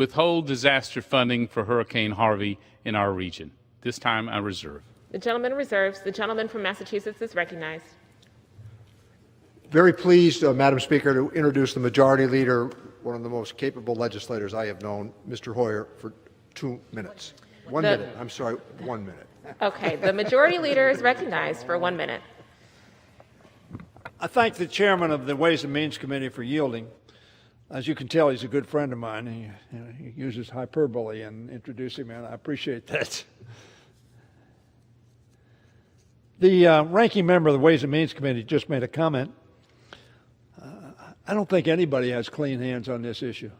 withhold disaster funding for Hurricane Harvey in our region. This time I reserve. The gentleman reserves. The gentleman from Massachusetts is recognized. Very pleased, Madam Speaker, to introduce the Majority Leader, one of the most capable legislators I have known, Mr. Hoyer, for 2 minutes. One minute. I'm sorry, 1 minute. Okay, the Majority Leader is recognized for 1 minute. I thank the chairman of the Ways and Means Committee for yielding. As you can tell, he's a good friend of mine. He uses hyperbole in introducing me, and I appreciate that. The ranking member of the Ways and Means Committee just made a comment. I don't think anybody has clean hands on this issue.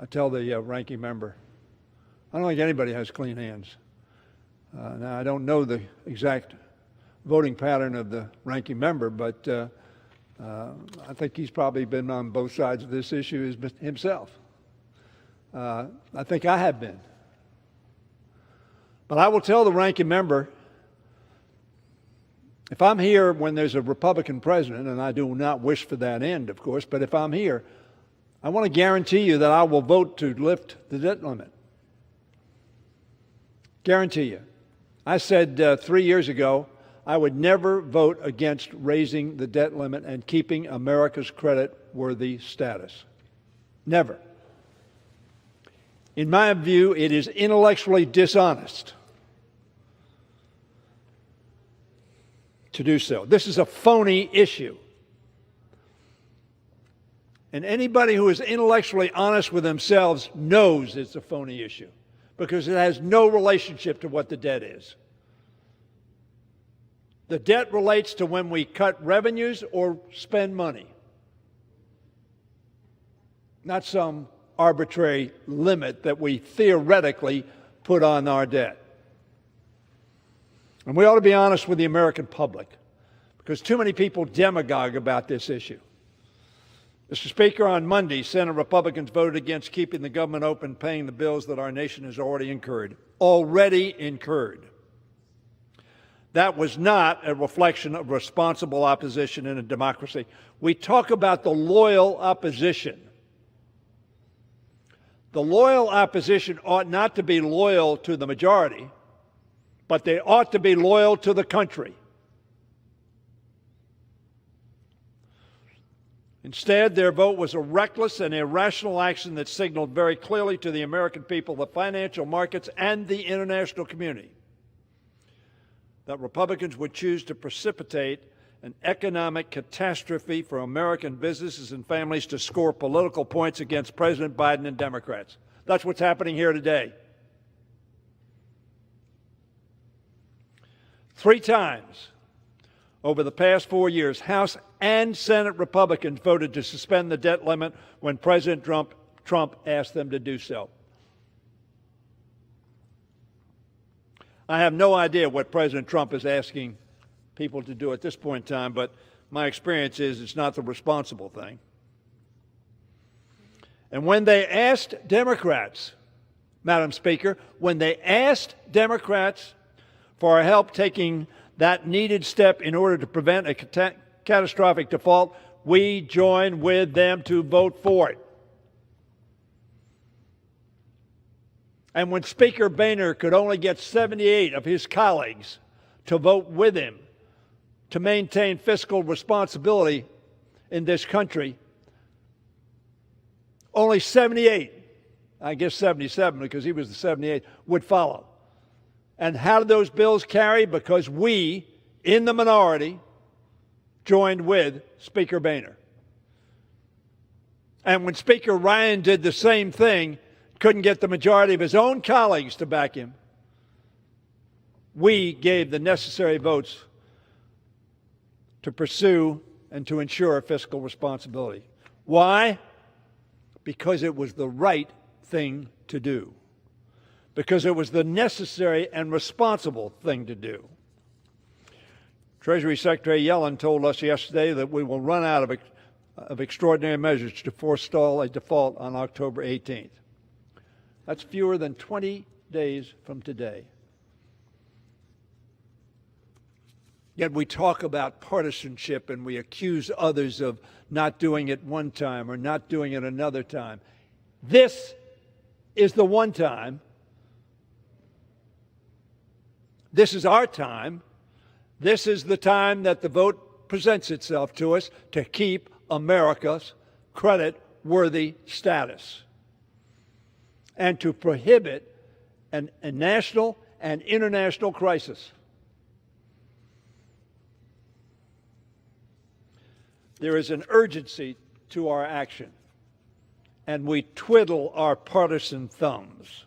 I tell the ranking member, I don't think anybody has clean hands. Now, I don't know the exact voting pattern of the ranking member, but I think he's probably been on both sides of this issue himself. I think I have been. But I will tell the ranking member, if I'm here when there's a Republican president, and I do not wish for that end, of course, but if I'm here, I want to guarantee you that I will vote to lift the debt limit. Guarantee you. I said 3 years ago, I would never vote against raising the debt limit and keeping America's credit-worthy status. Never. In my view, it is intellectually dishonest to do so. This is a phony issue. And anybody who is intellectually honest with themselves knows it's a phony issue because it has no relationship to what the debt is. The debt relates to when we cut revenues or spend money, not some arbitrary limit that we theoretically put on our debt. And we ought to be honest with the American public because too many people demagogue about this issue. Mr. Speaker, on Monday, Senate Republicans voted against keeping the government open, paying the bills that our nation has already incurred. That was not a reflection of responsible opposition in a democracy. We talk about the loyal opposition. The loyal opposition ought not to be loyal to the majority, but they ought to be loyal to the country. Instead, their vote was a reckless and irrational action that signaled very clearly to the American people, the financial markets, and the international community that Republicans would choose to precipitate an economic catastrophe for American businesses and families to score political points against President Biden and Democrats. That's what's happening here today. 3 times over the past 4 years, House and Senate Republicans voted to suspend the debt limit when President Trump asked them to do so. I have no idea what President Trump is asking people to do at this point in time, but my experience is it's not the responsible thing. And when they asked Democrats, Madam Speaker, when they asked Democrats for help taking that needed step in order to prevent a catastrophic default, we joined with them to vote for it. And when Speaker Boehner could only get 78 of his colleagues to vote with him to maintain fiscal responsibility in this country, only 78, I guess 77 because he was the 78, would follow. And how did those bills carry? Because we, in the minority, joined with Speaker Boehner. And when Speaker Ryan did the same thing, couldn't get the majority of his own colleagues to back him, we gave the necessary votes to pursue and to ensure fiscal responsibility. Why? Because it was the right thing to do. Because it was the necessary and responsible thing to do. Treasury Secretary Yellen told us yesterday that we will run out of extraordinary measures to forestall a default on October 18th. That's fewer than 20 days from today. Yet we talk about partisanship and we accuse others of not doing it one time or not doing it another time. This is the one time. This is our time. This is the time that the vote presents itself to us to keep America's credit-worthy status and to prohibit a national and international crisis. There is an urgency to our action, and we twiddle our partisan thumbs.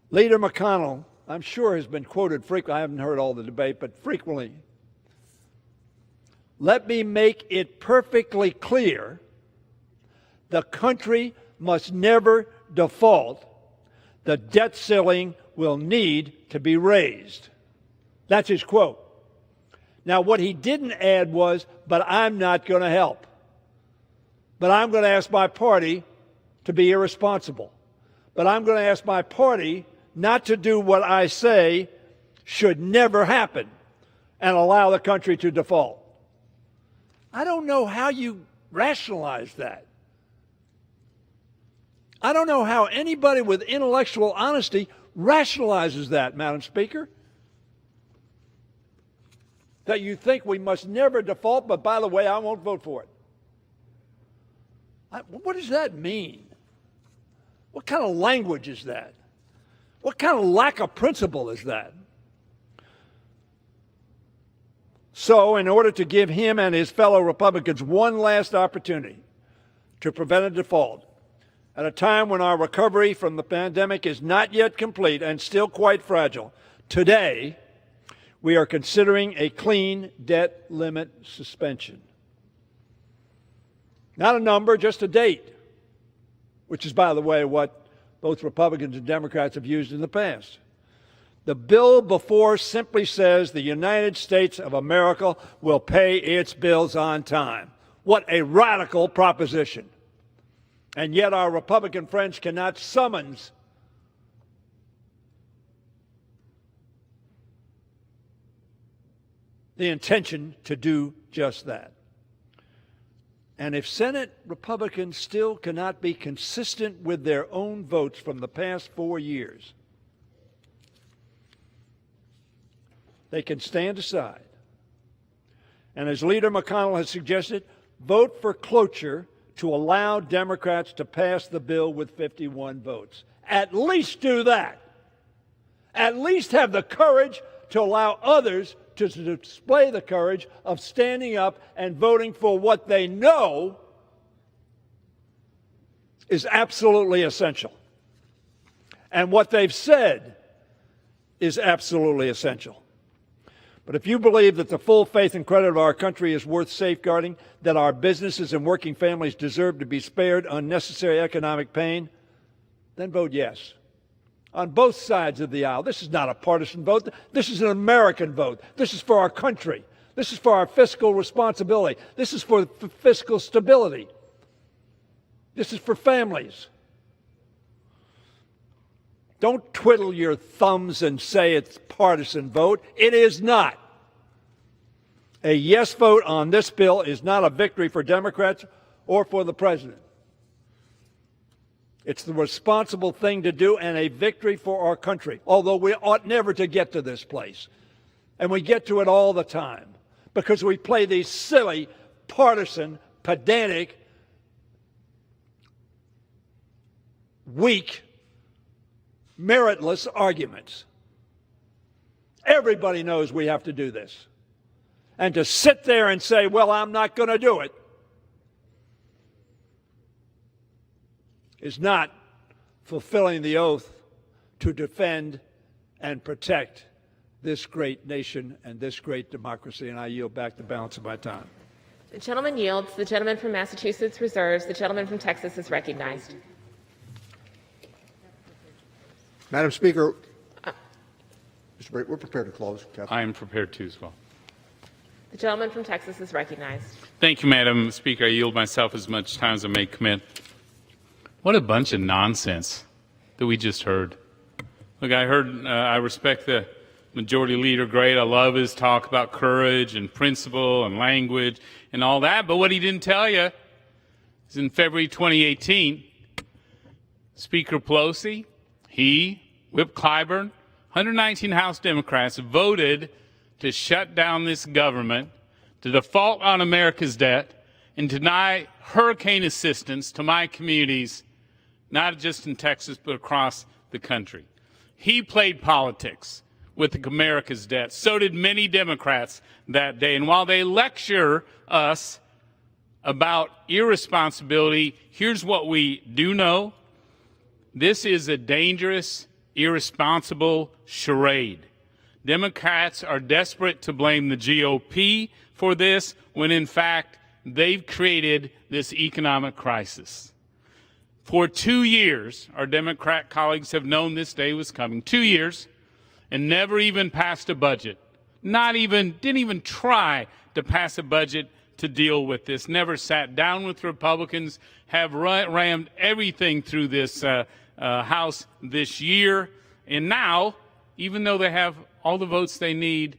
Leader McConnell, I'm sure, has been quoted frequently. I haven't heard all the debate, but frequently. Let me make it perfectly clear, the country must never default. The debt ceiling will need to be raised. That's his quote. Now, what he didn't add was, but I'm not going to help. But I'm going to ask my party to be irresponsible. But I'm going to ask my party not to do what I say should never happen and allow the country to default. I don't know how you rationalize that. I don't know how anybody with intellectual honesty rationalizes that, Madam Speaker. That you think we must never default, but by the way, I won't vote for it. What does that mean? What kind of language is that? What kind of lack of principle is that? So, in order to give him and his fellow Republicans one last opportunity to prevent a default, at a time when our recovery from the pandemic is not yet complete and still quite fragile, today we are considering a clean debt limit suspension. Not a number, just a date, which is, by the way, what both Republicans and Democrats have used in the past. The bill before simply says the United States of America will pay its bills on time. What a radical proposition. And yet our Republican friends cannot summons the intention to do just that. And if Senate Republicans still cannot be consistent with their own votes from the past 4 years, they can stand aside. And as Leader McConnell has suggested, vote for cloture to allow Democrats to pass the bill with 51 votes. At least do that. At least have the courage to allow others to display the courage of standing up and voting for what they know is absolutely essential. And what they've said is absolutely essential. But if you believe that the full faith and credit of our country is worth safeguarding, that our businesses and working families deserve to be spared unnecessary economic pain, then vote yes. On both sides of the aisle. This is not a partisan vote. This is an American vote. This is for our country. This is for our fiscal responsibility. This is for fiscal stability. This is for families. Don't twiddle your thumbs and say it's a partisan vote. It is not. A yes vote on this bill is not a victory for Democrats or for the president. It's the responsible thing to do and a victory for our country, although we ought never to get to this place. And we get to it all the time because we play these silly, partisan, pedantic, weak, meritless arguments. Everybody knows we have to do this. And to sit there and say, well, I'm not going to do it, is not fulfilling the oath to defend and protect this great nation and this great democracy. And I yield back the balance of my time. The gentleman yields. The gentleman from Massachusetts reserves. The gentleman from Texas is recognized. Madam Speaker, Mr. Brady, we're prepared to close. Catherine. I am prepared to as well. The gentleman from Texas is recognized. Thank you, Madam Speaker. I yield myself as much time as I may commit. What a bunch of nonsense that we just heard. Look, I respect the Majority Leader great. I love his talk about courage and principle and language and all that. But what he didn't tell you is in February 2018, Speaker Pelosi, he, Whip Clyburn, 119 House Democrats voted to shut down this government, to default on America's debt, and deny hurricane assistance to my communities, not just in Texas, but across the country. He played politics with America's debt. So did many Democrats that day. And while they lecture us about irresponsibility, here's what we do know. This is a dangerous, irresponsible charade. Democrats are desperate to blame the GOP for this when, in fact, they've created this economic crisis. For 2 years, our Democrat colleagues have known this day was coming. 2 years, and never even passed a budget. Didn't even try to pass a budget to deal with this. Never sat down with Republicans, have rammed everything through this House this year. And now, even though they have all the votes they need,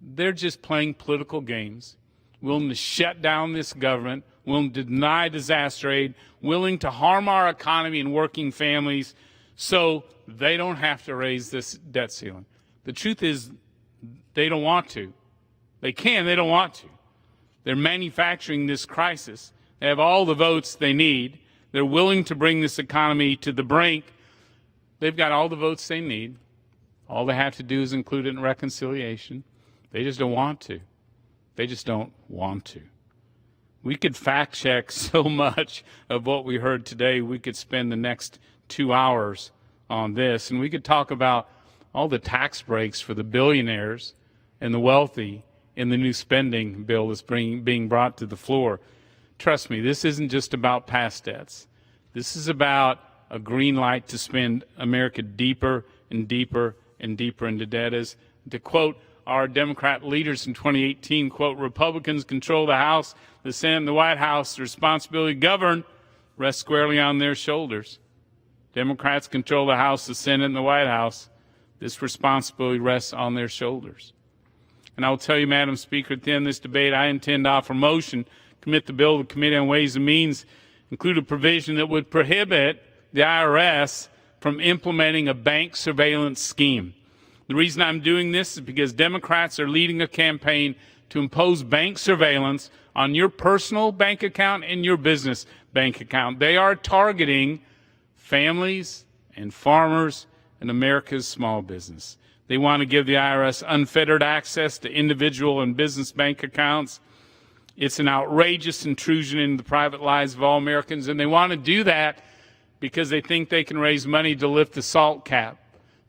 they're just playing political games, willing to shut down this government, willing to deny disaster aid, willing to harm our economy and working families so they don't have to raise this debt ceiling. The truth is they don't want to. They can, they don't want to. They're manufacturing this crisis. They have all the votes they need. They're willing to bring this economy to the brink. They've got all the votes they need. All they have to do is include it in reconciliation. They just don't want to. They just don't want to. We could fact check so much of what we heard today. We could spend the next 2 hours on this, and we could talk about all the tax breaks for the billionaires and the wealthy in the new spending bill that's being brought to the floor. Trust me, this isn't just about past debts. This is about a green light to spend America deeper and deeper and deeper into debt. As to quote our Democrat leaders in 2018, quote, Republicans control the House, the Senate, and the White House. The responsibility to govern rests squarely on their shoulders. Democrats control the House, the Senate, and the White House. This responsibility rests on their shoulders. And I will tell you, Madam Speaker, at the end of this debate, I intend to offer motion, commit the bill to the Committee on Ways and Means, include a provision that would prohibit the IRS from implementing a bank surveillance scheme. The reason I'm doing this is because Democrats are leading a campaign to impose bank surveillance on your personal bank account and your business bank account. They are targeting families and farmers and America's small business. They want to give the IRS unfettered access to individual and business bank accounts. It's an outrageous intrusion into the private lives of all Americans, and they want to do that because they think they can raise money to lift the SALT cap,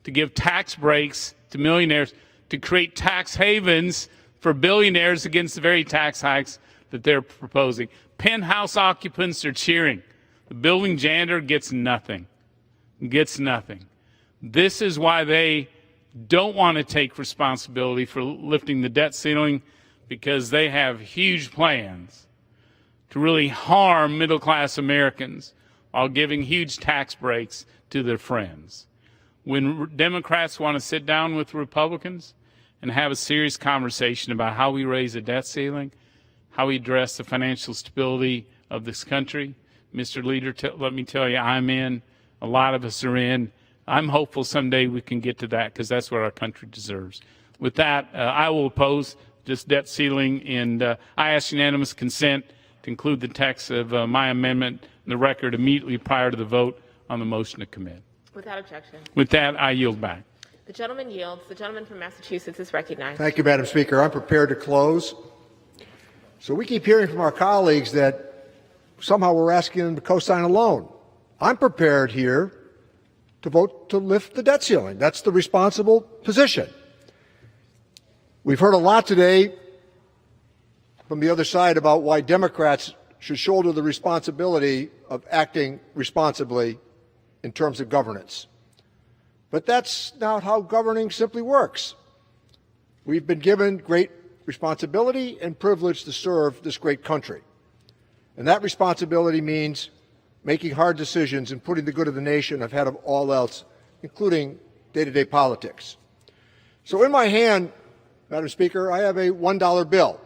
to give tax breaks to millionaires, to create tax havens for billionaires against the very tax hikes that they're proposing. Penthouse occupants are cheering. The building janitor gets nothing. Gets nothing. This is why they don't want to take responsibility for lifting the debt ceiling, because they have huge plans to really harm middle-class Americans while giving huge tax breaks to their friends. When Democrats want to sit down with Republicans and have a serious conversation about how we raise a debt ceiling, how we address the financial stability of this country, Mr. Leader, let me tell you, I'm in. A lot of us are in. I'm hopeful someday we can get to that, because that's what our country deserves. With that, I will oppose this debt ceiling, and I ask unanimous consent to include the text of my amendment in the record immediately prior to the vote on the motion to commit. Without objection. With that, I yield back. The gentleman yields. The gentleman from Massachusetts is recognized. Thank you, Madam Speaker. I'm prepared to close. So we keep hearing from our colleagues that somehow we're asking them to co-sign a loan. I'm prepared here to vote to lift the debt ceiling. That's the responsible position. We've heard a lot today from the other side about why Democrats should shoulder the responsibility of acting responsibly in terms of governance. But that's not how governing simply works. We've been given great responsibility and privilege to serve this great country. And that responsibility means making hard decisions and putting the good of the nation ahead of all else, including day-to-day politics. So in my hand, Madam Speaker, I have a $1 bill.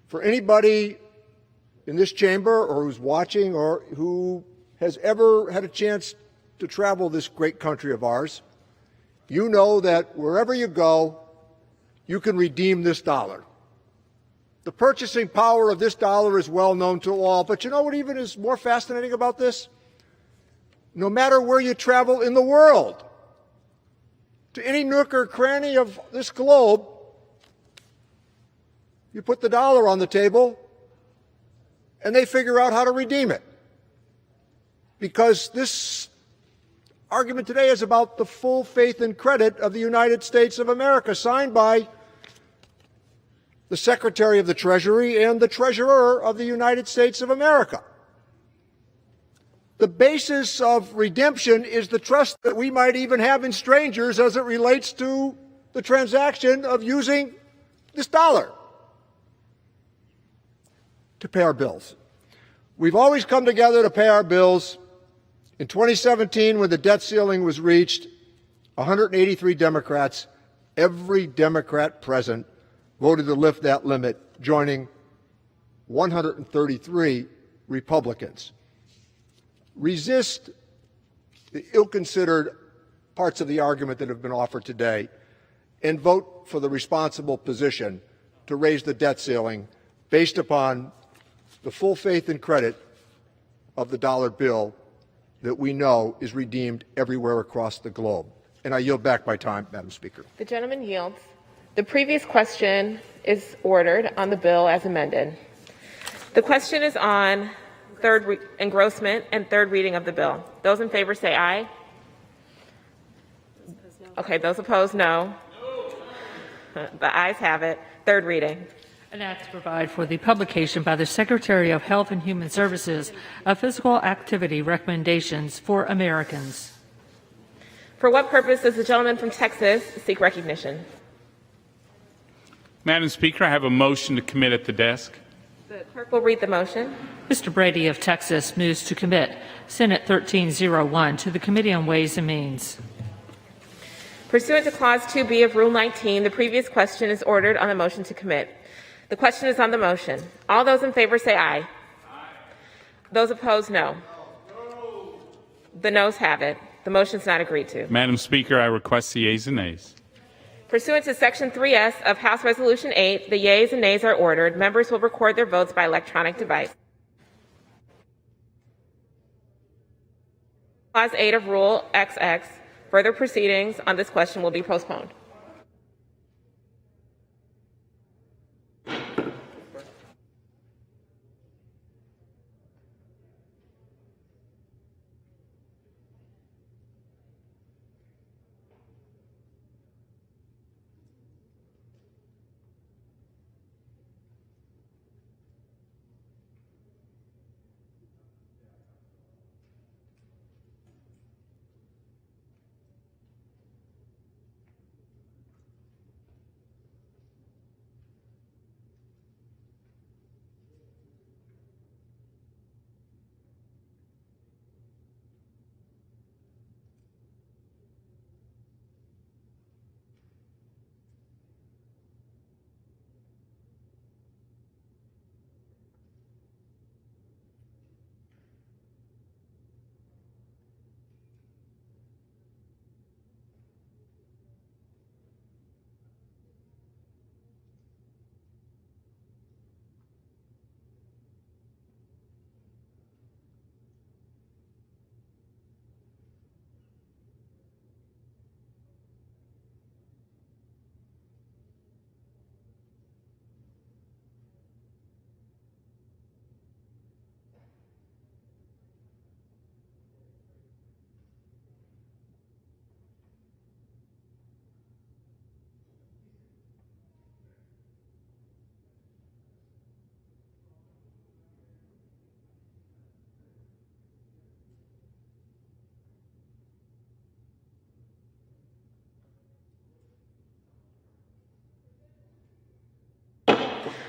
For anybody in this chamber or who's watching or who has ever had a chance to travel this great country of ours, you know that wherever you go, you can redeem this dollar. The purchasing power of this dollar is well known to all, but you know what even is more fascinating about this? No matter where you travel in the world, to any nook or cranny of this globe, you put the dollar on the table and they figure out how to redeem it. Because this argument today is about the full faith and credit of the United States of America, signed by the Secretary of the Treasury and the Treasurer of the United States of America. The basis of redemption is the trust that we might even have in strangers as it relates to the transaction of using this dollar to pay our bills. We've always come together to pay our bills. In 2017, when the debt ceiling was reached, 183 Democrats, every Democrat present, voted to lift that limit, joining 133 Republicans. Resist the ill-considered parts of the argument that have been offered today and vote for the responsible position to raise the debt ceiling based upon the full faith and credit of the dollar bill that we know is redeemed everywhere across the globe. And I yield back my time, Madam Speaker. The gentleman yields. The previous question is ordered on the bill as amended. The question is on third engrossment and third reading of the bill. Those in favor say aye. Okay, those opposed, no. The ayes have it. Third reading. An act to provide for the publication by the Secretary of Health and Human Services of physical activity recommendations for Americans. For what purpose does the gentleman from Texas seek recognition? Madam Speaker, I have a motion to commit at the desk. The clerk will read the motion. Mr. Brady of Texas moves to commit Senate 1301 to the Committee on Ways and Means. Pursuant to Clause 2B of Rule 19, the previous question is ordered on the motion to commit. The question is on the motion. All those in favor say aye. Aye. Those opposed, no. No. The noes have it. The motion is not agreed to. Madam Speaker, I request the yeas and nays. Pursuant to Section 3S of House Resolution 8, the yeas and nays are ordered. Members will record their votes by electronic device. Clause 8 of Rule XX, further proceedings on this question will be postponed.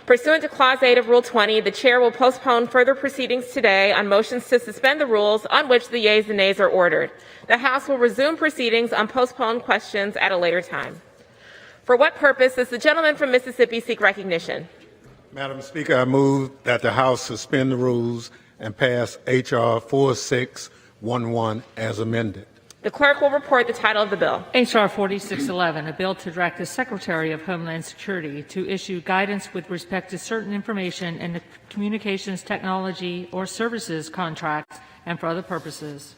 Pursuant to Clause 8 of Rule 20, the Chair will postpone further proceedings today on motions to suspend the rules on which the yeas and nays are ordered. The House will resume proceedings on postponed questions at a later time. For what purpose does the gentleman from Mississippi seek recognition? Madam Speaker, I move that the House suspend the rules and pass H.R. 4611 as amended. The clerk will report the title of the bill. H.R. 4611, a bill to direct the Secretary of Homeland Security to issue guidance with respect to certain information in the communications technology or services contracts and for other purposes.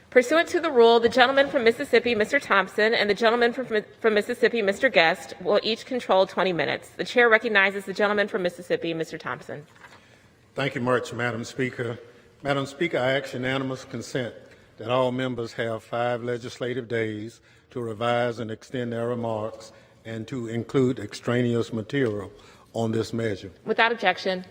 Pursuant to the rule, the gentleman from Mississippi, Mr. Thompson, and the gentleman from Mississippi, Mr. Guest, will each control 20 minutes. The chair recognizes the gentleman from Mississippi, Mr. Thompson. Thank you much, Madam Speaker. Madam Speaker, I ask unanimous consent that all members have 5 legislative days to revise and extend their remarks and to include extraneous material on this measure. Without objection.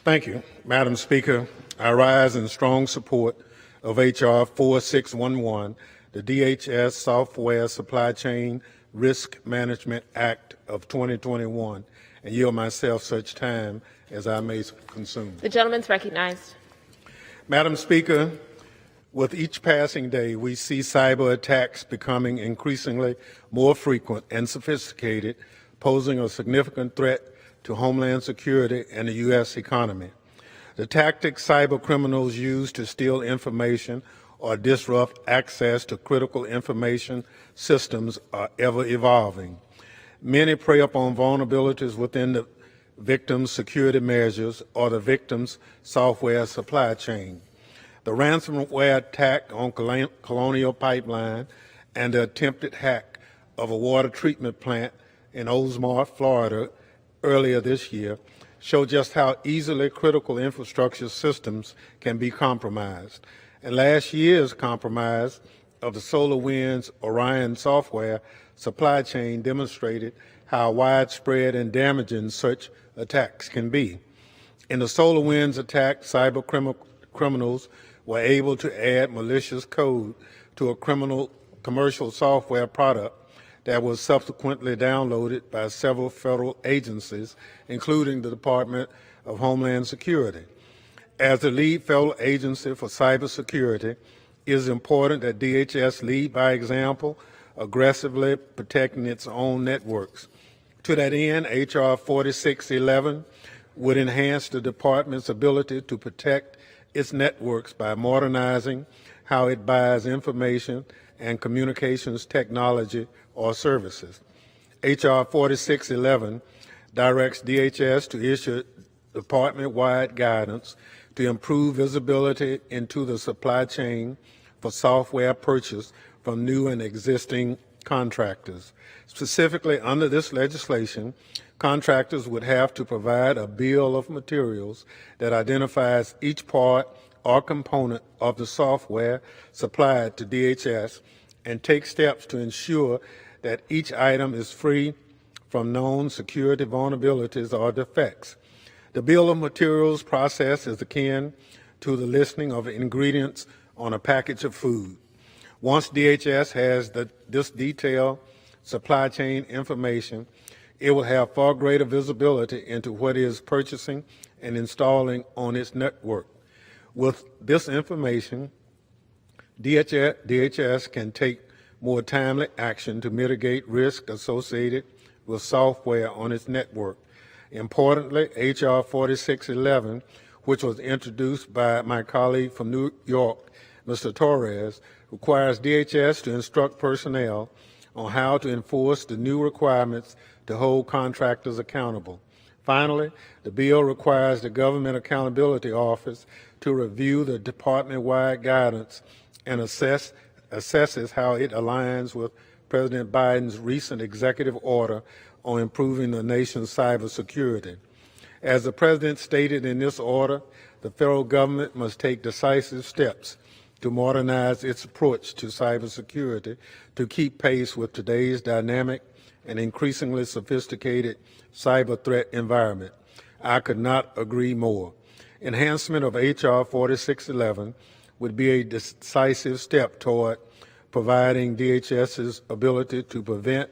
Thank you. Madam Speaker, I rise in strong support of H.R. 4611, the DHS Software Supply Chain Risk Management Act of 2021, and yield myself such time as I may consume. The gentleman's recognized. Madam Speaker, with each passing day, we see cyber attacks becoming increasingly more frequent and sophisticated, posing a significant threat to Homeland Security and the U.S. economy. The tactics cyber criminals use to steal information or disrupt access to critical information systems are ever evolving. Many prey upon vulnerabilities within the victim's security measures or the victim's software supply chain. The ransomware attack on Colonial Pipeline and the attempted hack of a water treatment plant in Oldsmar, Florida, earlier this year show just how easily critical infrastructure systems can be compromised. And last year's compromise of the SolarWinds Orion software supply chain demonstrated how widespread and damaging such attacks can be. In the SolarWinds attack, cyber criminals were able to add malicious code to a commercial software product that was subsequently downloaded by several federal agencies, including the Department of Homeland Security. As the lead federal agency for cybersecurity, it is important that DHS lead by example, aggressively protecting its own networks. To that end, H.R. 4611 would enhance the department's ability to protect its networks by modernizing how it buys information and communications technology or services. H.R. 4611 directs DHS to issue department-wide guidance to improve visibility into the supply chain for software purchase from new and existing contractors. Specifically, under this legislation, contractors would have to provide a bill of materials that identifies each part or component of the software supplied to DHS and take steps to ensure that each item is free from known security vulnerabilities or defects. The bill of materials process is akin to the listing of ingredients on a package of food. Once DHS has this detailed supply chain information, it will have far greater visibility into what it is purchasing and installing on its network. With this information, DHS can take more timely action to mitigate risk associated with software on its network. Importantly, H.R. 4611, which was introduced by my colleague from New York, Mr. Torres, requires DHS to instruct personnel on how to enforce the new requirements to hold contractors accountable. Finally, the bill requires the Government Accountability Office to review the department-wide guidance and assesses how it aligns with President Biden's recent executive order on improving the nation's cybersecurity. As the President stated in this order, the federal government must take decisive steps to modernize its approach to cybersecurity to keep pace with today's dynamic and increasingly sophisticated cyber threat environment. I could not agree more. Enhancement of H.R. 4611 would be a decisive step toward providing DHS's ability to prevent,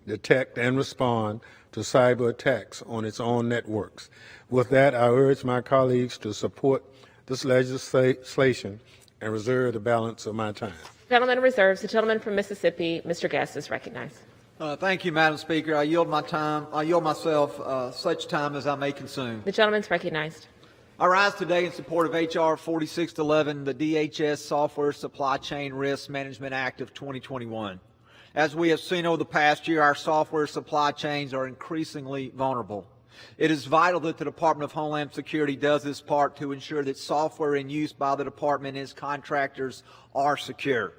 detect, and respond to cyber attacks on its own networks. With that, I urge my colleagues to support this legislation and reserve the balance of my time. Gentleman reserves. The gentleman from Mississippi, Mr. Guest, is recognized. Thank you, Madam Speaker. I yield myself such time as I may consume. The gentleman's recognized. I rise today in support of H.R. 4611, the DHS Software Supply Chain Risk Management Act of 2021. As we have seen over the past year, our software supply chains are increasingly vulnerable. It is vital that the Department of Homeland Security does its part to ensure that software in use by the Department and its contractors are secure.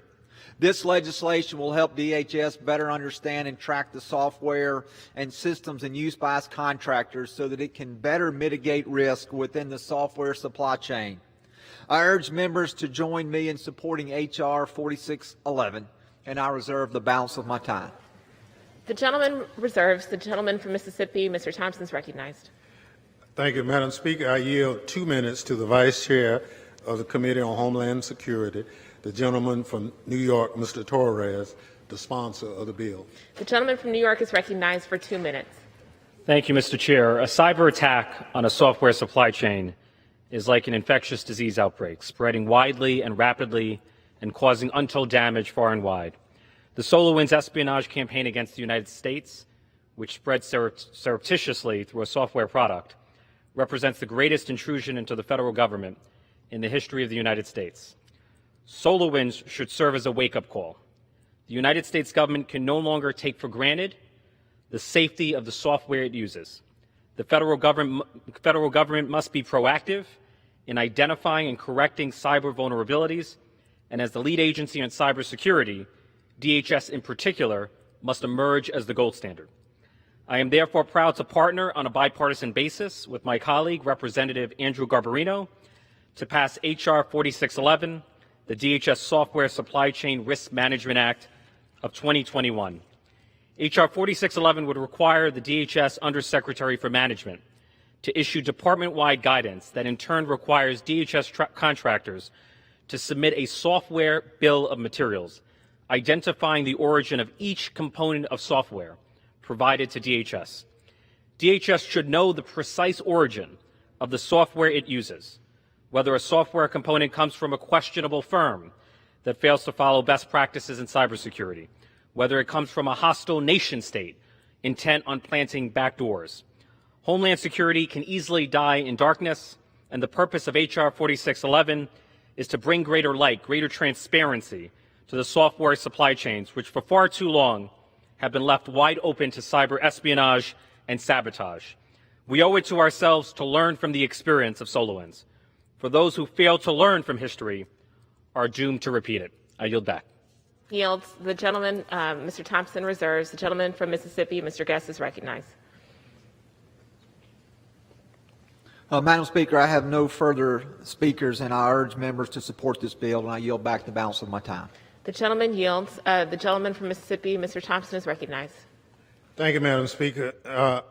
This legislation will help DHS better understand and track the software and systems in use by its contractors so that it can better mitigate risk within the software supply chain. I urge members to join me in supporting H.R. 4611, and I reserve the balance of my time. The gentleman reserves. The gentleman from Mississippi, Mr. Thompson, is recognized. Thank you, Madam Speaker. I yield 2 minutes to the Vice Chair of the Committee on Homeland Security, the gentleman from New York, Mr. Torres, the sponsor of the bill. The gentleman from New York is recognized for 2 minutes. Thank you, Mr. Chair. A cyber attack on a software supply chain is like an infectious disease outbreak, spreading widely and rapidly and causing untold damage far and wide. The SolarWinds espionage campaign against the United States, which spread surreptitiously through a software product, represents the greatest intrusion into the federal government in the history of the United States. SolarWinds should serve as a wake-up call. The United States government can no longer take for granted the safety of the software it uses. The federal government must be proactive in identifying and correcting cyber vulnerabilities, and as the lead agency on cybersecurity, DHS in particular must emerge as the gold standard. I am therefore proud to partner on a bipartisan basis with my colleague, Representative Andrew Garbarino, to pass H.R. 4611, the DHS Software Supply Chain Risk Management Act of 2021. H.R. 4611 would require the DHS Undersecretary for Management to issue department-wide guidance that in turn requires DHS contractors to submit a software bill of materials identifying the origin of each component of software provided to DHS. DHS should know the precise origin of the software it uses, whether a software component comes from a questionable firm that fails to follow best practices in cybersecurity, whether it comes from a hostile nation state intent on planting backdoors. Homeland Security can easily die in darkness, and the purpose of H.R. 4611 is to bring greater light, greater transparency to the software supply chains, which for far too long have been left wide open to cyber espionage and sabotage. We owe it to ourselves to learn from the experience of SolarWinds. For those who fail to learn from history are doomed to repeat it. I yield back. Yields. The gentleman, Mr. Thompson, reserves. The gentleman from Mississippi, Mr. Guest, is recognized. Madam Speaker, I have no further speakers, and I urge members to support this bill, and I yield back the balance of my time. The gentleman yields. The gentleman from Mississippi, Mr. Thompson, is recognized. Thank you, Madam Speaker.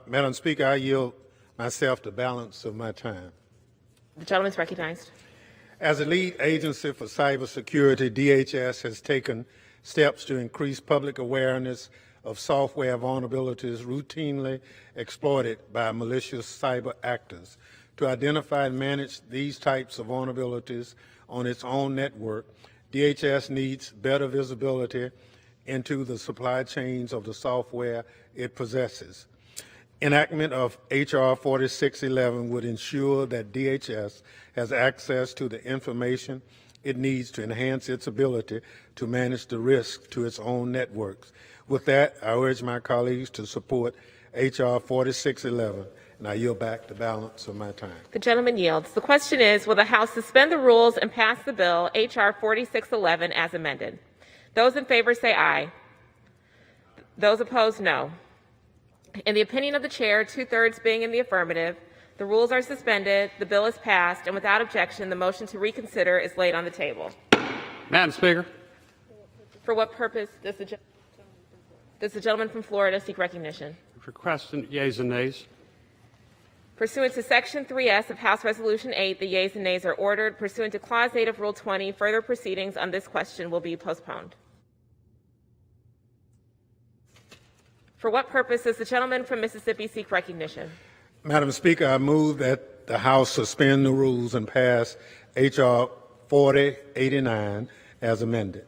Madam Speaker, I yield myself the balance of my time. The gentleman is recognized. As a lead agency for cybersecurity, DHS has taken steps to increase public awareness of software vulnerabilities routinely exploited by malicious cyber actors. To identify and manage these types of vulnerabilities on its own network, DHS needs better visibility into the supply chains of the software it possesses. Enactment of H.R. 4611 would ensure that DHS has access to the information it needs to enhance its ability to manage the risk to its own networks. With that, I urge my colleagues to support H.R. 4611, and I yield back the balance of my time. The gentleman yields. The question is, will the House suspend the rules and pass the bill H.R. 4611 as amended? Those in favor say aye. Those opposed, no. In the opinion of the chair, 2/3 being in the affirmative, the rules are suspended, the bill is passed, and without objection, the motion to reconsider is laid on the table. Madam Speaker. For what purpose does the gentleman from Florida seek recognition? Requesting yeas and nays. Pursuant to Section 3S of House Resolution 8, the yeas and nays are ordered. Pursuant to Clause 8 of Rule 20, further proceedings on this question will be postponed. For what purpose does the gentleman from Mississippi seek recognition? Madam Speaker, I move that the House suspend the rules and pass H.R. 4089 as amended.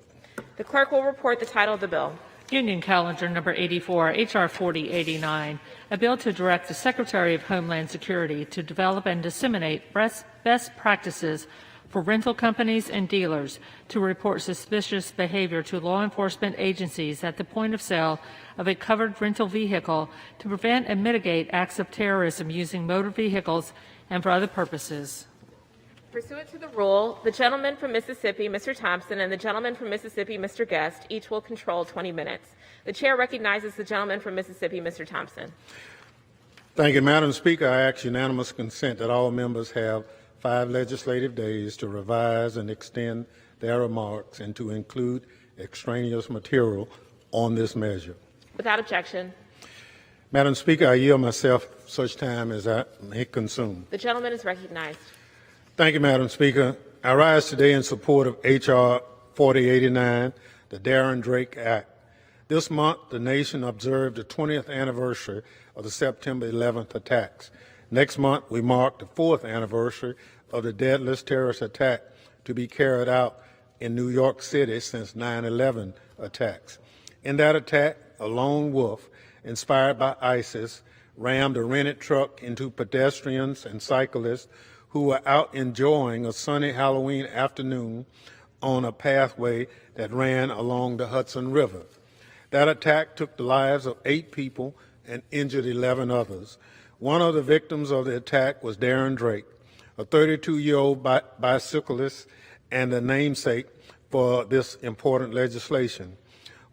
The clerk will report the title of the bill. Union Calendar Number 84, H.R. 4089, a bill to direct the Secretary of Homeland Security to develop and disseminate best practices for rental companies and dealers to report suspicious behavior to law enforcement agencies at the point of sale of a covered rental vehicle to prevent and mitigate acts of terrorism using motor vehicles and for other purposes. Pursuant to the rule, the gentleman from Mississippi, Mr. Thompson, and the gentleman from Mississippi, Mr. Guest, each will control 20 minutes. The chair recognizes the gentleman from Mississippi, Mr. Thompson. Thank you, Madam Speaker. I ask unanimous consent that all members have 5 legislative days to revise and extend their remarks and to include extraneous material on this measure. Without objection. Madam Speaker, I yield myself such time as I may consume. The gentleman is recognized. Thank you, Madam Speaker. I rise today in support of H.R. 4089, the Darren Drake Act. This month, the nation observed the 20th anniversary of the September 11th attacks. Next month, we mark the 4th anniversary of the deadliest terrorist attack to be carried out in New York City since 9/11 attacks. In that attack, a lone wolf, inspired by ISIS, rammed a rented truck into pedestrians and cyclists who were out enjoying a sunny Halloween afternoon on a pathway that ran along the Hudson River. That attack took the lives of 8 people and injured 11 others. One of the victims of the attack was Darren Drake, a 32-year-old bicyclist and the namesake for this important legislation.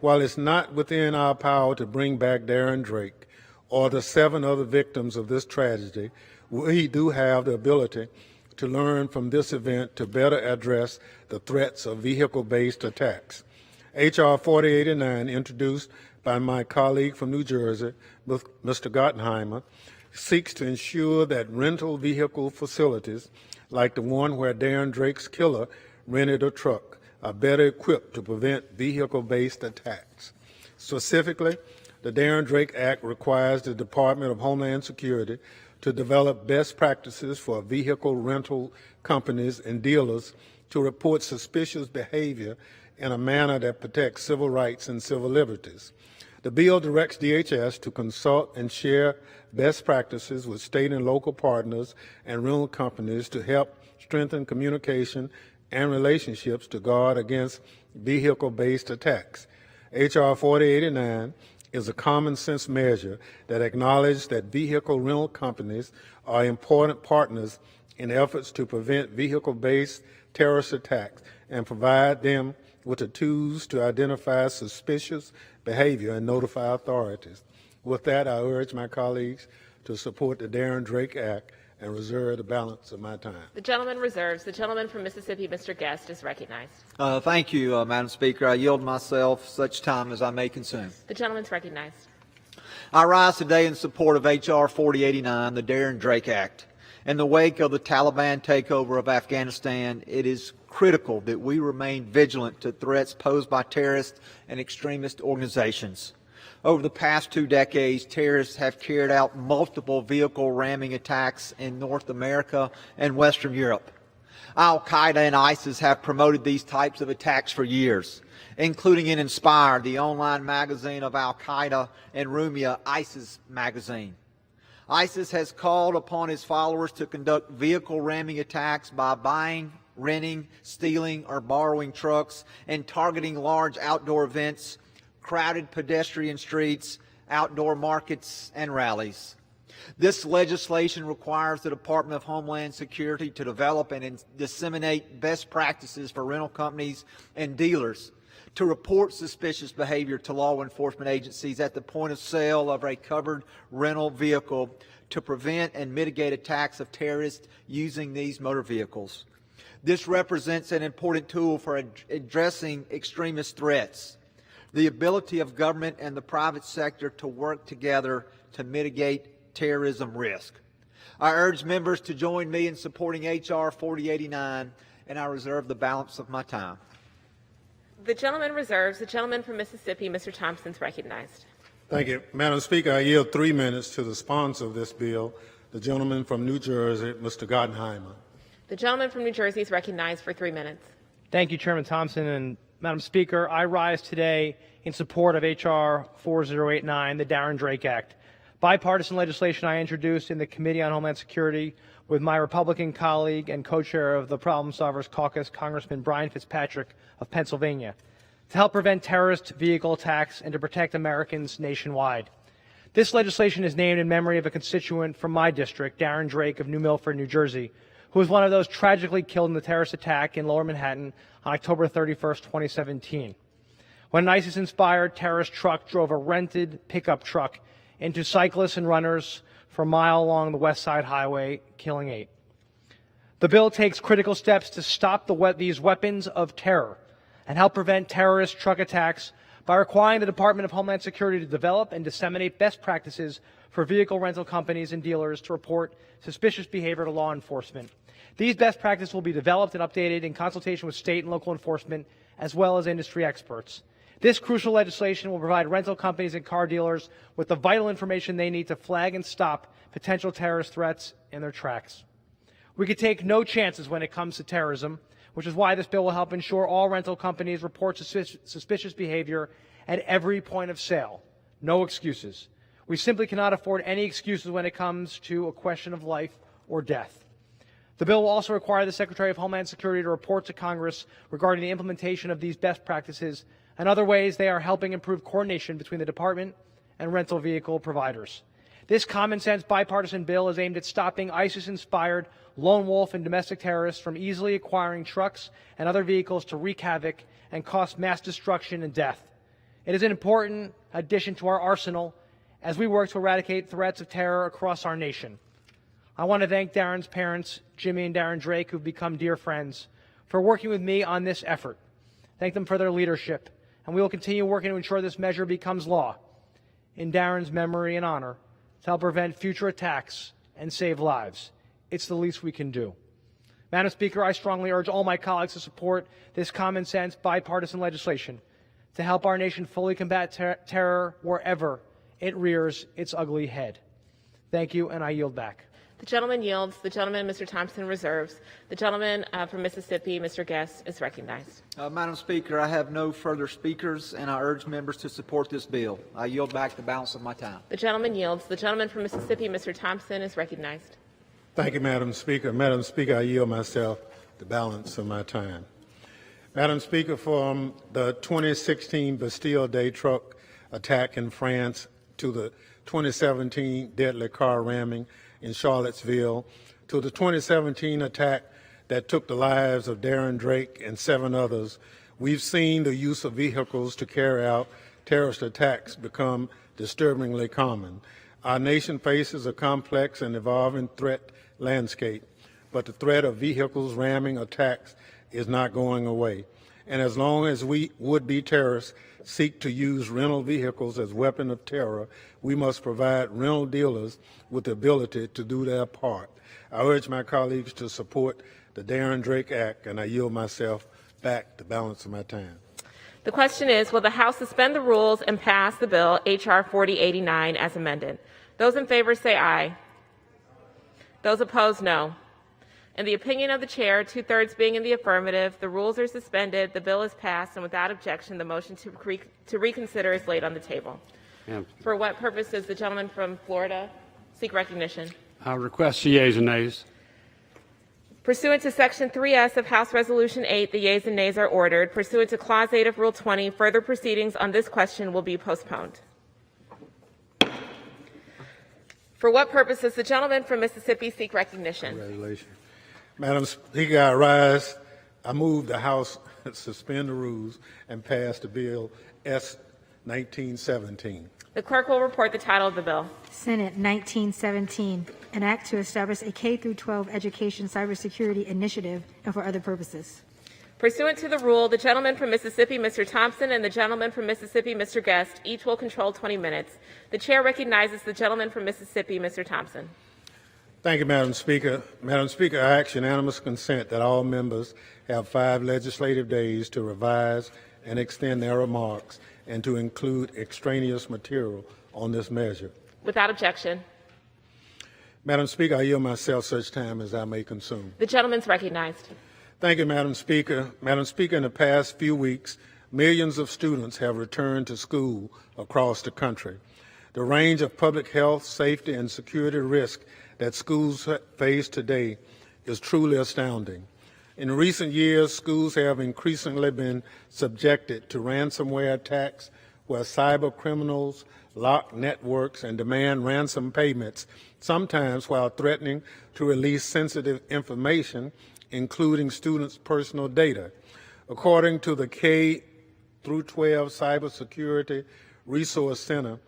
While it's not within our power to bring back Darren Drake or the 7 other victims of this tragedy, we do have the ability to learn from this event to better address the threats of vehicle-based attacks. H.R. 4089, introduced by my colleague from New Jersey, Mr. Gottheimer, seeks to ensure that rental vehicle facilities, like the one where Darren Drake's killer rented a truck, are better equipped to prevent vehicle-based attacks. Specifically, the Darren Drake Act requires the Department of Homeland Security to develop best practices for vehicle rental companies and dealers to report suspicious behavior in a manner that protects civil rights and civil liberties. The bill directs DHS to consult and share best practices with state and local partners and rental companies to help strengthen communication and relationships to guard against vehicle-based attacks. H.R. 4089 is a common-sense measure that acknowledges that vehicle rental companies are important partners in efforts to prevent vehicle-based terrorist attacks and provide them with the tools to identify suspicious behavior and notify authorities. With that, I urge my colleagues to support the Darren Drake Act and reserve the balance of my time. The gentleman reserves. The gentleman from Mississippi, Mr. Guest, is recognized. Thank you, Madam Speaker. I yield myself such time as I may consume. The gentleman's recognized. I rise today in support of H.R. 4089, the Darren Drake Act. In the wake of the Taliban takeover of Afghanistan, it is critical that we remain vigilant to threats posed by terrorist and extremist organizations. Over the past 2 decades, terrorists have carried out multiple vehicle ramming attacks in North America and Western Europe. Al-Qaeda and ISIS have promoted these types of attacks for years, including in Inspired, the online magazine of Al-Qaeda, and Rumia, ISIS magazine. ISIS has called upon its followers to conduct vehicle ramming attacks by buying, renting, stealing, or borrowing trucks and targeting large outdoor events, crowded pedestrian streets, outdoor markets, and rallies. This legislation requires the Department of Homeland Security to develop and disseminate best practices for rental companies and dealers to report suspicious behavior to law enforcement agencies at the point of sale of a covered rental vehicle to prevent and mitigate attacks of terrorists using these motor vehicles. This represents an important tool for addressing extremist threats. The ability of government and the private sector to work together to mitigate terrorism risk. I urge members to join me in supporting H.R. 4089, and I reserve the balance of my time. The gentleman reserves. The gentleman from Mississippi, Mr. Thompson, is recognized. Thank you. Madam Speaker, I yield 3 minutes to the sponsor of this bill, the gentleman from New Jersey, Mr. Gottheimer. The gentleman from New Jersey is recognized for 3 minutes. Thank you, Chairman Thompson, and Madam Speaker, I rise today in support of H.R. 4089, the Darren Drake Act, bipartisan legislation I introduced in the Committee on Homeland Security with my Republican colleague and co-chair of the Problem Solvers Caucus, Congressman Brian Fitzpatrick of Pennsylvania, to help prevent terrorist vehicle attacks and to protect Americans nationwide. This legislation is named in memory of a constituent from my district, Darren Drake of New Milford, New Jersey, who was one of those tragically killed in the terrorist attack in Lower Manhattan on October 31st, 2017, when an ISIS-inspired terrorist truck drove a rented pickup truck into cyclists and runners for a mile along the West Side Highway, killing 8. The bill takes critical steps to stop these weapons of terror and help prevent terrorist truck attacks by requiring the Department of Homeland Security to develop and disseminate best practices for vehicle rental companies and dealers to report suspicious behavior to law enforcement. These best practices will be developed and updated in consultation with state and local enforcement as well as industry experts. This crucial legislation will provide rental companies and car dealers with the vital information they need to flag and stop potential terrorist threats in their tracks. We could take no chances when it comes to terrorism, which is why this bill will help ensure all rental companies report suspicious behavior at every point of sale. No excuses. We simply cannot afford any excuses when it comes to a question of life or death. The bill will also require the Secretary of Homeland Security to report to Congress regarding the implementation of these best practices and other ways they are helping improve coordination between the department and rental vehicle providers. This common-sense bipartisan bill is aimed at stopping ISIS-inspired lone wolf and domestic terrorists from easily acquiring trucks and other vehicles to wreak havoc and cause mass destruction and death. It is an important addition to our arsenal as we work to eradicate threats of terror across our nation. I want to thank Darren's parents, Jimmy and Darren Drake, who've become dear friends, for working with me on this effort. Thank them for their leadership, and we will continue working to ensure this measure becomes law in Darren's memory and honor to help prevent future attacks and save lives. It's the least we can do. Madam Speaker, I strongly urge all my colleagues to support this common-sense bipartisan legislation to help our nation fully combat terror wherever it rears its ugly head. Thank you, and I yield back. The gentleman yields. The gentleman, Mr. Thompson, reserves. The gentleman from Mississippi, Mr. Guest, is recognized. Madam Speaker, I have no further speakers, and I urge members to support this bill. I yield back the balance of my time. The gentleman yields. The gentleman from Mississippi, Mr. Thompson, is recognized. Thank you, Madam Speaker. Madam Speaker, I yield myself the balance of my time. Madam Speaker, from the 2016 Bastille Day truck attack in France to the 2017 deadly car ramming in Charlottesville to the 2017 attack that took the lives of Darren Drake and 7 others, we've seen the use of vehicles to carry out terrorist attacks become disturbingly common. Our nation faces a complex and evolving threat landscape, but the threat of vehicles ramming attacks is not going away. And as long as we would-be terrorists seek to use rental vehicles as weapons of terror, we must provide rental dealers with the ability to do their part. I urge my colleagues to support the Darren Drake Act, and I yield myself back the balance of my time. The question is, will the House suspend the rules and pass the bill H.R. 4089 as amended? Those in favor say aye. Those opposed, no. In the opinion of the chair, 2/3 being in the affirmative, the rules are suspended, the bill is passed, and without objection, the motion to reconsider is laid on the table. For what purpose does the gentleman from Florida seek recognition? I request the yeas and nays. Pursuant to Section 3S of House Resolution 8, the yeas and nays are ordered. Pursuant to Clause 8 of Rule 20, further proceedings on this question will be postponed. For what purpose does the gentleman from Mississippi seek recognition? Congratulations. Madam Speaker, I move the House suspend the rules and pass the bill S. 1917. The clerk will report the title of the bill. Senate 1917, an act to establish a K-12 education cybersecurity initiative and for other purposes. Pursuant to the rule, the gentleman from Mississippi, Mr. Thompson, and the gentleman from Mississippi, Mr. Guest, each will control 20 minutes. The chair recognizes the gentleman from Mississippi, Mr. Thompson. Thank you, Madam Speaker. Madam Speaker, I ask unanimous consent that all members have 5 legislative days to revise and extend their remarks and to include extraneous material on this measure. Without objection. Madam Speaker, I yield myself such time as I may consume. The gentleman is recognized. Thank you, Madam Speaker. Madam Speaker, in the past few weeks, millions of students have returned to school across the country. The range of public health, safety, and security risk that schools face today is truly astounding. In recent years, schools have increasingly been subjected to ransomware attacks where cyber criminals lock networks and demand ransom payments, sometimes while threatening to release sensitive information, including students' personal data. According to the K-12 Cybersecurity Resource Center,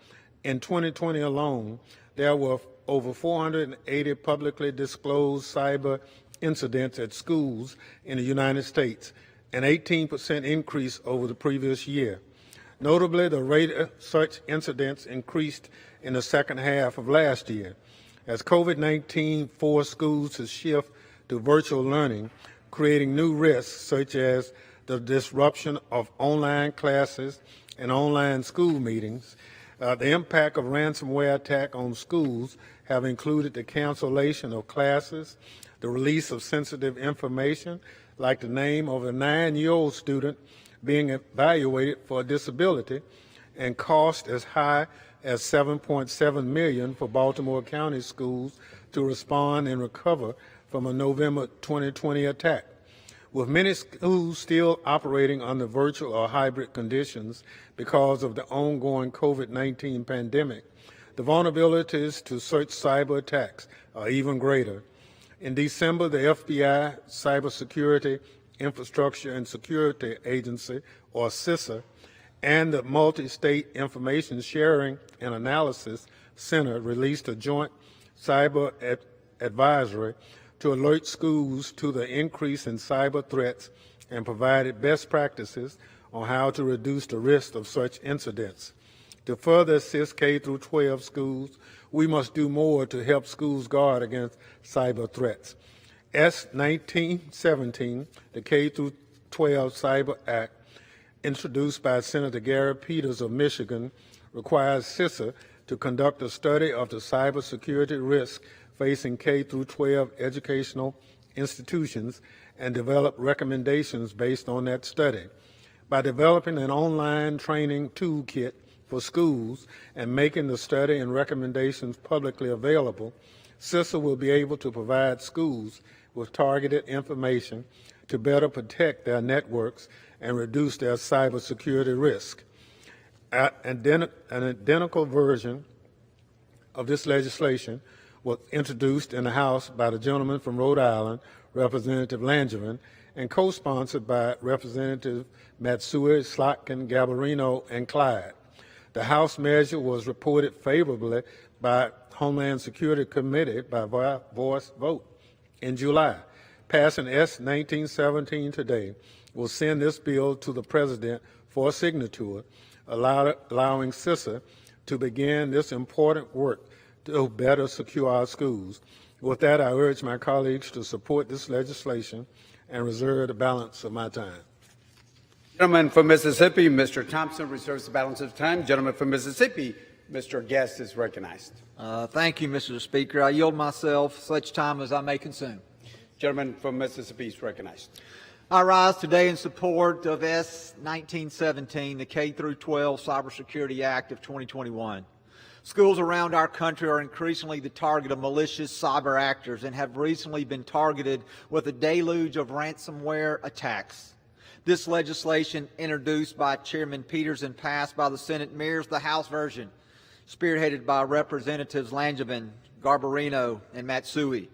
in 2020 alone, there were over 480 publicly disclosed cyber incidents at schools in the United States, an 18% increase over the previous year. Notably, the rate of such incidents increased in the second half of last year. As COVID-19 forced schools to shift to virtual learning, creating new risks such as the disruption of online classes and online school meetings, the impact of ransomware attack on schools have included the cancellation of classes, the release of sensitive information, like the name of a 9-year-old student being evaluated for a disability, and cost as high as $7.7 million for Baltimore County schools to respond and recover from a November 2020 attack. With many schools still operating under virtual or hybrid conditions because of the ongoing COVID-19 pandemic, the vulnerabilities to such cyber attacks are even greater. In December, the FBI Cybersecurity Infrastructure and Security Agency, or CISA, and the Multi-State Information Sharing and Analysis Center released a joint cyber advisory to alert schools to the increase in cyber threats and provided best practices on how to reduce the risk of such incidents. To further assist K-12 schools, we must do more to help schools guard against cyber threats. S. 1917, the K-12 Cyber Act, introduced by Senator Gary Peters of Michigan, requires CISA to conduct a study of the cybersecurity risk facing K-12 educational institutions and develop recommendations based on that study. By developing an online training toolkit for schools and making the study and recommendations publicly available, CISA will be able to provide schools with targeted information to better protect their networks and reduce their cybersecurity risk. An identical version of this legislation was introduced in the House by the gentleman from Rhode Island, Representative Langevin, and co-sponsored by Representative Matsui, Slotkin, Garbarino, and Clyde. The House measure was reported favorably by Homeland Security Committee by voice vote in July. Passing S. 1917 today will send this bill to the President for signature, allowing CISA to begin this important work to better secure our schools. With that, I urge my colleagues to support this legislation and reserve the balance of my time. Gentleman from Mississippi, Mr. Thompson, reserves the balance of time. Gentleman from Mississippi, Mr. Guest is recognized. Thank you, Mr. Speaker. I yield myself such time as I may consume. Gentleman from Mississippi is recognized. I rise today in support of S. 1917, the K-12 Cybersecurity Act of 2021. Schools around our country are increasingly the target of malicious cyber actors and have recently been targeted with a deluge of ransomware attacks. This legislation, introduced by Chairman Peters and passed by the Senate, mirrors the House version, spearheaded by Representatives Langevin, Garbarino, and Matsui.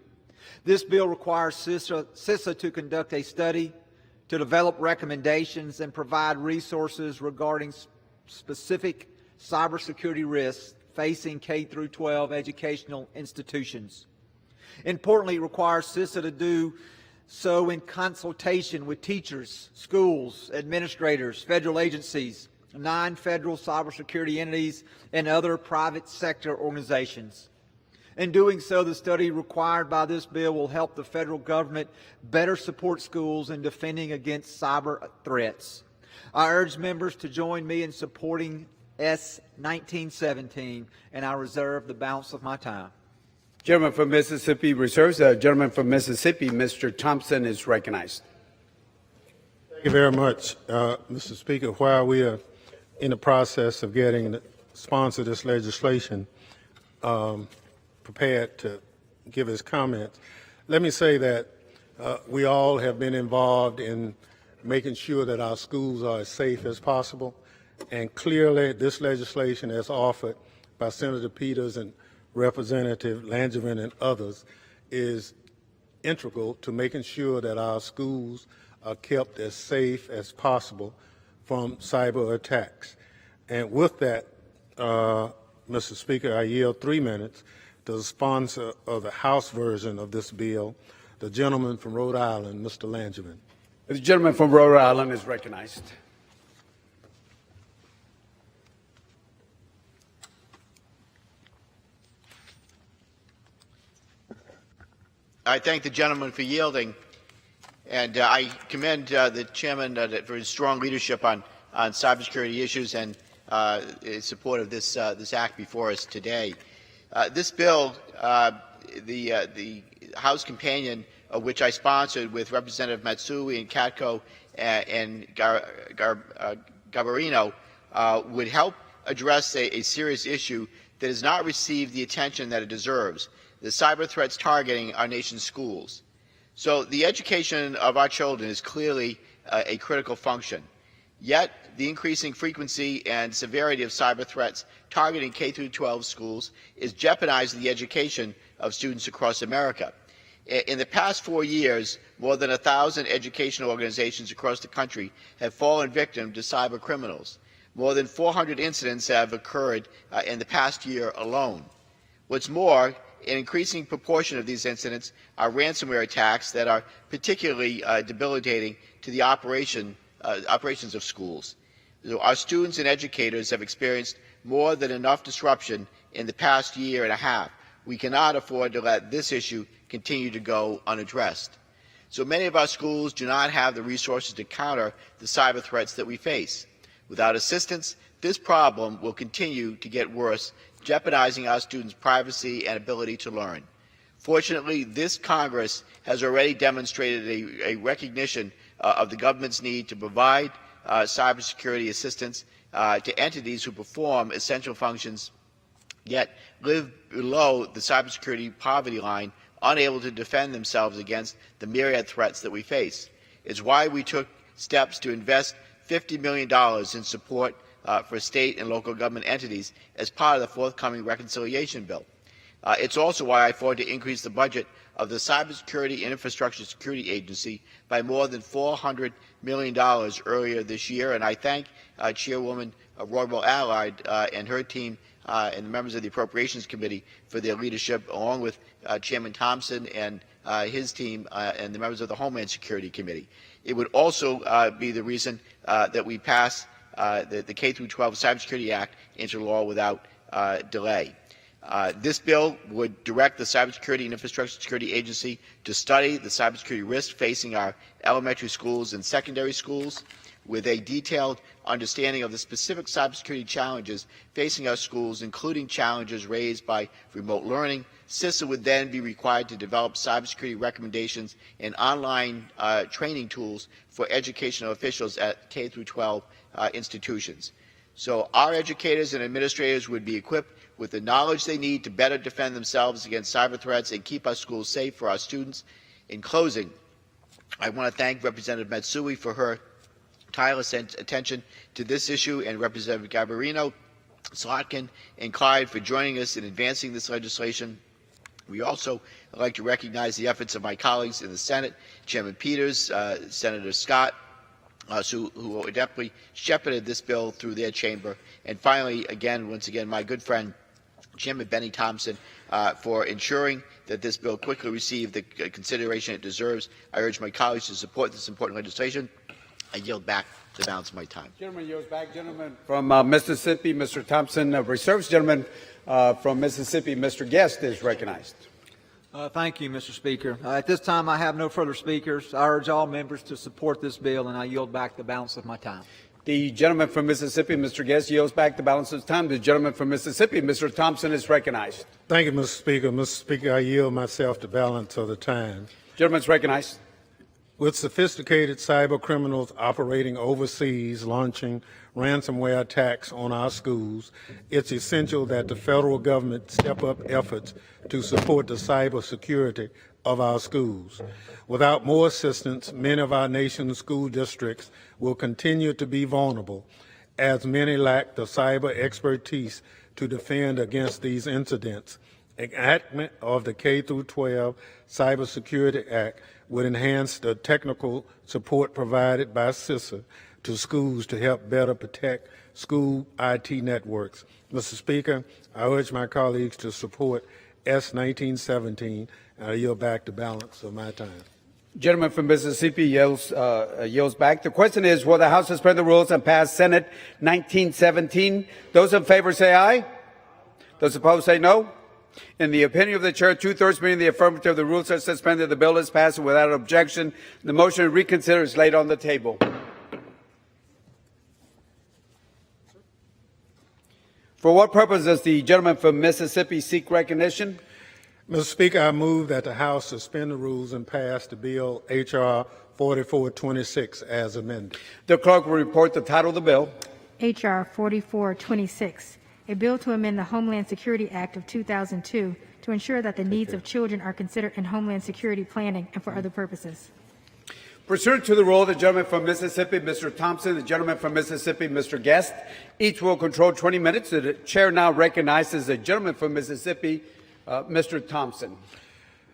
This bill requires CISA to conduct a study, to develop recommendations, and provide resources regarding specific cybersecurity risks facing K-12 educational institutions. Importantly, it requires CISA to do so in consultation with teachers, schools, administrators, federal agencies, non-federal cybersecurity entities, and other private sector organizations. In doing so, the study required by this bill will help the federal government better support schools in defending against cyber threats. I urge members to join me in supporting S. 1917, and I reserve the balance of my time. Gentleman from Mississippi reserves. Gentleman from Mississippi, Mr. Thompson is recognized. Thank you very much, Mr. Speaker. While we are in the process of getting the sponsor of this legislation prepared to give his comments, let me say that we all have been involved in making sure that our schools are as safe as possible. And clearly, this legislation, as offered by Senator Peters and Representative Langevin and others, is integral to making sure that our schools are kept as safe as possible from cyber attacks. And with that, Mr. Speaker, I yield 3 minutes to the sponsor of the House version of this bill, the gentleman from Rhode Island, Mr. Langevin. The gentleman from Rhode Island is recognized. I thank the gentleman for yielding, and I commend the chairman for his strong leadership on cybersecurity issues and in support of this act before us today. This bill, the House companion, of which I sponsored with Representative Matsui and Katko and Garbarino, would help address a serious issue that has not received the attention that it deserves: the cyber threats targeting our nation's schools. So the education of our children is clearly a critical function. Yet the increasing frequency and severity of cyber threats targeting K-12 schools is jeopardizing the education of students across America. In the past 4 years, more than 1,000 educational organizations across the country have fallen victim to cyber criminals. More than 400 incidents have occurred in the past year alone. What's more, an increasing proportion of these incidents are ransomware attacks that are particularly debilitating to the operations of schools. So our students and educators have experienced more than enough disruption in the past year and a half. We cannot afford to let this issue continue to go unaddressed. So many of our schools do not have the resources to counter the cyber threats that we face. Without assistance, this problem will continue to get worse, jeopardizing our students' privacy and ability to learn. Fortunately, this Congress has already demonstrated a recognition of the government's need to provide cybersecurity assistance to entities who perform essential functions yet live below the cybersecurity poverty line, unable to defend themselves against the myriad threats that we face. It's why we took steps to invest $50 million in support for state and local government entities as part of the forthcoming reconciliation bill. It's also why I fought to increase the budget of the Cybersecurity and Infrastructure Security Agency by more than $400 million earlier this year, and I thank Chairwoman Roybal Allard and her team and the members of the Appropriations Committee for their leadership, along with Chairman Thompson and his team and the members of the Homeland Security Committee. It would also be the reason that we pass the K-12 Cybersecurity Act into law without delay. This bill would direct the Cybersecurity and Infrastructure Security Agency to study the cybersecurity risks facing our elementary schools and secondary schools, with a detailed understanding of the specific cybersecurity challenges facing our schools, including challenges raised by remote learning. CISA would then be required to develop cybersecurity recommendations and online training tools for educational officials at K-12 institutions. So our educators and administrators would be equipped with the knowledge they need to better defend themselves against cyber threats and keep our schools safe for our students. In closing, I want to thank Representative Matsui for her tireless attention to this issue, and Representative Garbarino, Slotkin, and Clyde for joining us in advancing this legislation. We also would like to recognize the efforts of my colleagues in the Senate, Chairman Peters, Senator Scott, who adeptly shepherded this bill through their chamber, and finally, once again, my good friend, Chairman Benny Thompson, for ensuring that this bill quickly received the consideration it deserves. I urge my colleagues to support this important legislation. I yield back the balance of my time. Gentleman yields back. Gentleman from Mississippi, Mr. Thompson reserves. Gentleman from Mississippi, Mr. Guest is recognized. Thank you, Mr. Speaker. At this time, I have no further speakers. I urge all members to support this bill, and I yield back the balance of my time. The gentleman from Mississippi, Mr. Guest, yields back the balance of his time. The gentleman from Mississippi, Mr. Thompson, is recognized. Thank you, Mr. Speaker. Mr. Speaker, I yield myself the balance of the time. Gentleman is recognized. With sophisticated cyber criminals operating overseas, launching ransomware attacks on our schools, it's essential that the federal government step up efforts to support the cyber security of our schools. Without more assistance, many of our nation's school districts will continue to be vulnerable, as many lack the cyber expertise to defend against these incidents. Enactment of the K-12 Cybersecurity Act would enhance the technical support provided by CISA to schools to help better protect school IT networks. Mr. Speaker, I urge my colleagues to support S. 1917, and I yield back the balance of my time. Gentleman from Mississippi yields back. The question is, will the House suspend the rules and pass Senate 1917? Those in favor say aye. Those opposed say no. In the opinion of the chair, 2/3 being the affirmative, the rules are suspended. The bill is passed without objection. The motion to reconsider is laid on the table. For what purpose does the gentleman from Mississippi seek recognition? Mr. Speaker, I move that the House suspend the rules and pass the bill H.R. 4426 as amended. The clerk will report the title of the bill. H.R. 4426, a bill to amend the Homeland Security Act of 2002 to ensure that the needs of children are considered in Homeland Security planning and for other purposes. Pursuant to the rule, the gentleman from Mississippi, Mr. Thompson, the gentleman from Mississippi, Mr. Guest, each will control 20 minutes. The chair now recognizes the gentleman from Mississippi, Mr. Thompson.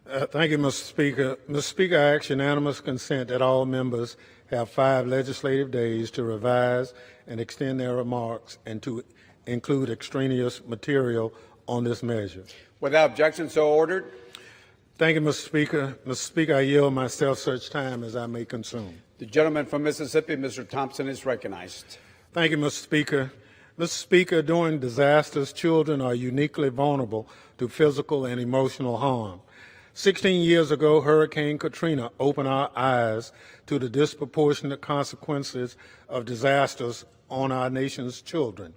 Thank you, Mr. Speaker. Mr. Speaker, I ask unanimous consent that all members have 5 legislative days to revise and extend their remarks and to include extraneous material on this measure. Without objection, so ordered. Thank you, Mr. Speaker. Mr. Speaker, I yield myself such time as I may consume. The gentleman from Mississippi, Mr. Thompson, is recognized. Thank you, Mr. Speaker. Mr. Speaker, during disasters, children are uniquely vulnerable to physical and emotional harm. 16 years ago, Hurricane Katrina opened our eyes to the disproportionate consequences of disasters on our nation's children.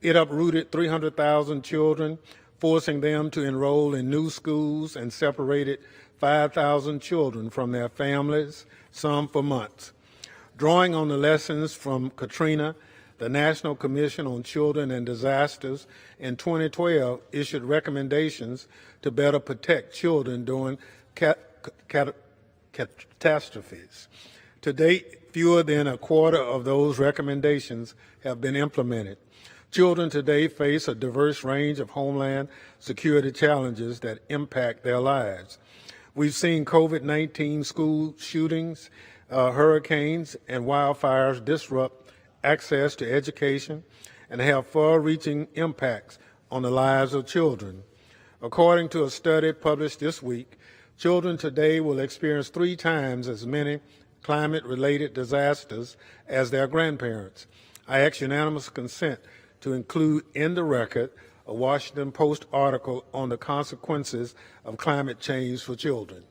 It uprooted 300,000 children, forcing them to enroll in new schools, and separated 5,000 children from their families, some for months. Drawing on the lessons from Katrina, the National Commission on Children and Disasters in 2012 issued recommendations to better protect children during catastrophes. To date, fewer than a quarter of those recommendations have been implemented. Children today face a diverse range of homeland security challenges that impact their lives. We've seen COVID-19 school shootings, hurricanes, and wildfires disrupt access to education and have far-reaching impacts on the lives of children. According to a study published this week, children today will experience 3 times as many climate-related disasters as their grandparents. I ask unanimous consent to include in the record a Washington Post article on the consequences of climate change for children.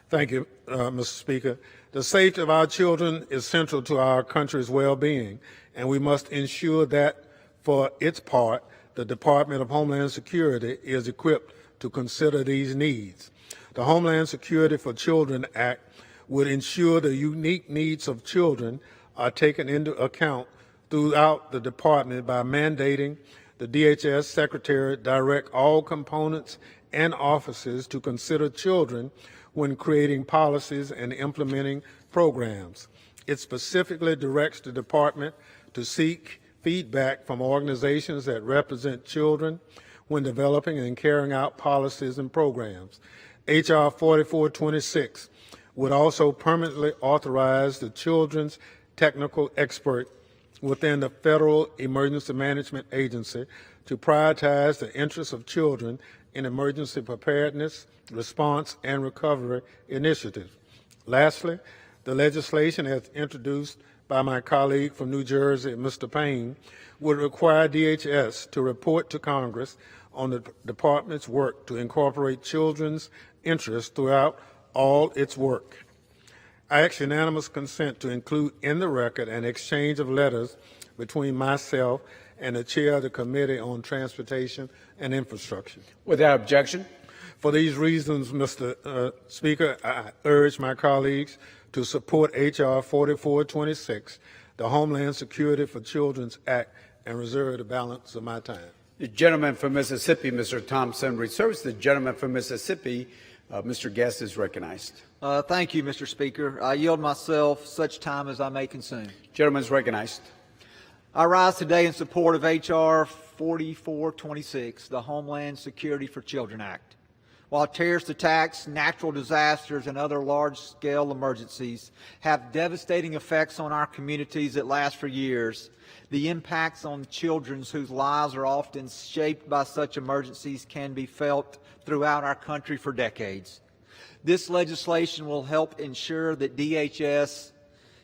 Thank you, Mr. Speaker. The safety of our children is central to our country's well-being, and we must ensure that, for its part, the Department of Homeland Security is equipped to consider these needs. The Homeland Security for Children Act would ensure the unique needs of children are taken into account throughout the department by mandating the DHS Secretary direct all components and offices to consider children when creating policies and implementing programs. It specifically directs the department to seek feedback from organizations that represent children when developing and carrying out policies and programs. H.R. 4426 would also permanently authorize the children's technical expert within the Federal Emergency Management Agency to prioritize the interests of children in emergency preparedness, response, and recovery initiatives. Lastly, the legislation as introduced by my colleague from New Jersey, Mr. Payne, would require DHS to report to Congress on the department's work to incorporate children's interests throughout all its work. I ask unanimous consent to include in the record an exchange of letters between myself and the chair of the Committee on Transportation and Infrastructure. Without objection. For these reasons, Mr. Speaker, I urge my colleagues to support H.R. 4426, the Homeland Security for Children's Act, and reserve the balance of my time. The gentleman from Mississippi, Mr. Thompson, reserves. The gentleman from Mississippi, Mr. Guest, is recognized. Thank you, Mr. Speaker. I yield myself such time as I may consume. Gentleman is recognized. I rise today in support of H.R. 4426, the Homeland Security for Children Act. While terrorist attacks, natural disasters, and other large-scale emergencies have devastating effects on our communities that last for years, the impacts on children whose lives are often shaped by such emergencies can be felt throughout our country for decades. This legislation will help ensure that DHS,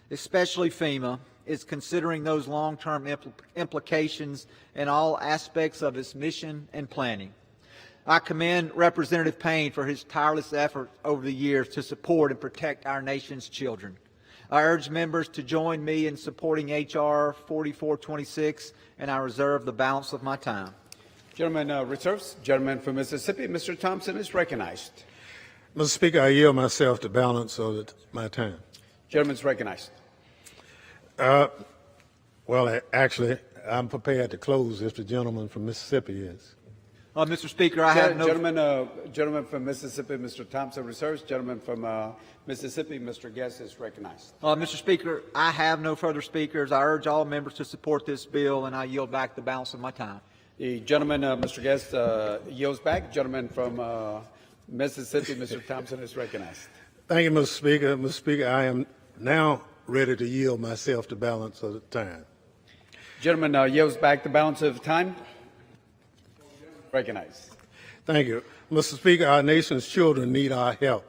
especially FEMA, is considering those long-term implications in all aspects of its mission and planning. I commend Representative Payne for his tireless effort over the years to support and protect our nation's children. I urge members to join me in supporting H.R. 4426, and I reserve the balance of my time. Gentleman reserves. Gentleman from Mississippi, Mr. Thompson, is recognized. Mr. Speaker, I yield myself the balance of my time. Gentleman is recognized. Well, actually, I'm prepared to close if the gentleman from Mississippi is. Mr. Speaker, I have no... Gentleman from Mississippi, Mr. Thompson, reserves. Gentleman from Mississippi, Mr. Guest, is recognized. Mr. Speaker, I have no further speakers. I urge all members to support this bill, and I yield back the balance of my time. The gentleman, Mr. Guest, yields back. Gentleman from Mississippi, Mr. Thompson, is recognized. Thank you, Mr. Speaker. Mr. Speaker, I am now ready to yield myself the balance of the time. Gentleman yields back the balance of time. Recognized. Thank you. Mr. Speaker, our nation's children need our help.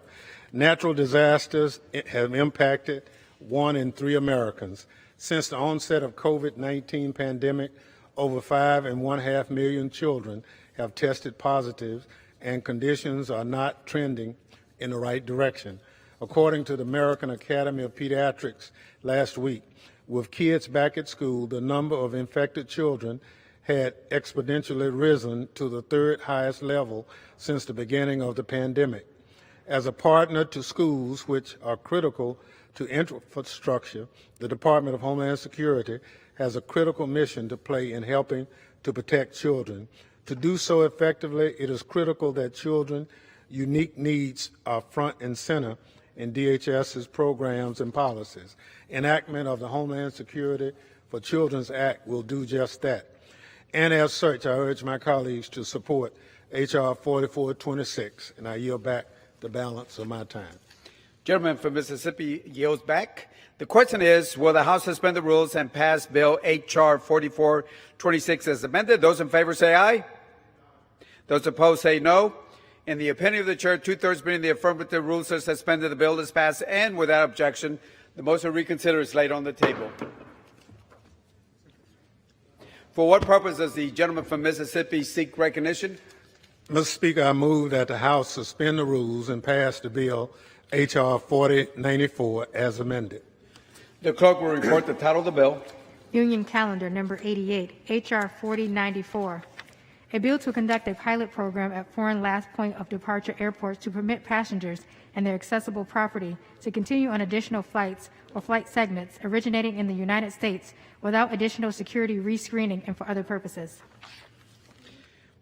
Natural disasters have impacted 1 in 3 Americans. Since the onset of COVID-19 pandemic, over 5.5 million children have tested positive, and conditions are not trending in the right direction. According to the American Academy of Pediatrics last week, with kids back at school, the number of infected children had exponentially risen to the 3rd highest level since the beginning of the pandemic. As a partner to schools, which are critical to infrastructure, the Department of Homeland Security has a critical mission to play in helping to protect children. To do so effectively, it is critical that children's unique needs are front and center in DHS's programs and policies. Enactment of the Homeland Security for Children's Act will do just that. And as such, I urge my colleagues to support H.R. 4426, and I yield back the balance of my time. Gentleman from Mississippi yields back. The question is, will the House suspend the rules and pass Bill H.R. 4426 as amended? Those in favor say aye. Those opposed say no. In the opinion of the chair, 2/3 being the affirmative, rules are suspended. The bill is passed, and without objection, the motion to reconsider is laid on the table. For what purpose does the gentleman from Mississippi seek recognition? Mr. Speaker, I move that the House suspend the rules and pass the bill H.R. 4094 as amended. The clerk will report the title of the bill. Union Calendar Number 88, H.R. 4094. A bill to conduct a pilot program at foreign last point of departure airports to permit passengers and their accessible property to continue on additional flights or flight segments originating in the United States without additional security rescreening and for other purposes.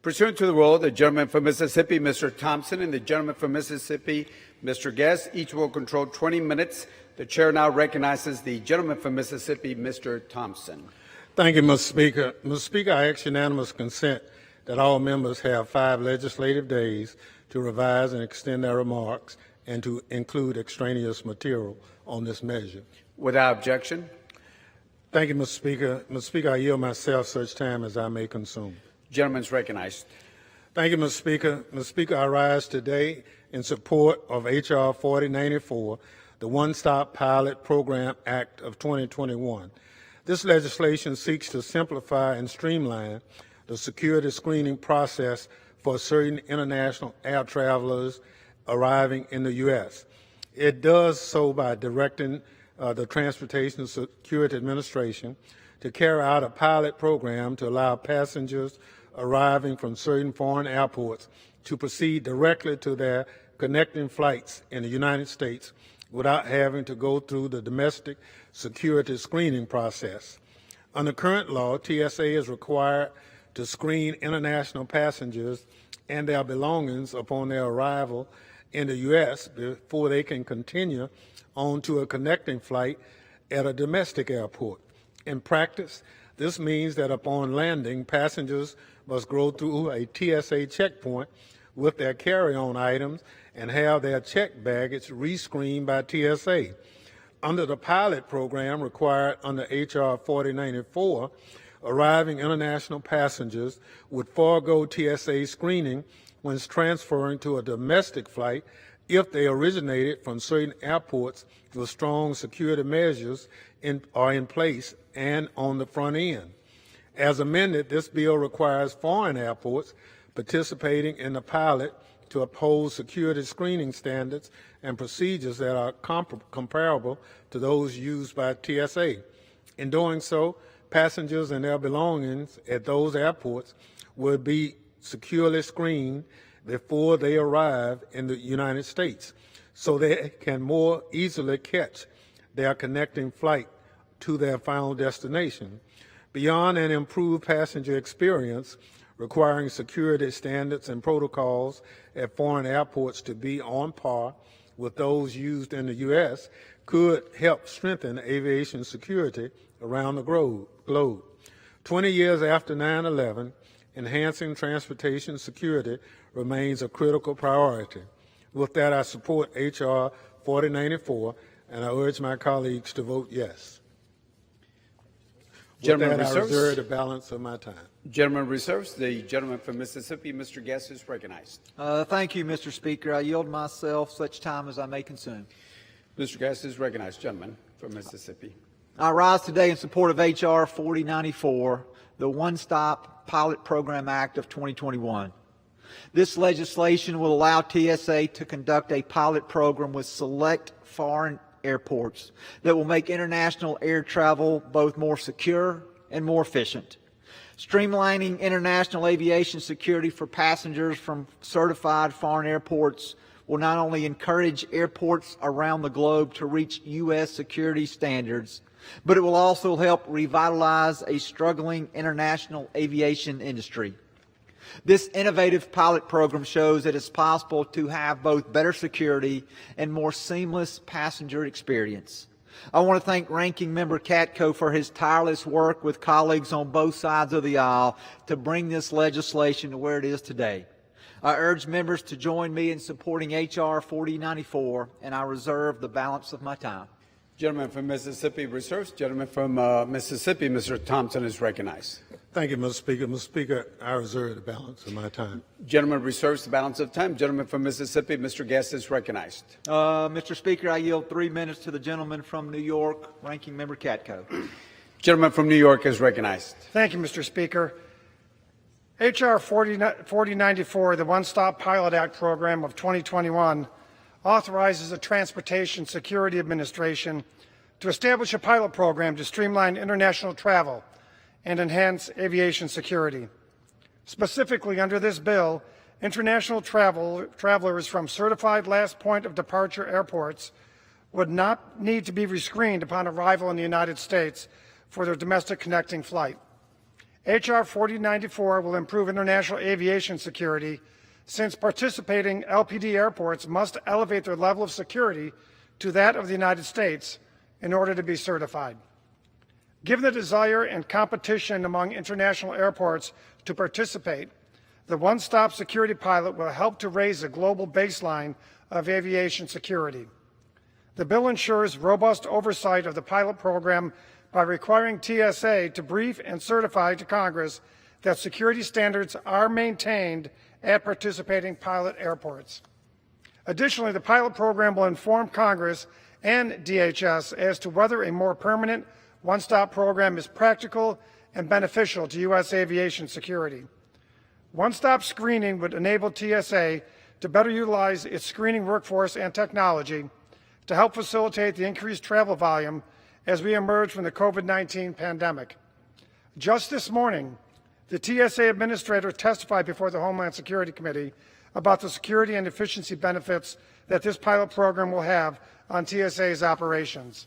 Pursuant to the rule, the gentleman from Mississippi, Mr. Thompson, and the gentleman from Mississippi, Mr. Guest, each will control 20 minutes. The chair now recognizes the gentleman from Mississippi, Mr. Thompson. Thank you, Mr. Speaker. Mr. Speaker, I ask unanimous consent that all members have 5 legislative days to revise and extend their remarks and to include extraneous material on this measure. Without objection. Thank you, Mr. Speaker. Mr. Speaker, I yield myself such time as I may consume. Gentleman's recognized. Thank you, Mr. Speaker. Mr. Speaker, I rise today in support of H.R. 4094, the One-Stop Pilot Program Act of 2021. This legislation seeks to simplify and streamline the security screening process for certain international air travelers arriving in the U.S. It does so by directing the Transportation Security Administration to carry out a pilot program to allow passengers arriving from certain foreign airports to proceed directly to their connecting flights in the United States without having to go through the domestic security screening process. Under current law, TSA is required to screen international passengers and their belongings upon their arrival in the U.S. before they can continue on to a connecting flight at a domestic airport. In practice, this means that upon landing, passengers must go through a TSA checkpoint with their carry-on items and have their checked baggage rescreened by TSA. Under the pilot program required under H.R. 4094, arriving international passengers would forego TSA screening when transferring to a domestic flight if they originated from certain airports with strong security measures are in place and on the front end. As amended, this bill requires foreign airports participating in the pilot to uphold security screening standards and procedures that are comparable to those used by TSA. In doing so, passengers and their belongings at those airports will be securely screened before they arrive in the United States, so they can more easily catch their connecting flight to their final destination. Beyond an improved passenger experience, requiring security standards and protocols at foreign airports to be on par with those used in the U.S. could help strengthen aviation security around the globe. 20 years after 9/11, enhancing transportation security remains a critical priority. With that, I support H.R. 4094, and I urge my colleagues to vote yes. With that, I reserve the balance of my time. Gentleman reserves. The gentleman from Mississippi, Mr. Guest, is recognized. Thank you, Mr. Speaker. I yield myself such time as I may consume. Mr. Guest is recognized. Gentleman from Mississippi. I rise today in support of H.R. 4094, the One-Stop Pilot Program Act of 2021. This legislation will allow TSA to conduct a pilot program with select foreign airports that will make international air travel both more secure and more efficient. Streamlining international aviation security for passengers from certified foreign airports will not only encourage airports around the globe to reach U.S. security standards, but it will also help revitalize a struggling international aviation industry. This innovative pilot program shows that it's possible to have both better security and more seamless passenger experience. I want to thank Ranking Member Katko for his tireless work with colleagues on both sides of the aisle to bring this legislation to where it is today. I urge members to join me in supporting H.R. 4094, and I reserve the balance of my time. Gentleman from Mississippi reserves. Gentleman from Mississippi, Mr. Thompson, is recognized. Thank you, Mr. Speaker. Mr. Speaker, I reserve the balance of my time. Gentleman reserves the balance of time. Gentleman from Mississippi, Mr. Guest, is recognized. Mr. Speaker, I yield 3 minutes to the gentleman from New York, Ranking Member Katko. Gentleman from New York is recognized. Thank you, Mr. Speaker. H.R. 4094, the One-Stop Pilot Act program of 2021, authorizes the Transportation Security Administration to establish a pilot program to streamline international travel and enhance aviation security. Specifically, under this bill, international travelers from certified last point of departure airports would not need to be rescreened upon arrival in the United States for their domestic connecting flight. H.R. 4094 will improve international aviation security since participating LPD airports must elevate their level of security to that of the United States in order to be certified. Given the desire and competition among international airports to participate, the one-stop security pilot will help to raise the global baseline of aviation security. The bill ensures robust oversight of the pilot program by requiring TSA to brief and certify to Congress that security standards are maintained at participating pilot airports. Additionally, the pilot program will inform Congress and DHS as to whether a more permanent one-stop program is practical and beneficial to U.S. aviation security. One-stop screening would enable TSA to better utilize its screening workforce and technology to help facilitate the increased travel volume as we emerge from the COVID-19 pandemic. Just this morning, The TSA administrator testified before the Homeland Security Committee about the security and efficiency benefits that this pilot program will have on TSA's operations.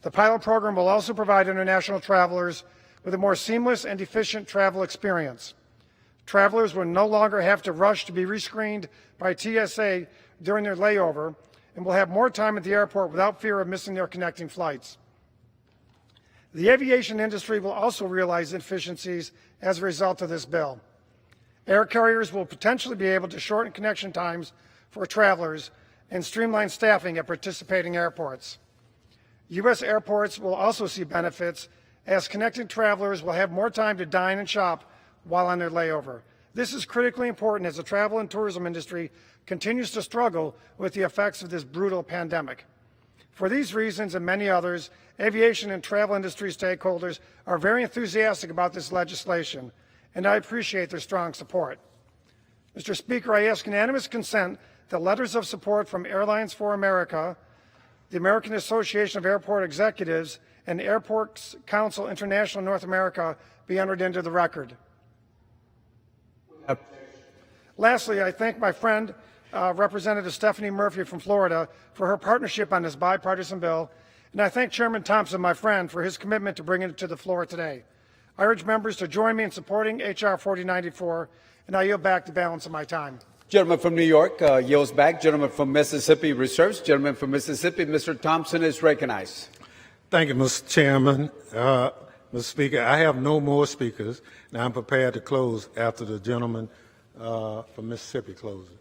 The pilot program will also provide international travelers with a more seamless and efficient travel experience. Travelers will no longer have to rush to be rescreened by TSA during their layover and will have more time at the airport without fear of missing their connecting flights. The aviation industry will also realize efficiencies as a result of this bill. Air carriers will potentially be able to shorten connection times for travelers and streamline staffing at participating airports. U.S. airports will also see benefits as connecting travelers will have more time to dine and shop while on their layover. This is critically important as the travel and tourism industry continues to struggle with the effects of this brutal pandemic. For these reasons and many others, aviation and travel industry stakeholders are very enthusiastic about this legislation, and I appreciate their strong support. Mr. Speaker, I ask unanimous consent that letters of support from Airlines for America, the American Association of Airport Executives, and Airports Council International North America be entered into the record. Lastly, I thank my friend, Representative Stephanie Murphy from Florida, for her partnership on this bipartisan bill, and I thank Chairman Thompson, my friend, for his commitment to bringing it to the floor today. I urge members to join me in supporting H.R. 4094, and I yield back the balance of my time. Gentleman from New York yields back. Gentleman from Mississippi reserves. Gentleman from Mississippi, Mr. Thompson is recognized. Thank you, Mr. Chairman. Mr. Speaker, I have no more speakers, and I'm prepared to close after the gentleman from Mississippi closes.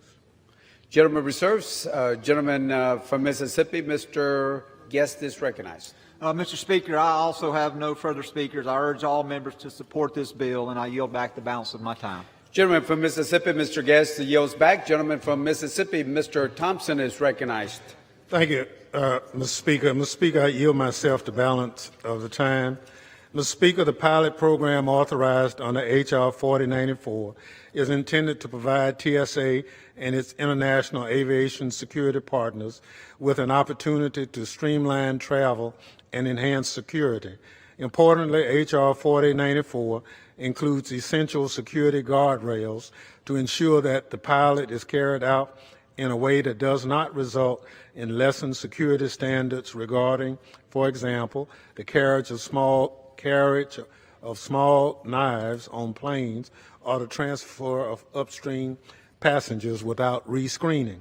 Gentleman reserves. Gentleman from Mississippi, Mr. Guest is recognized. Mr. Speaker, I also have no further speakers. I urge all members to support this bill, and I yield back the balance of my time. Gentleman from Mississippi, Mr. Guest yields back. Gentleman from Mississippi, Mr. Thompson is recognized. Thank you, Mr. Speaker. Mr. Speaker, I yield myself the balance of the time. Mr. Speaker, the pilot program authorized under H.R. 4094 is intended to provide TSA and its international aviation security partners with an opportunity to streamline travel and enhance security. Importantly, H.R. 4094 includes essential security guardrails to ensure that the pilot is carried out in a way that does not result in lessened security standards regarding, for example, the carriage of small knives on planes or the transfer of upstream passengers without rescreening.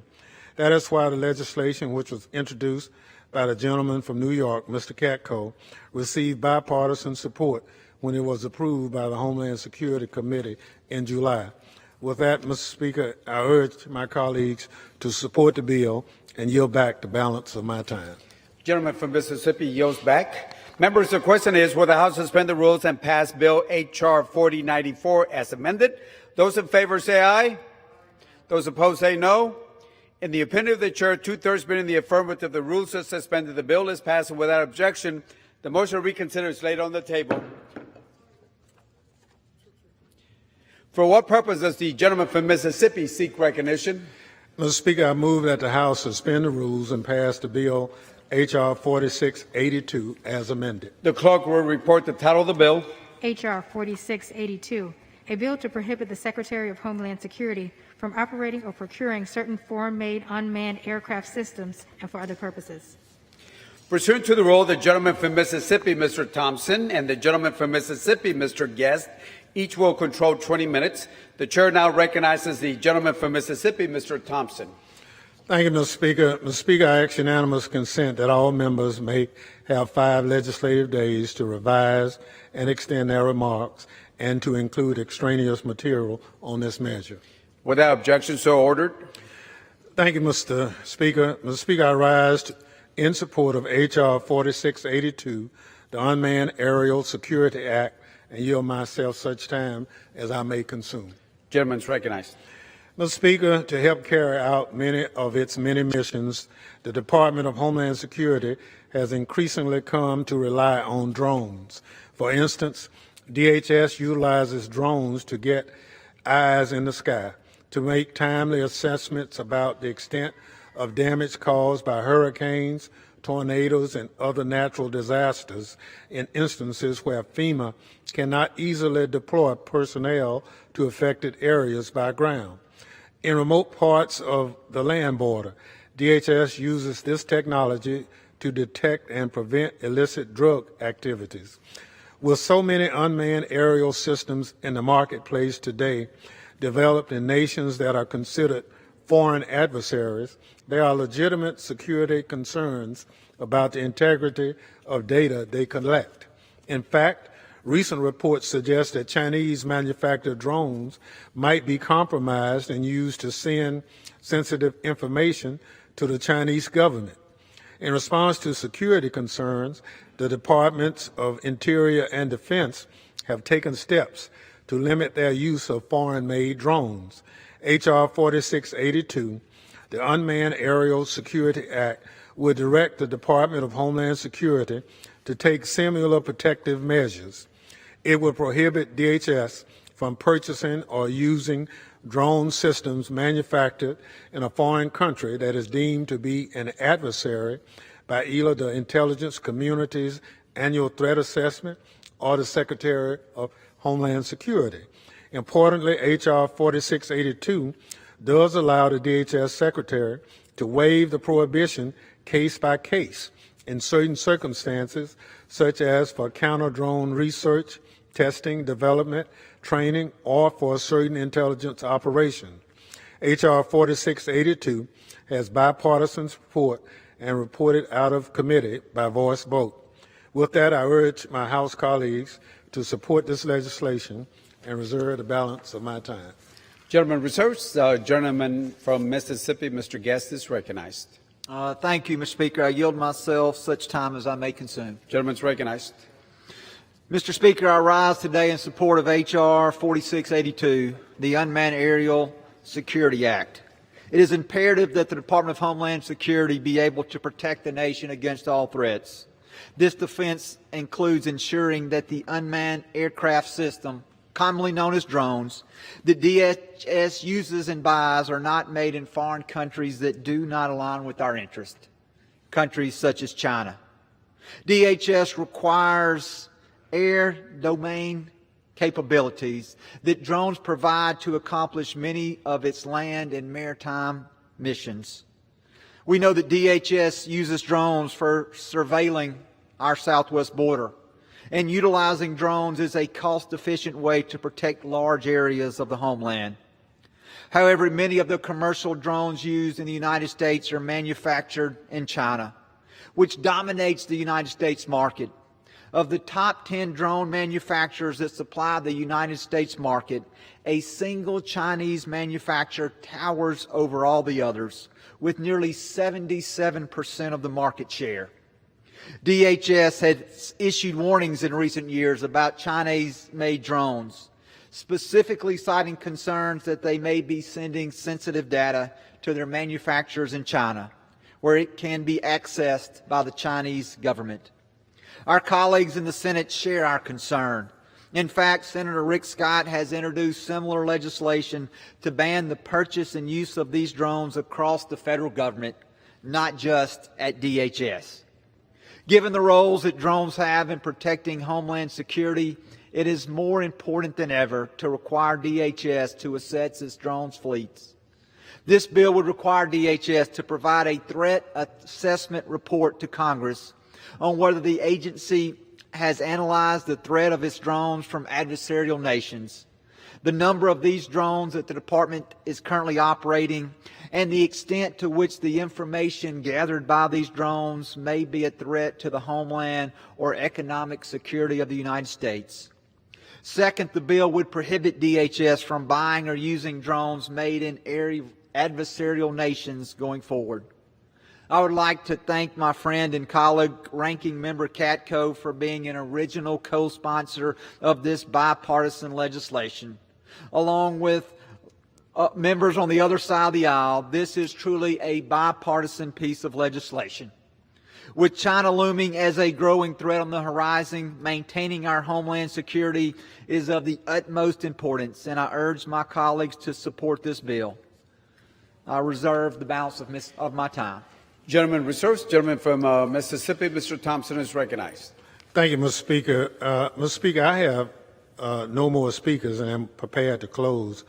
That is why the legislation, which was introduced by the gentleman from New York, Mr. Katko, received bipartisan support when it was approved by the Homeland Security Committee in July. With that, Mr. Speaker, I urge my colleagues to support the bill and yield back the balance of my time. Gentleman from Mississippi yields back. Members, the question is, will the House suspend the rules and pass Bill H.R. 4094 as amended? Those in favor say aye. Those opposed say no. In the opinion of the chair, 2/3 being in the affirmative, the rules are suspended. The bill is passed, and without objection, the motion to reconsider is laid on the table. For what purpose does the gentleman from Mississippi seek recognition? Mr. Speaker, I move that the House suspend the rules and pass the bill H.R. 4682 as amended. The clerk will report the title of the bill. H.R. 4682, a bill to prohibit the Secretary of Homeland Security from operating or procuring certain foreign-made unmanned aircraft systems and for other purposes. Pursuant to the rule, the gentleman from Mississippi, Mr. Thompson, and the gentleman from Mississippi, Mr. Guest, each will control 20 minutes. The chair now recognizes the gentleman from Mississippi, Mr. Thompson. Thank you, Mr. Speaker. Mr. Speaker, I ask unanimous consent that all members may have 5 legislative days to revise and extend their remarks and to include extraneous material on this measure. Without objection, so ordered. Thank you, Mr. Speaker. Mr. Speaker, I rise in support of H.R. 4682, the Unmanned Aerial Security Act, and yield myself such time as I may consume. Gentleman is recognized. Mr. Speaker, to help carry out many of its many missions, the Department of Homeland Security has increasingly come to rely on drones. For instance, DHS utilizes drones to get eyes in the sky, to make timely assessments about the extent of damage caused by hurricanes, tornadoes, and other natural disasters in instances where FEMA cannot easily deploy personnel to affected areas by ground. In remote parts of the land border, DHS uses this technology to detect and prevent illicit drug activities. With so many unmanned aerial systems in the marketplace today, developed in nations that are considered foreign adversaries, there are legitimate security concerns about the integrity of data they collect. In fact, recent reports suggest that Chinese manufactured drones might be compromised and used to send sensitive information to the Chinese government. In response to security concerns, the Departments of Interior and Defense have taken steps to limit their use of foreign-made drones. H.R. 4682, the Unmanned Aerial Security Act, would direct the Department of Homeland Security to take similar protective measures. It would prohibit DHS from purchasing or using drone systems manufactured in a foreign country that is deemed to be an adversary by either the intelligence community's annual threat assessment or the Secretary of Homeland Security. Importantly, H.R. 4682 does allow the DHS Secretary to waive the prohibition case by case in certain circumstances, such as for counter-drone research, testing, development, training, or for a certain intelligence operation. H.R. 4682 has bipartisan support and reported out of committee by voice vote. With that, I urge my House colleagues to support this legislation and reserve the balance of my time. Gentleman reserves. Gentleman from Mississippi, Mr. Guest, is recognized. Thank you, Mr. Speaker. I yield myself such time as I may consume. Gentleman's recognized. Mr. Speaker, I rise today in support of H.R. 4682, the Unmanned Aerial Security Act. It is imperative that the Department of Homeland Security be able to protect the nation against all threats. This defense includes ensuring that the unmanned aircraft system, commonly known as drones, that DHS uses and buys are not made in foreign countries that do not align with our interest, countries such as China. DHS requires air domain capabilities that drones provide to accomplish many of its land and maritime missions. We know that DHS uses drones for surveilling our southwest border, and utilizing drones is a cost-efficient way to protect large areas of the homeland. However, many of the commercial drones used in the United States are manufactured in China, which dominates the United States market. Of the top 10 drone manufacturers that supply the United States market, a single Chinese manufacturer towers over all the others, with nearly 77% of the market share. DHS has issued warnings in recent years about Chinese-made drones, specifically citing concerns that they may be sending sensitive data to their manufacturers in China, where it can be accessed by the Chinese government. Our colleagues in the Senate share our concern. In fact, Senator Rick Scott has introduced similar legislation to ban the purchase and use of these drones across the federal government, not just at DHS. Given the roles that drones have in protecting homeland security, it is more important than ever to require DHS to assess its drones fleets. This bill would require DHS to provide a threat assessment report to Congress on whether the agency has analyzed the threat of its drones from adversarial nations, the number of these drones that the department is currently operating, and the extent to which the information gathered by these drones may be a threat to the homeland or economic security of the United States. Second, the bill would prohibit DHS from buying or using drones made in adversarial nations going forward. I would like to thank my friend and colleague, Ranking Member Katko, for being an original co-sponsor of this bipartisan legislation. Along with members on the other side of the aisle, this is truly a bipartisan piece of legislation. With China looming as a growing threat on the horizon, maintaining our homeland security is of the utmost importance, and I urge my colleagues to support this bill. I reserve the balance of my time. Gentleman reserves. Gentleman from Mississippi, Mr. Thompson is recognized. Thank you, Mr. Speaker. Mr. Speaker, I have no more speakers, and I'm prepared to close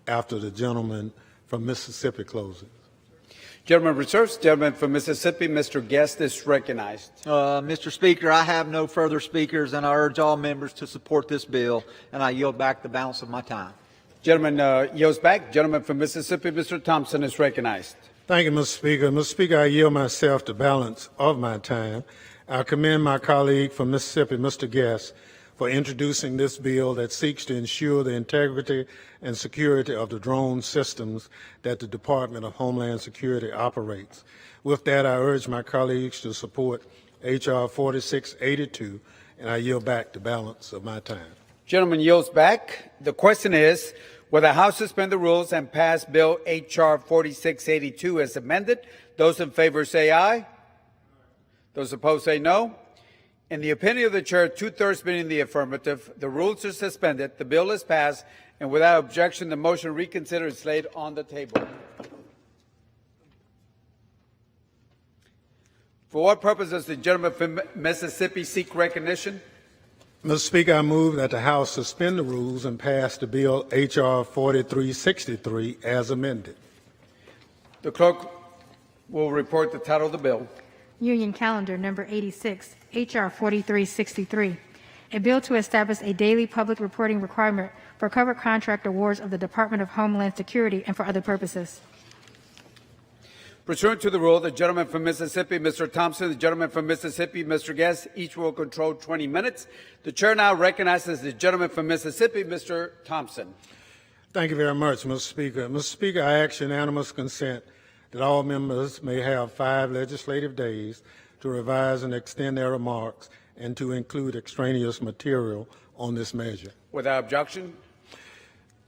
after the gentleman from Mississippi closes. Gentleman reserves. Gentleman from Mississippi, Mr. Guest is recognized. Mr. Speaker, I have no further speakers, and I urge all members to support this bill, and I yield back the balance of my time. Gentleman yields back. Gentleman from Mississippi, Mr. Thompson is recognized. Thank you, Mr. Speaker. Mr. Speaker, I yield myself the balance of my time. I commend my colleague from Mississippi, Mr. Guest, for introducing this bill that seeks to ensure the integrity and security of the drone systems that the Department of Homeland Security operates. With that, I urge my colleagues to support H.R. 4682, and I yield back the balance of my time. Gentleman yields back. The question is, will the House suspend the rules and pass Bill H.R. 4682 as amended? Those in favor say aye. Those opposed say no. In the opinion of the chair, 2/3 being in the affirmative, the rules are suspended, the bill is passed, and without objection, the motion reconsidered is laid on the table. For what purpose does the gentleman from Mississippi seek recognition? Mr. Speaker, I move that the House suspend the rules and pass the bill H.R. 4363 as amended. The clerk will report the title of the bill. Union Calendar number 86, H.R. 4363, a bill to establish a daily public reporting requirement for covered contract awards of the Department of Homeland Security and for other purposes. Pursuant to the rule, the gentleman from Mississippi, Mr. Thompson, the gentleman from Mississippi, Mr. Guest, each will control 20 minutes. The chair now recognizes the gentleman from Mississippi, Mr. Thompson. Thank you very much, Mr. Speaker. Mr. Speaker, I ask unanimous consent that all members may have 5 legislative days to revise and extend their remarks and to include extraneous material on this measure. Without objection.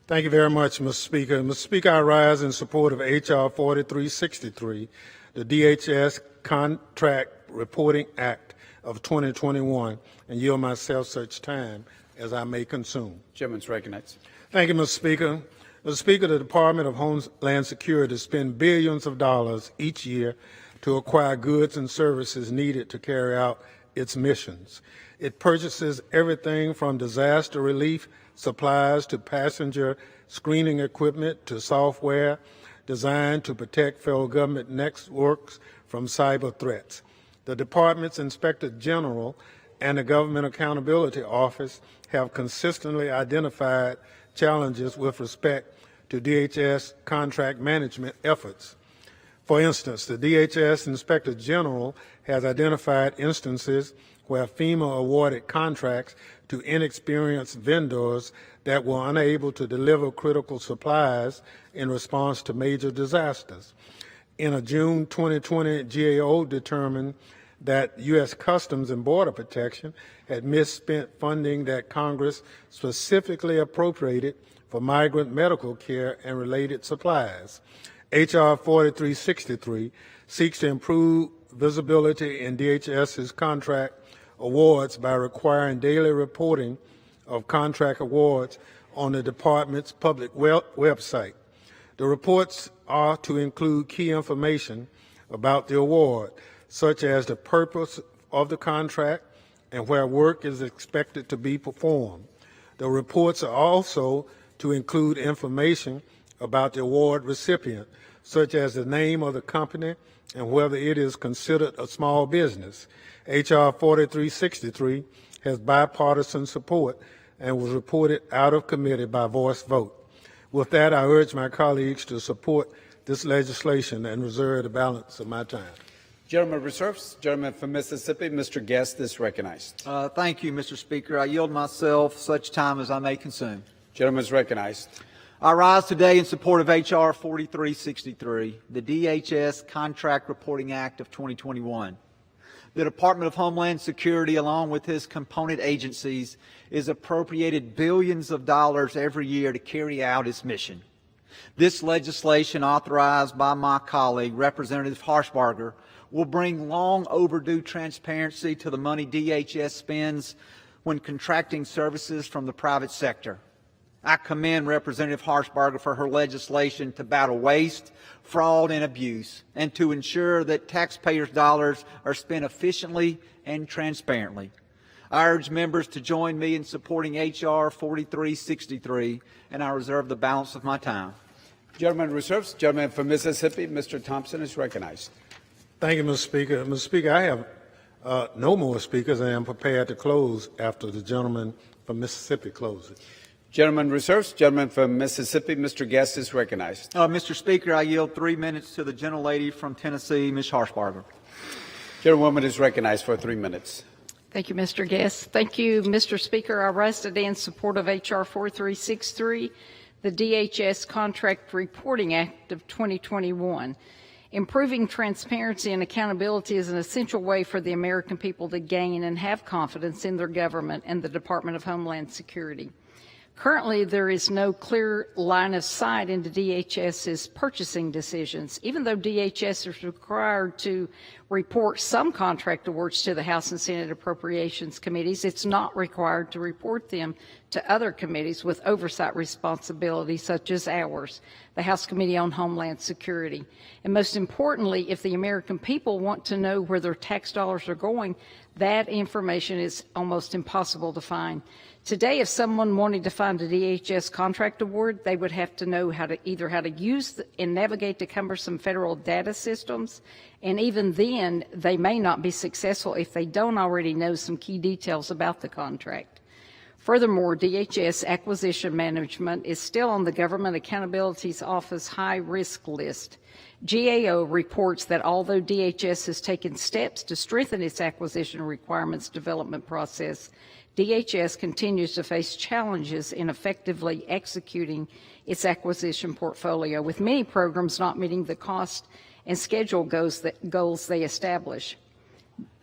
Thank you very much, Mr. Speaker. Mr. Speaker, I rise in support of H.R. 4363, the Dhs Contract Reporting Act of 2021, and yield myself such time as I may consume. Gentleman's recognized. Thank you, Mr. Speaker. Mr. Speaker, the Department of Homeland Security spends billions of dollars each year to acquire goods and services needed to carry out its missions. It purchases everything from disaster relief supplies to passenger screening equipment to software designed to protect federal government networks from cyber threats. The Department's Inspector General and the Government Accountability Office have consistently identified challenges with respect to DHS contract management efforts. For instance, the DHS Inspector General has identified instances where FEMA awarded contracts to inexperienced vendors that were unable to deliver critical supplies in response to major disasters. In a June 2020 GAO determined that U.S. Customs and Border Protection had misspent funding that Congress specifically appropriated for migrant medical care and related supplies. H.R. 4363 seeks to improve visibility in DHS's contract awards by requiring daily reporting of contract awards on the department's public website. The reports are to include key information about the award, such as the purpose of the contract and where work is expected to be performed. The reports are also to include information about the award recipient, such as the name of the company and whether it is considered a small business. H.R. 4363 has bipartisan support and was reported out of committee by voice vote. With that, I urge my colleagues to support this legislation and reserve the balance of my time. Gentleman reserves. Gentleman from Mississippi, Mr. Guest is recognized. Thank you, Mr. Speaker. I yield myself such time as I may consume. Gentleman is recognized. I rise today in support of H.R. 4363, the DHS Contract Reporting Act of 2021. The Department of Homeland Security, along with its component agencies, is appropriated billions of dollars every year to carry out its mission. This legislation, authorized by my colleague, Representative Harshbarger, will bring long overdue transparency to the money DHS spends when contracting services from the private sector. I commend Representative Harshbarger for her legislation to battle waste, fraud, and abuse, and to ensure that taxpayers' dollars are spent efficiently and transparently. I urge members to join me in supporting H.R. 4363, and I reserve the balance of my time. Gentleman reserves. Gentleman from Mississippi, Mr. Thompson is recognized. Thank you, Mr. Speaker. Mr. Speaker, I have no more speakers and am prepared to close after the gentleman from Mississippi closes. Gentleman reserves. Gentleman from Mississippi, Mr. Guest is recognized. Mr. Speaker, I yield 3 minutes to the gentlelady from Tennessee, Ms. Harshbarger. Gentlewoman is recognized for 3 minutes. Thank you, Mr. Guest. Thank you, Mr. Speaker. I rise today in support of H.R. 4363, the Dhs Contract Reporting Act of 2021. Improving transparency and accountability is an essential way for the American people to gain and have confidence in their government and the Department of Homeland Security. Currently, there is no clear line of sight into DHS's purchasing decisions. Even though DHS is required to report some contract awards to the House and Senate Appropriations Committees, it's not required to report them to other committees with oversight responsibilities such as ours, the House Committee on Homeland Security. And most importantly, if the American people want to know where their tax dollars are going, that information is almost impossible to find. Today, if someone wanted to find a DHS contract award, they would have to know how to use and navigate the cumbersome federal data systems, and even then, they may not be successful if they don't already know some key details about the contract. Furthermore, DHS acquisition management is still on the Government Accountability Office high-risk list. GAO reports that although DHS has taken steps to strengthen its acquisition requirements development process, DHS continues to face challenges in effectively executing its acquisition portfolio, with many programs not meeting the cost and schedule goals they establish.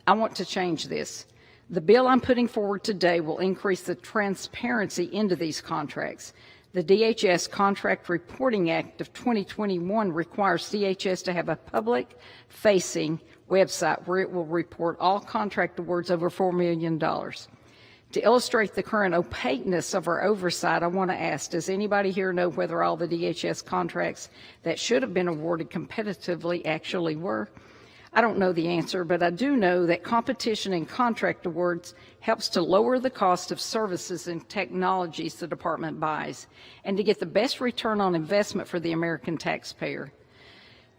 I want to change this. The bill I'm putting forward today will increase the transparency into these contracts. The Dhs Contract Reporting Act of 2021 requires DHS to have a public-facing website where it will report all contract awards over $4 million. To illustrate the current opaqueness of our oversight, I want to ask, does anybody here know whether all the DHS contracts that should have been awarded competitively actually were? I don't know the answer, but I do know that competition in contract awards helps to lower the cost of services and technologies the department buys, and to get the best return on investment for the American taxpayer.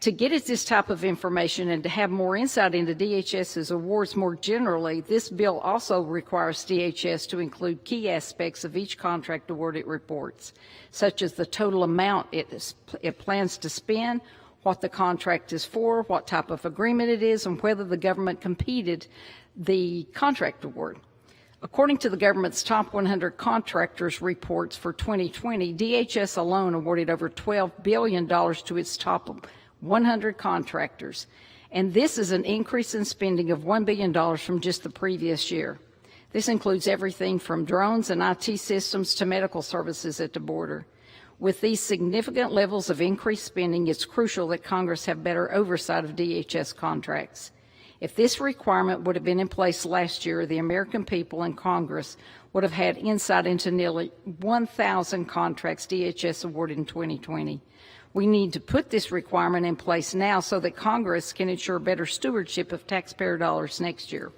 To get at this type of information and to have more insight into DHS's awards more generally, this bill also requires DHS to include key aspects of each contract award it reports, such as the total amount it plans to spend, what the contract is for, what type of agreement it is, and whether the government competed the contract award. According to the government's top 100 contractors reports for 2020, DHS alone awarded over $12 billion to its top 100 contractors, and this is an increase in spending of $1 billion from just the previous year. This includes everything from drones and IT systems to medical services at the border. With these significant levels of increased spending, it's crucial that Congress have better oversight of DHS contracts. If this requirement would have been in place last year, the American people and Congress would have had insight into nearly 1,000 contracts DHS awarded in 2020. We need to put this requirement in place now so that Congress can ensure better stewardship of taxpayer dollars next year.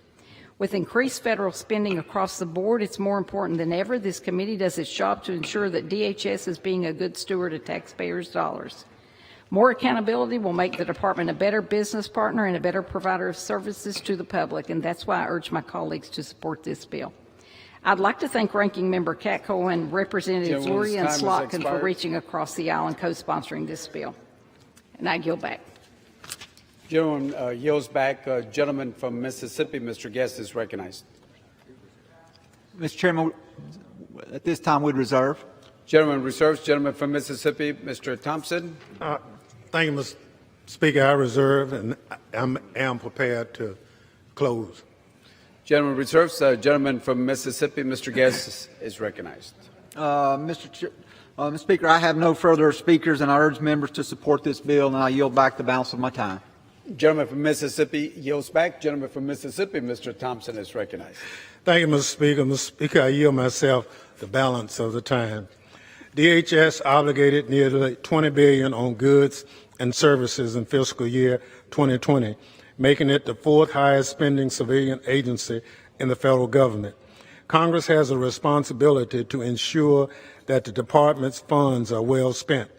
With increased federal spending across the board, it's more important than ever this committee does its job to ensure that DHS is being a good steward of taxpayers' dollars. More accountability will make the department a better business partner and a better provider of services to the public, and that's why I urge my colleagues to support this bill. I'd like to thank Ranking Member Katko and Representatives Luria and Slotkin for reaching across the aisle and co-sponsoring this bill. And I yield back. Gentleman yields back. Gentleman from Mississippi, Mr. Guest, is recognized. Mr. Chairman, at this time we'd reserve. Gentleman reserves. Gentleman from Mississippi, Mr. Thompson. Thank you, Mr. Speaker. I reserve and am prepared to close. Gentleman reserves. Gentleman from Mississippi, Mr. Guest, is recognized. Mr. Speaker, I have no further speakers, and I urge members to support this bill, and I yield back the balance of my time. Gentleman from Mississippi yields back. Gentleman from Mississippi, Mr. Thompson, is recognized. Thank you, Mr. Speaker. Mr. Speaker, I yield myself the balance of the time. DHS obligated nearly $20 billion on goods and services in fiscal year 2020, making it the fourth highest spending civilian agency in the federal government. Congress has a responsibility to ensure that the department's funds are well spent.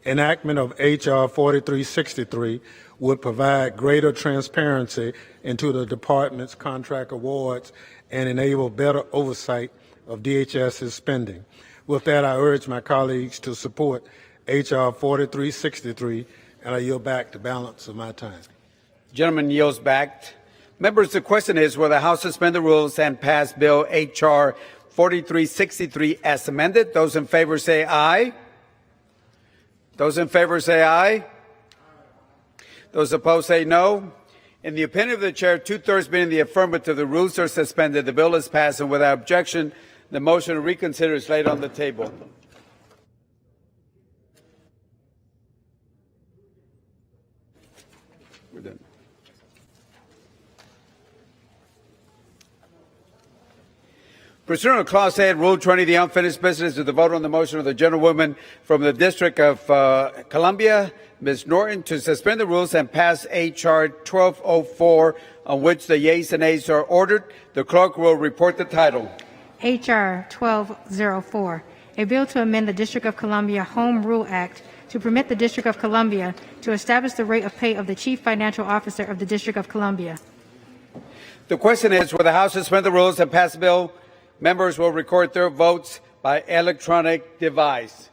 Enactment of H.R. 4363 would provide greater transparency into the department's contract awards and enable better oversight of DHS's spending. With that, I urge my colleagues to support H.R. 4363, and I yield back the balance of my time. Gentleman yields back. Members, the question is, will the House suspend the rules and pass Bill H.R. 4363 as amended? Those in favor say aye. Those in favor say aye. Those opposed say no. In the opinion of the chair, two-thirds being in the affirmative, the rules are suspended. The bill is passed, and without objection, the motion to reconsider is laid on the table. We're done. Pursuant to Clause 8, Rule 20, the unfinished business is the vote on the motion of the gentlewoman from the District of Columbia, Ms. Norton, to suspend the rules and pass H.R. 1204, on which the yeas and nays are ordered. The clerk will report the title. H.R. 1204, a bill to amend the District of Columbia Home Rule Act to permit the District of Columbia to establish the rate of pay of the Chief Financial Officer of the District of Columbia. The question is, will the House suspend the rules and pass the bill? Members will record their votes by electronic device.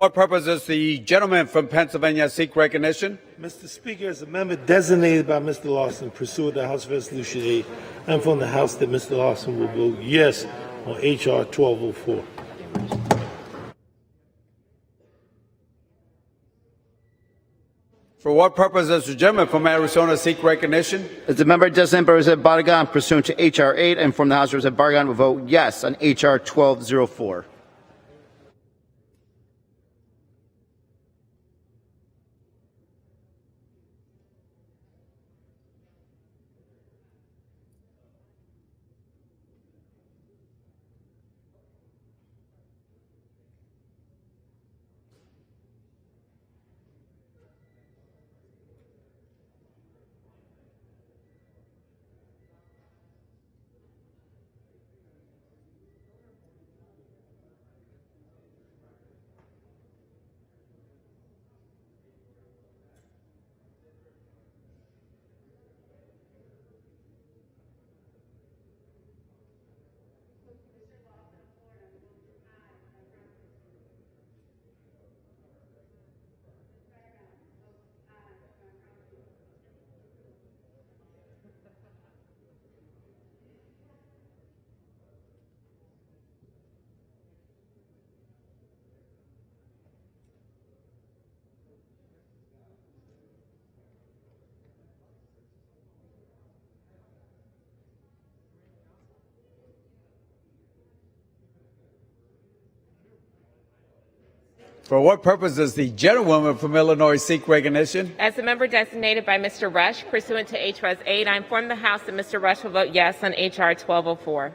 For what purpose does the gentleman from Pennsylvania seek recognition? Mr. Speaker, as a member designated by Mr. Lawson, pursuant to House Resolution 8, I'm from the House that Mr. Lawson will vote yes on H.R. 1204. For what purpose does the gentleman from Arizona seek recognition? As the member designated by Representative Barragan, pursuant to H.R. 8, and from the House, Representative Barragan will vote yes on H.R. 1204. For what purpose does the gentlewoman from Illinois seek recognition? As the member designated by Mr. Rush, pursuant to H.R. 8, I inform the House that Mr. Rush will vote yes on H.R. 1204.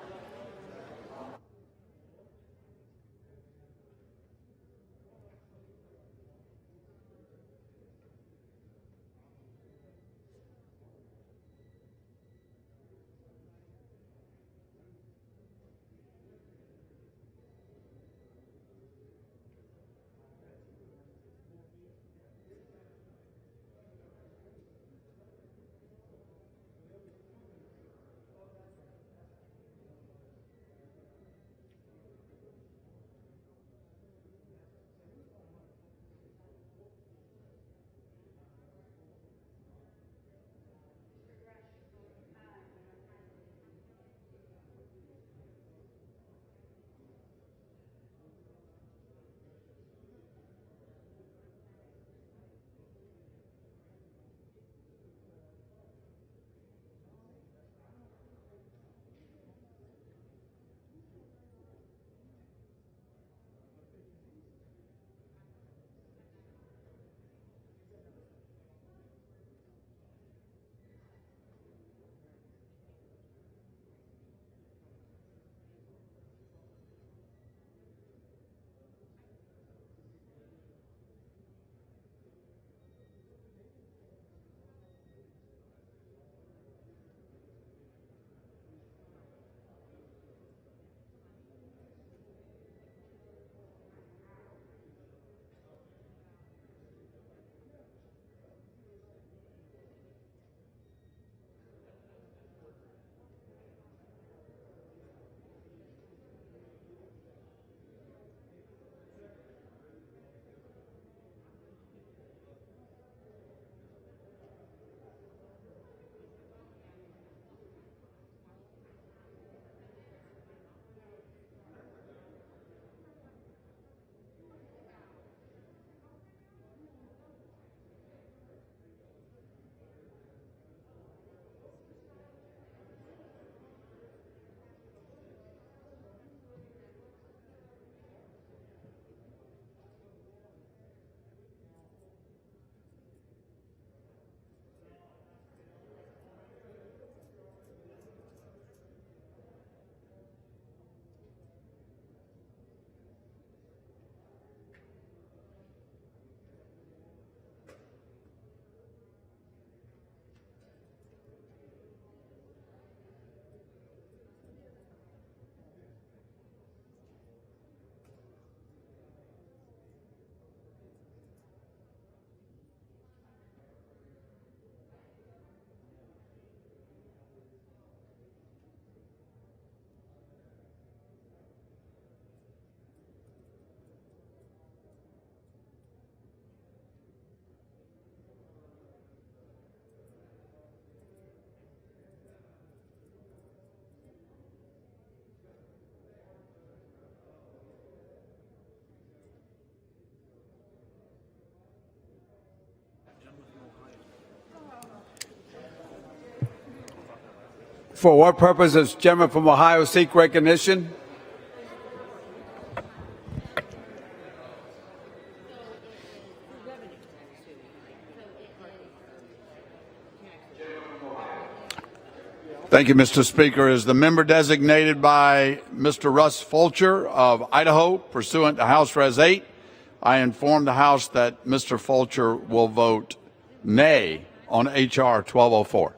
For what purpose does the gentleman from Ohio seek recognition? Thank you, Mr. Speaker. As the member designated by Mr. Russ Fulcher of Idaho, pursuant to House Res 8, I inform the House that Mr. Fulcher will vote nay on H.R. 1204.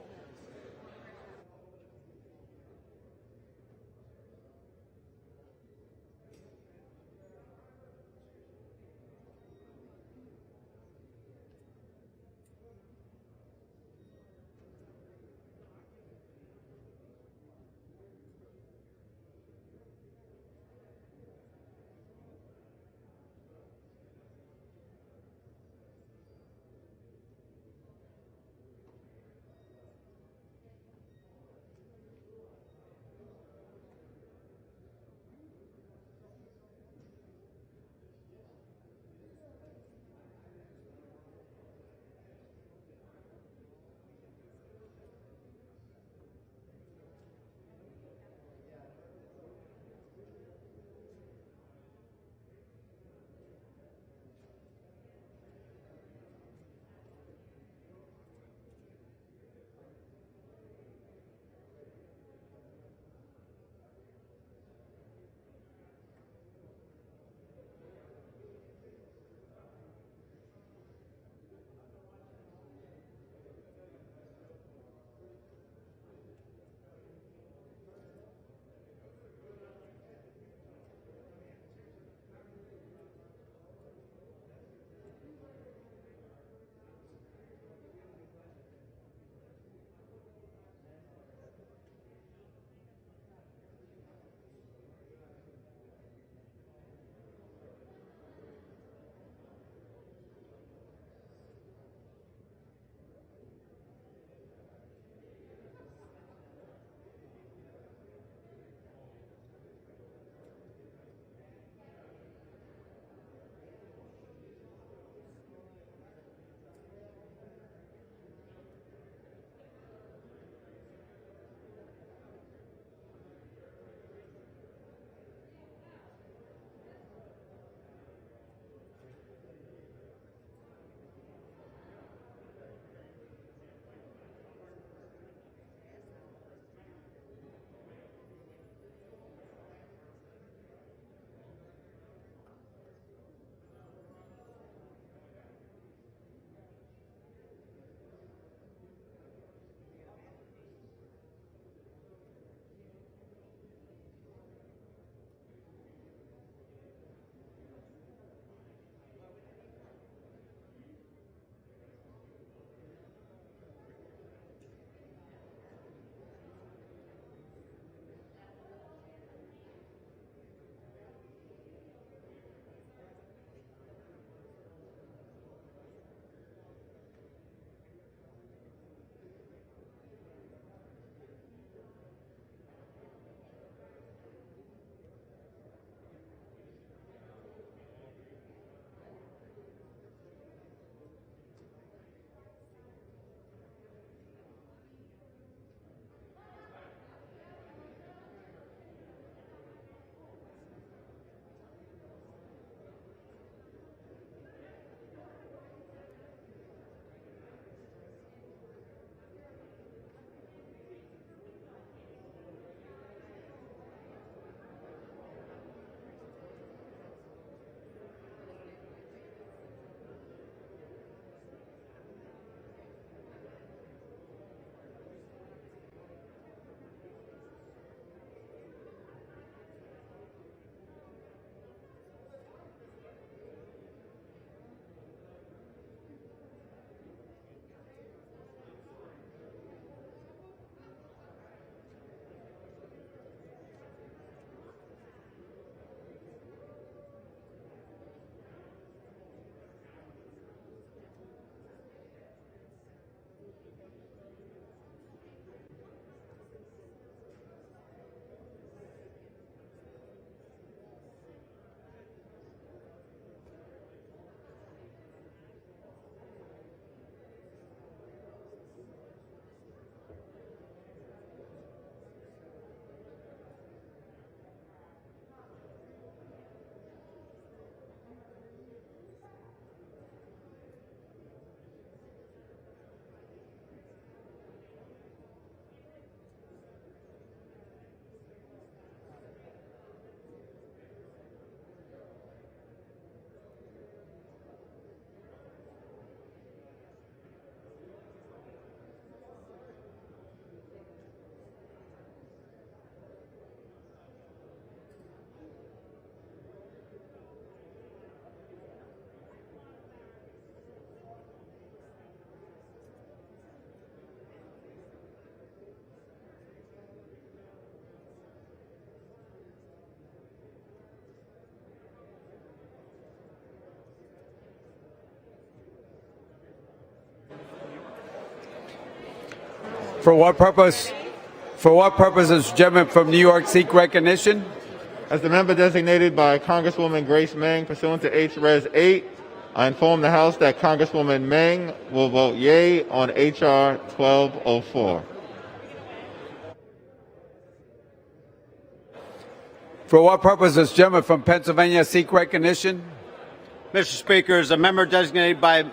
For what purpose? For what purpose does the gentleman from New York seek recognition? As the member designated by Congresswoman Grace Meng pursuant to H.Res. 8, I inform the House that Congresswoman Meng will vote yea on H.R. 1204. For what purpose does the gentleman from Pennsylvania seek recognition? Mr. Speaker, as a member designated by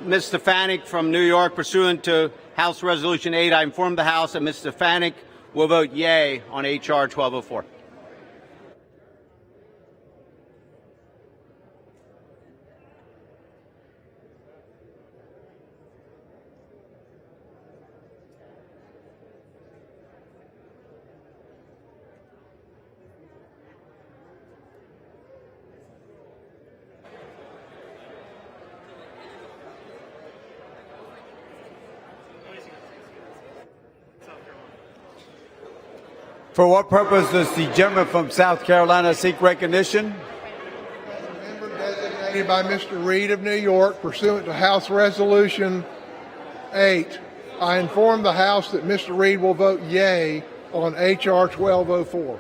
Ms. Stefanik from New York pursuant to House Resolution 8, I inform the House that Ms. Stefanik will vote yea on H.R. 1204. For what purpose does the gentleman from South Carolina seek recognition? Designated by Mr. Reed of New York pursuant to House Resolution 8, I inform the House that Mr. Reed will vote yea on H.R. 1204.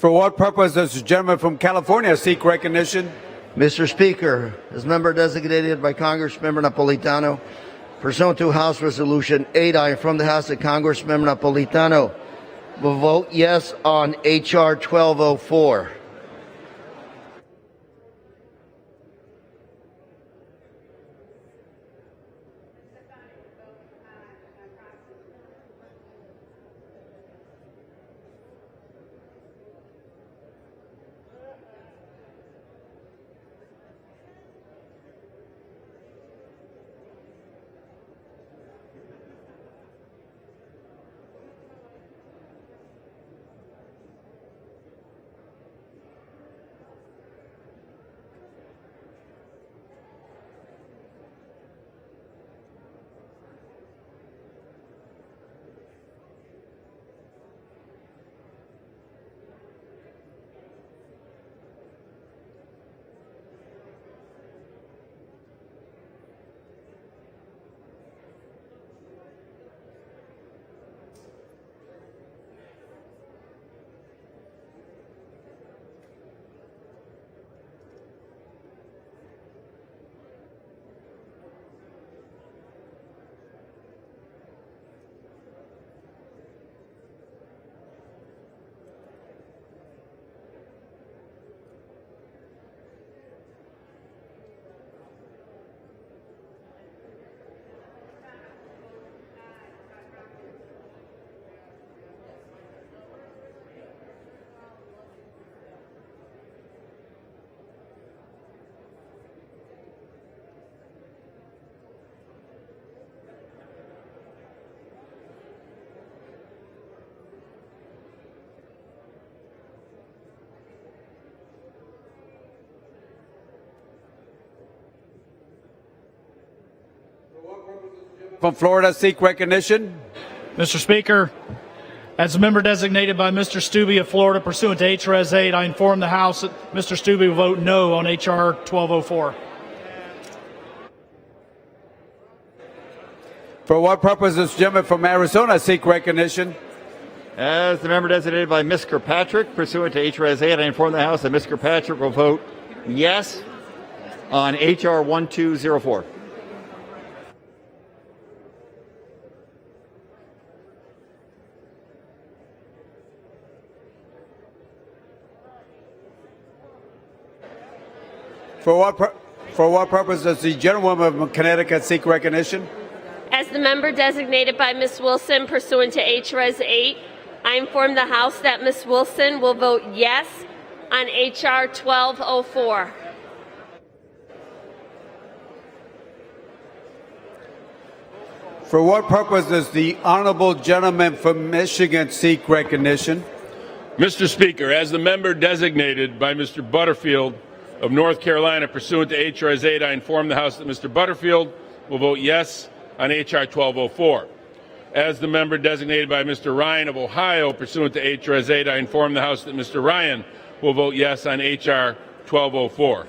For what purpose does the gentleman from California seek recognition? Mr. Speaker, as member designated by Congressmember Napolitano, pursuant to House Resolution 8, I inform the House that Congressmember Napolitano will vote yes on H.R. 1204. From Florida seek recognition? Mr. Speaker, as a member designated by Mr. Stubbe of Florida pursuant to H.Res. 8, I inform the House that Mr. Stubbe will vote no on H.R. 1204. For what purpose does the gentleman from Arizona seek recognition? As the member designated by Ms. Kirkpatrick pursuant to H.Res. 8, I inform the House that Ms. Kirkpatrick will vote yes on H.R. 1204. For what purpose does the gentlewoman from Connecticut seek recognition? As the member designated by Ms. Wilson pursuant to H.Res. 8, I inform the House that Ms. Wilson will vote yes on H.R. 1204. For what purpose does the honorable gentleman from Michigan seek recognition? Mr. Speaker, as the member designated by Mr. Butterfield of North Carolina pursuant to H.R.S. 8, I inform the House that Mr. Butterfield will vote yes on H.R. 1204. As the member designated by Mr. Ryan of Ohio pursuant to H.R.S. 8, I inform the House that Mr. Ryan will vote yes on H.R. 1204.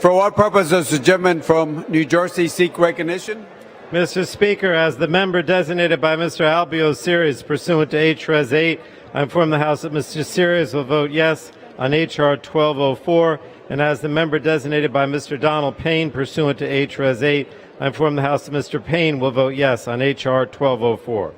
For what purpose does the gentleman from New Jersey seek recognition? Mr. Speaker, as the member designated by Mr. Albio Series pursuant to H.Res. 8, I inform the House that Mr. Series will vote yes on H.R. 1204, and as the member designated by Mr. Donald Payne pursuant to H.Res. 8, I inform the House that Mr. Payne will vote yes on H.R. 1204.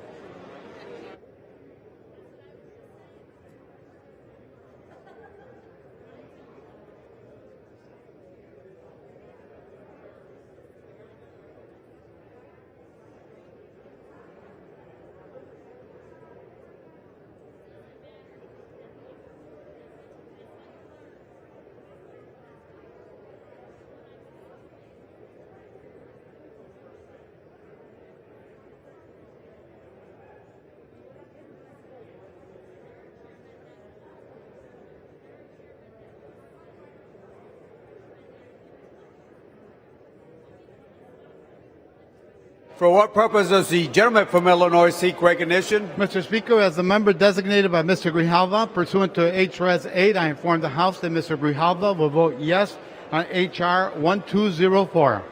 For what purpose does the gentleman from Illinois seek recognition? Mr. Speaker, as the member designated by Mr. Grijalva pursuant to H.Res. 8, I inform the House that Mr. Grijalva will vote yes on H.R. 1204.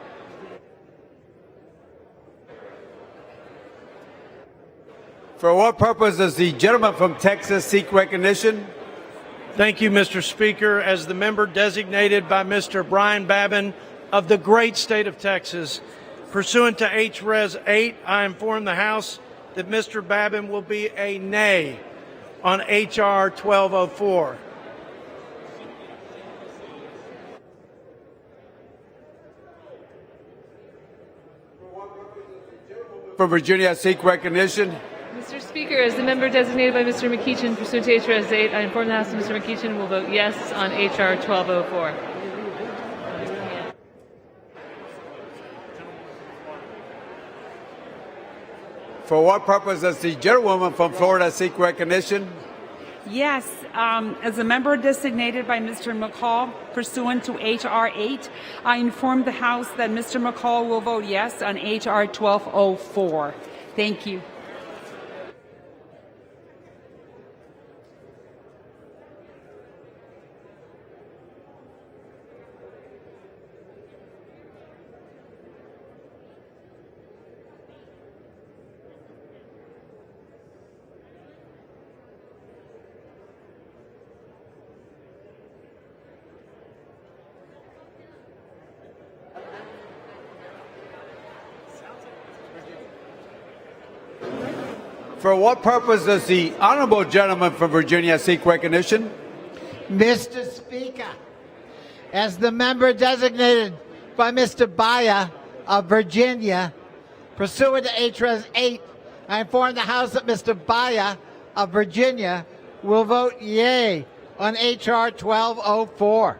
For what purpose does the gentleman from Texas seek recognition? Thank you, Mr. Speaker. As the member designated by Mr. Brian Babin of the great state of Texas, pursuant to H.Res. 8, I inform the House that Mr. Babin will be a nay on H.R. 1204. For Virginia seek recognition? Mr. Speaker, as the member designated by Mr. McEachin pursuant to H.R.S. 8, I inform the House that Mr. McEachin will vote yes on H.R. 1204. For what purpose does the gentlewoman from Florida seek recognition? Yes, as a member designated by Mr. McCall pursuant to H.R. 8, I inform the House that Mr. McCall will vote yes on H.R. 1204. Thank you. For what purpose does the honorable gentleman from Virginia seek recognition? Mr. Speaker, as the member designated by Mr. Baya of Virginia, pursuant to H.Res. 8, I inform the House that Mr. Baya of Virginia will vote yea on H.R. 1204.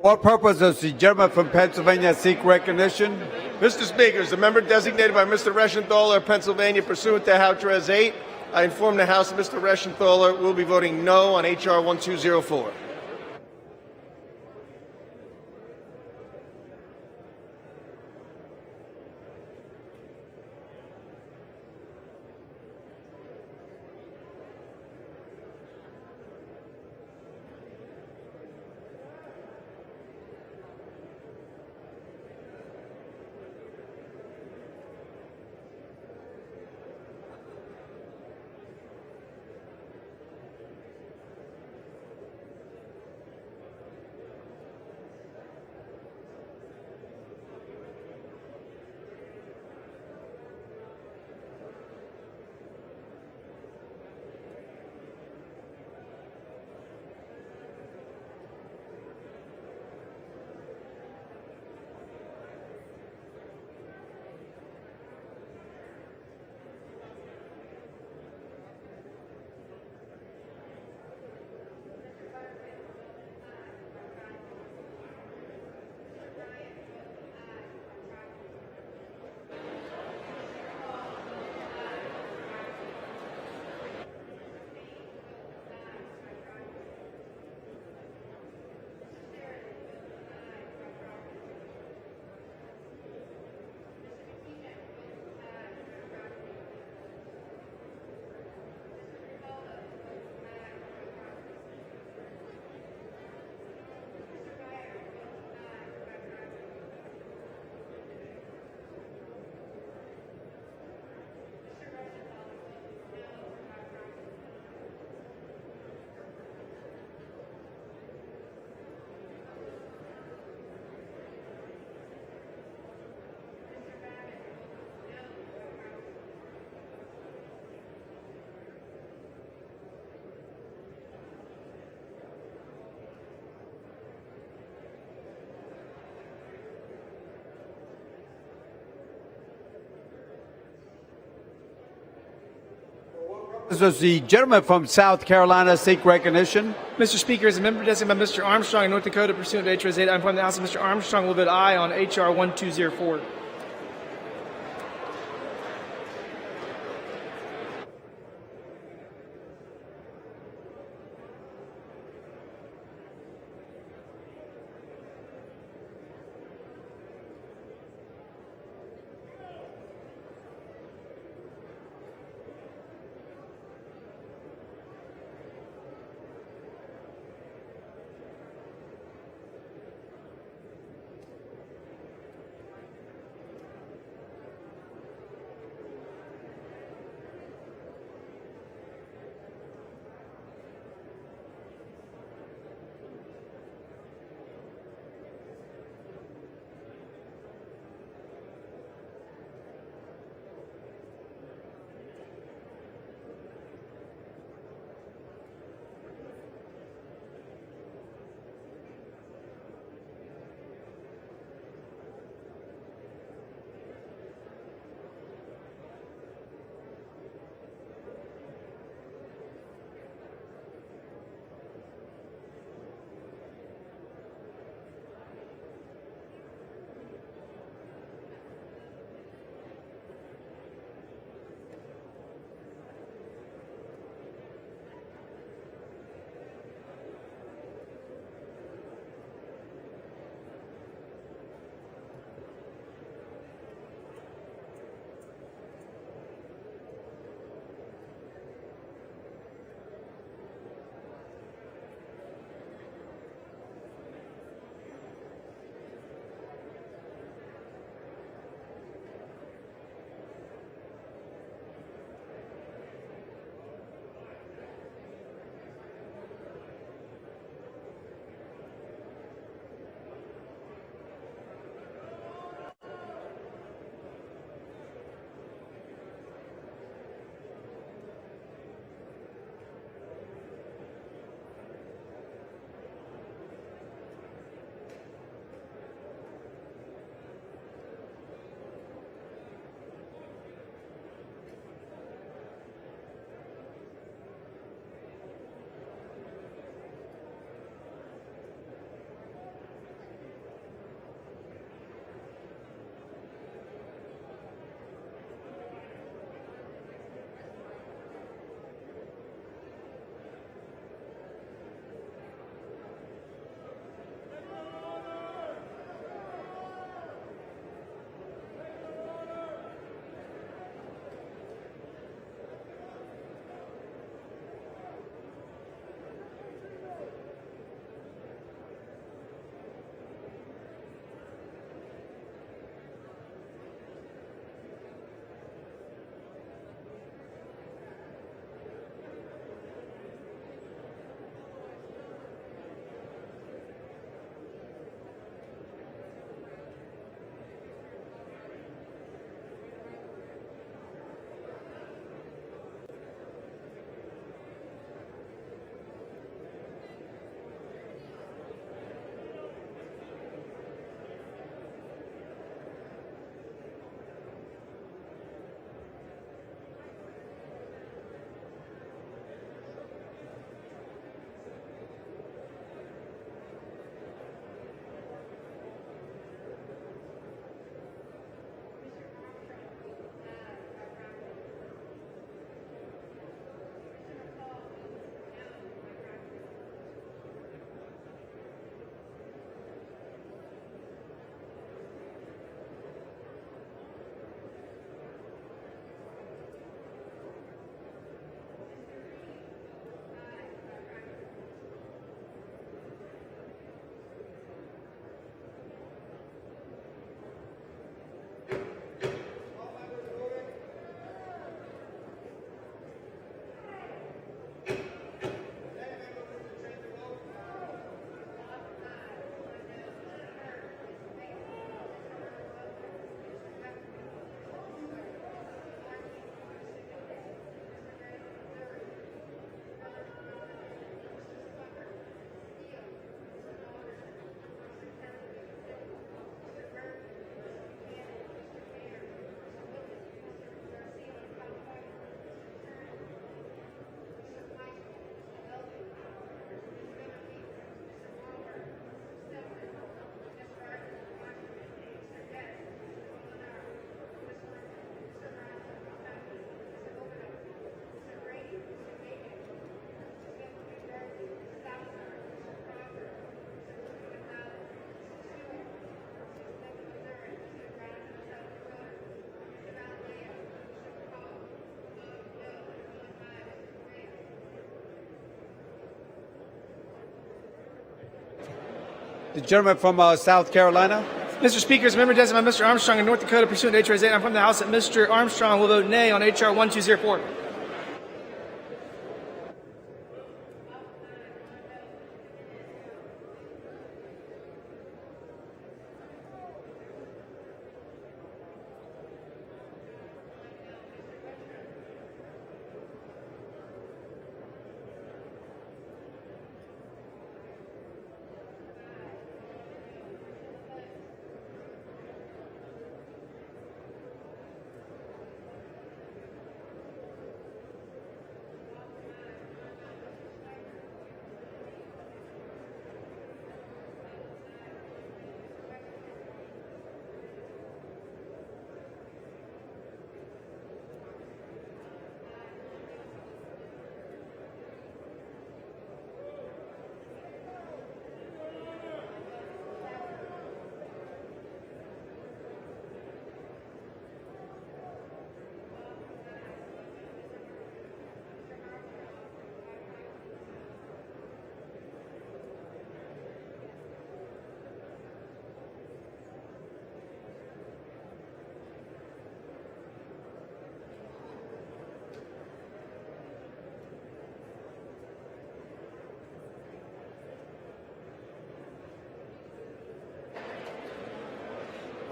What purpose does the gentleman from Pennsylvania seek recognition? Mr. Speaker, as the member designated by Mr. Reschenthaler of Pennsylvania pursuant to House Res 8, I inform the House that Mr. Reschenthaler will be voting no on H.R. 1204. Does the gentleman from South Carolina seek recognition? Mr. Speaker, as a member designated by Mr. Armstrong of North Dakota pursuant to H.R. 8, I inform the House that Mr. Armstrong will vote aye on H.R. 1204. The gentleman from South Carolina. Mr. Speaker, as a member designated by Mr. Armstrong of North Dakota pursuant to H.R. 8, I'm from the House that Mr. Armstrong will vote nay on H.R. 1204.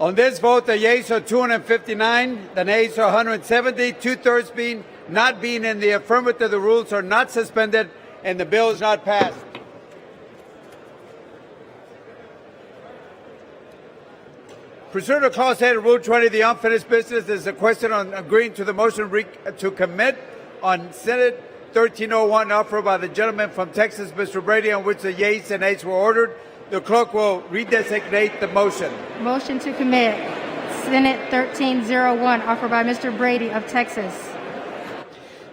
On this vote, the yeas are 259, the nays are 170, two-thirds not being in the affirmative. The rules are not suspended, and the bill is not passed. Pursuant to Clause 8 of Rule 20, the unfinished business is a question on agreeing to the motion to commit on Senate 1301 offered by the gentleman from Texas, Mr. Brady, on which the yeas and nays were ordered. The clerk will redesignate the motion. Motion to commit. Senate 1301, offered by Mr. Brady of Texas.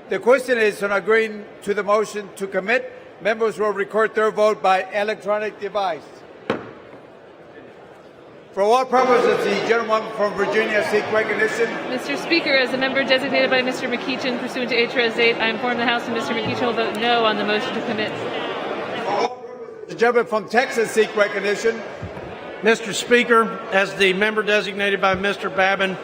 The question is on agreeing to the motion to commit. Members will record their vote by electronic device. For what purpose does the gentleman from Virginia seek recognition? Mr. Speaker, as a member designated by Mr. McEachin pursuant to H.R. 8, I inform the House that Mr. McEachin will vote no on the motion to commit. The gentleman from Texas seek recognition. Mr. Speaker, as the member designated by Mr. Babin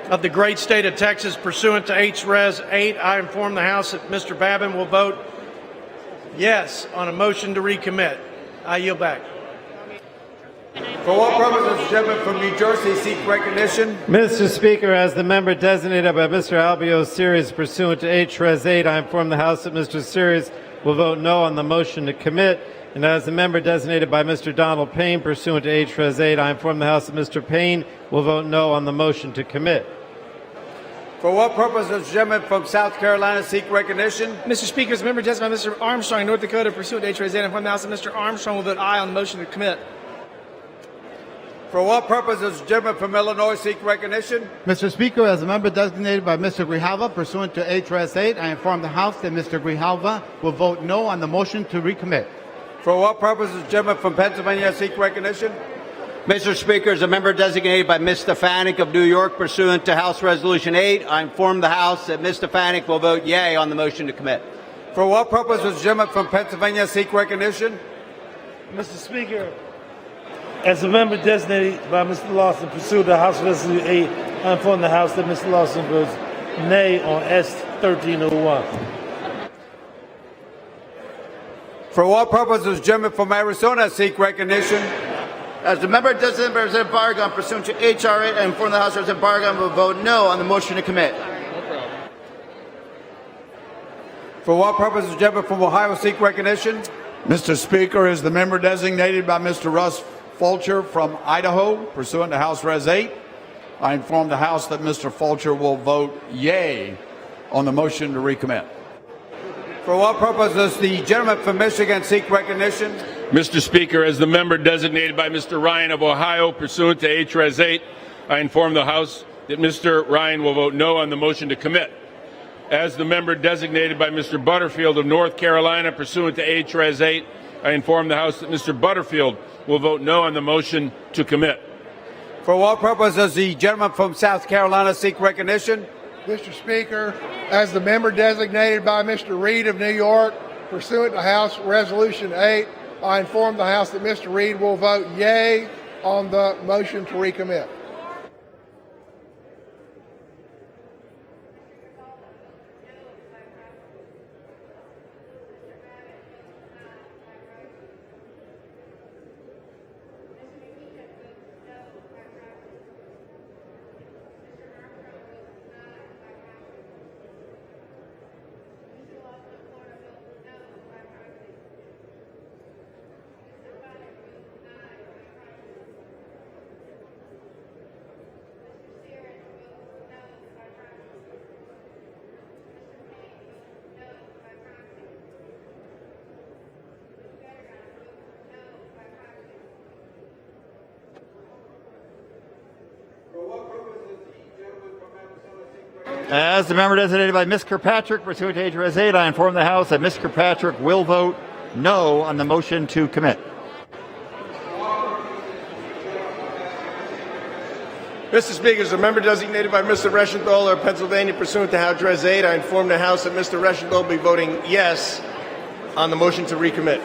of the great state of Texas pursuant to H.Res. 8, I inform the House that Mr. Babin will vote yes on a motion to recommit. I yield back. For what purpose does the gentleman from New Jersey seek recognition? Mr. Speaker, as the member designated by Mr. Albio Series pursuant to H.Res. 8, I inform the House that Mr. Series will vote no on the motion to commit. And as the member designated by Mr. Donald Payne pursuant to H.Res. 8, I inform the House that Mr. Payne will vote no on the motion to commit. For what purpose does the gentleman from South Carolina seek recognition? Mr. Speaker, as a member designated by Mr. Armstrong of North Dakota pursuant to H.R. 8, I inform the House that Mr. Armstrong will vote aye on the motion to commit. For what purpose does the gentleman from Illinois seek recognition? Mr. Speaker, as a member designated by Mr. Grijalva pursuant to H.R. 8, I inform the House that Mr. Grijalva will vote no on the motion to recommit. For what purpose does the gentleman from Pennsylvania seek recognition? Mr. Speaker, as a member designated by Ms. Stefanik of New York pursuant to House Resolution 8, I inform the House that Ms. Stefanik will vote yea on the motion to commit. For what purpose does the gentleman from Pennsylvania seek recognition? Mr. Speaker, as a member designated by Mr. Lawson pursuant to House Resolution 8, I inform the House that Mr. Lawson votes nay on S 1301. For what purpose does the gentleman from Arizona seek recognition? As the member designated by Representative Barragan pursuant to H.R. 8, I inform the House that Representative Barragan will vote no on the motion to commit. For what purpose does the gentleman from Ohio seek recognition? Mr. Speaker, as the member designated by Mr. Russ Fulcher from Idaho, pursuant to House Res. 8, I inform the House that Mr. Fulcher will vote yea on the motion to recommit. For what purpose does the gentleman from Michigan seek recognition? Mr. Speaker, as the member designated by Mr. Ryan of Ohio, pursuant to H.Res. 8, I inform the House that Mr. Ryan will vote no on the motion to commit. As the member designated by Mr. Butterfield of North Carolina, pursuant to H.Res. 8, I inform the House that Mr. Butterfield will vote no on the motion to commit. For what purpose does the gentleman from South Carolina seek recognition? Mr. Speaker, as the member designated by Mr. Reed of New York, pursuant to House Resolution 8, I inform the House that Mr. Reed will vote yea on the motion to recommit. As the member designated by Ms. Kirkpatrick, pursuant to HRS 8, I inform the House that Ms. Kirkpatrick will vote no on the motion to commit. Mr. Speaker, as a member designated by Mr. Reschenthal of Pennsylvania pursuant to House Res 8, I inform the House that Mr. Reschenthal will be voting yes on the motion to recommit.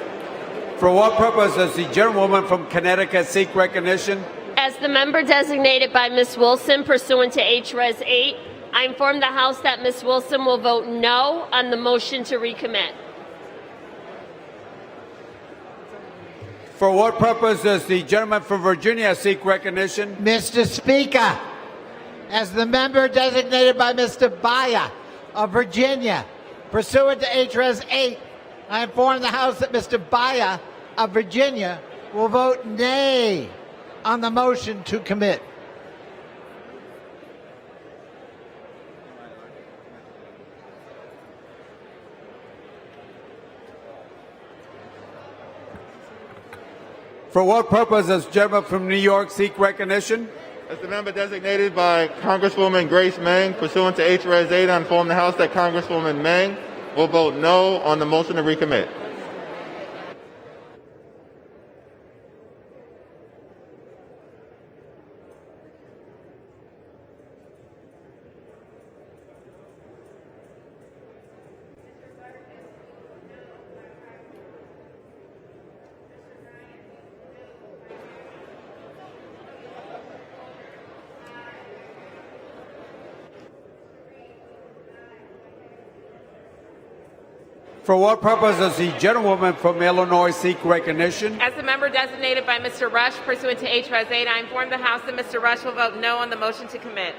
For what purpose does the gentlewoman from Connecticut seek recognition? As the member designated by Ms. Wilson pursuant to HRes 8, I inform the House that Ms. Wilson will vote no on the motion to recommit. For what purpose does the gentleman from Virginia seek recognition? Mr. Speaker, as the member designated by Mr. Baya of Virginia, pursuant to HRes 8, I inform the House that Mr. Baya of Virginia will vote nay on the motion to commit. For what purpose does the gentleman from New York seek recognition? As the member designated by Congresswoman Grace Meng, pursuant to HRS 8, I inform the House that Congresswoman Meng will vote no on the motion to recommit. For what purpose does the gentlewoman from Illinois seek recognition? As the member designated by Mr. Rush pursuant to HRes 8, I inform the House that Mr. Rush will vote no on the motion to commit.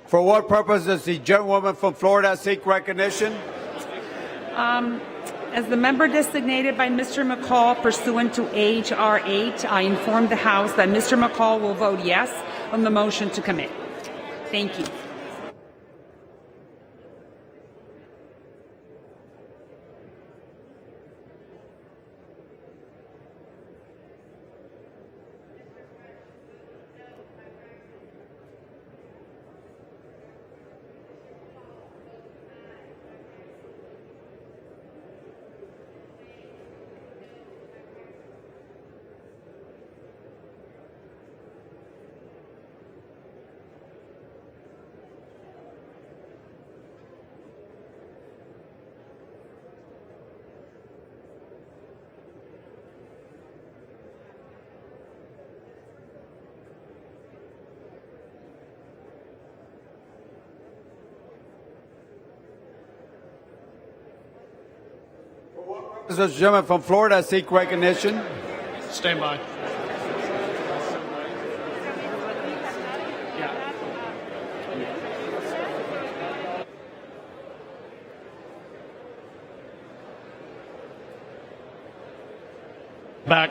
For what purpose does the gentlewoman from Florida seek recognition? As the member designated by Mr. McCall pursuant to H.R. 8, I inform the House that Mr. McCall will vote yes on the motion to commit. Thank you. Does the gentleman from Florida seek recognition? Stand by. Back.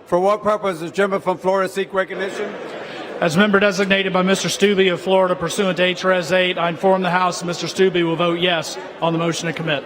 For what purpose does the gentleman from Florida seek recognition? As member designated by Mr. Stubbe of Florida pursuant to H.Res. 8, I inform the House that Mr. Stubbe will vote yes on the motion to commit.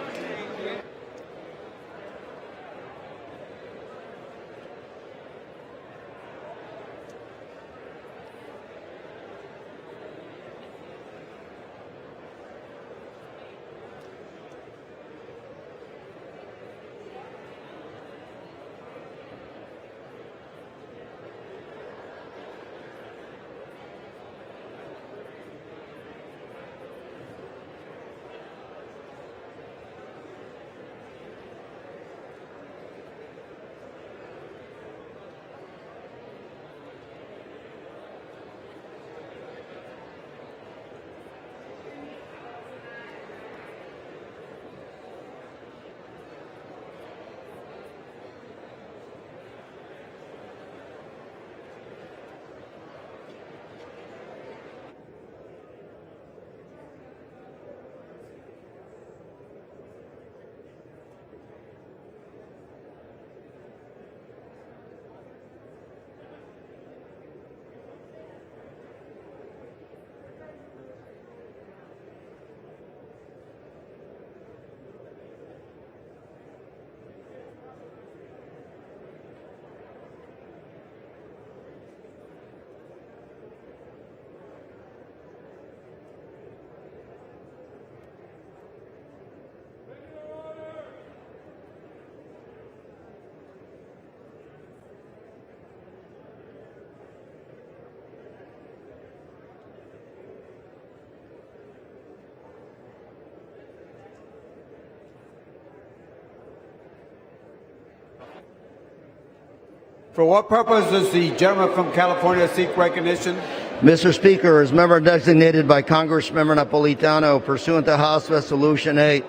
For what purpose does the gentleman from California seek recognition? Mr. Speaker, as member designated by Congressmember Napolitano pursuant to House Resolution 8,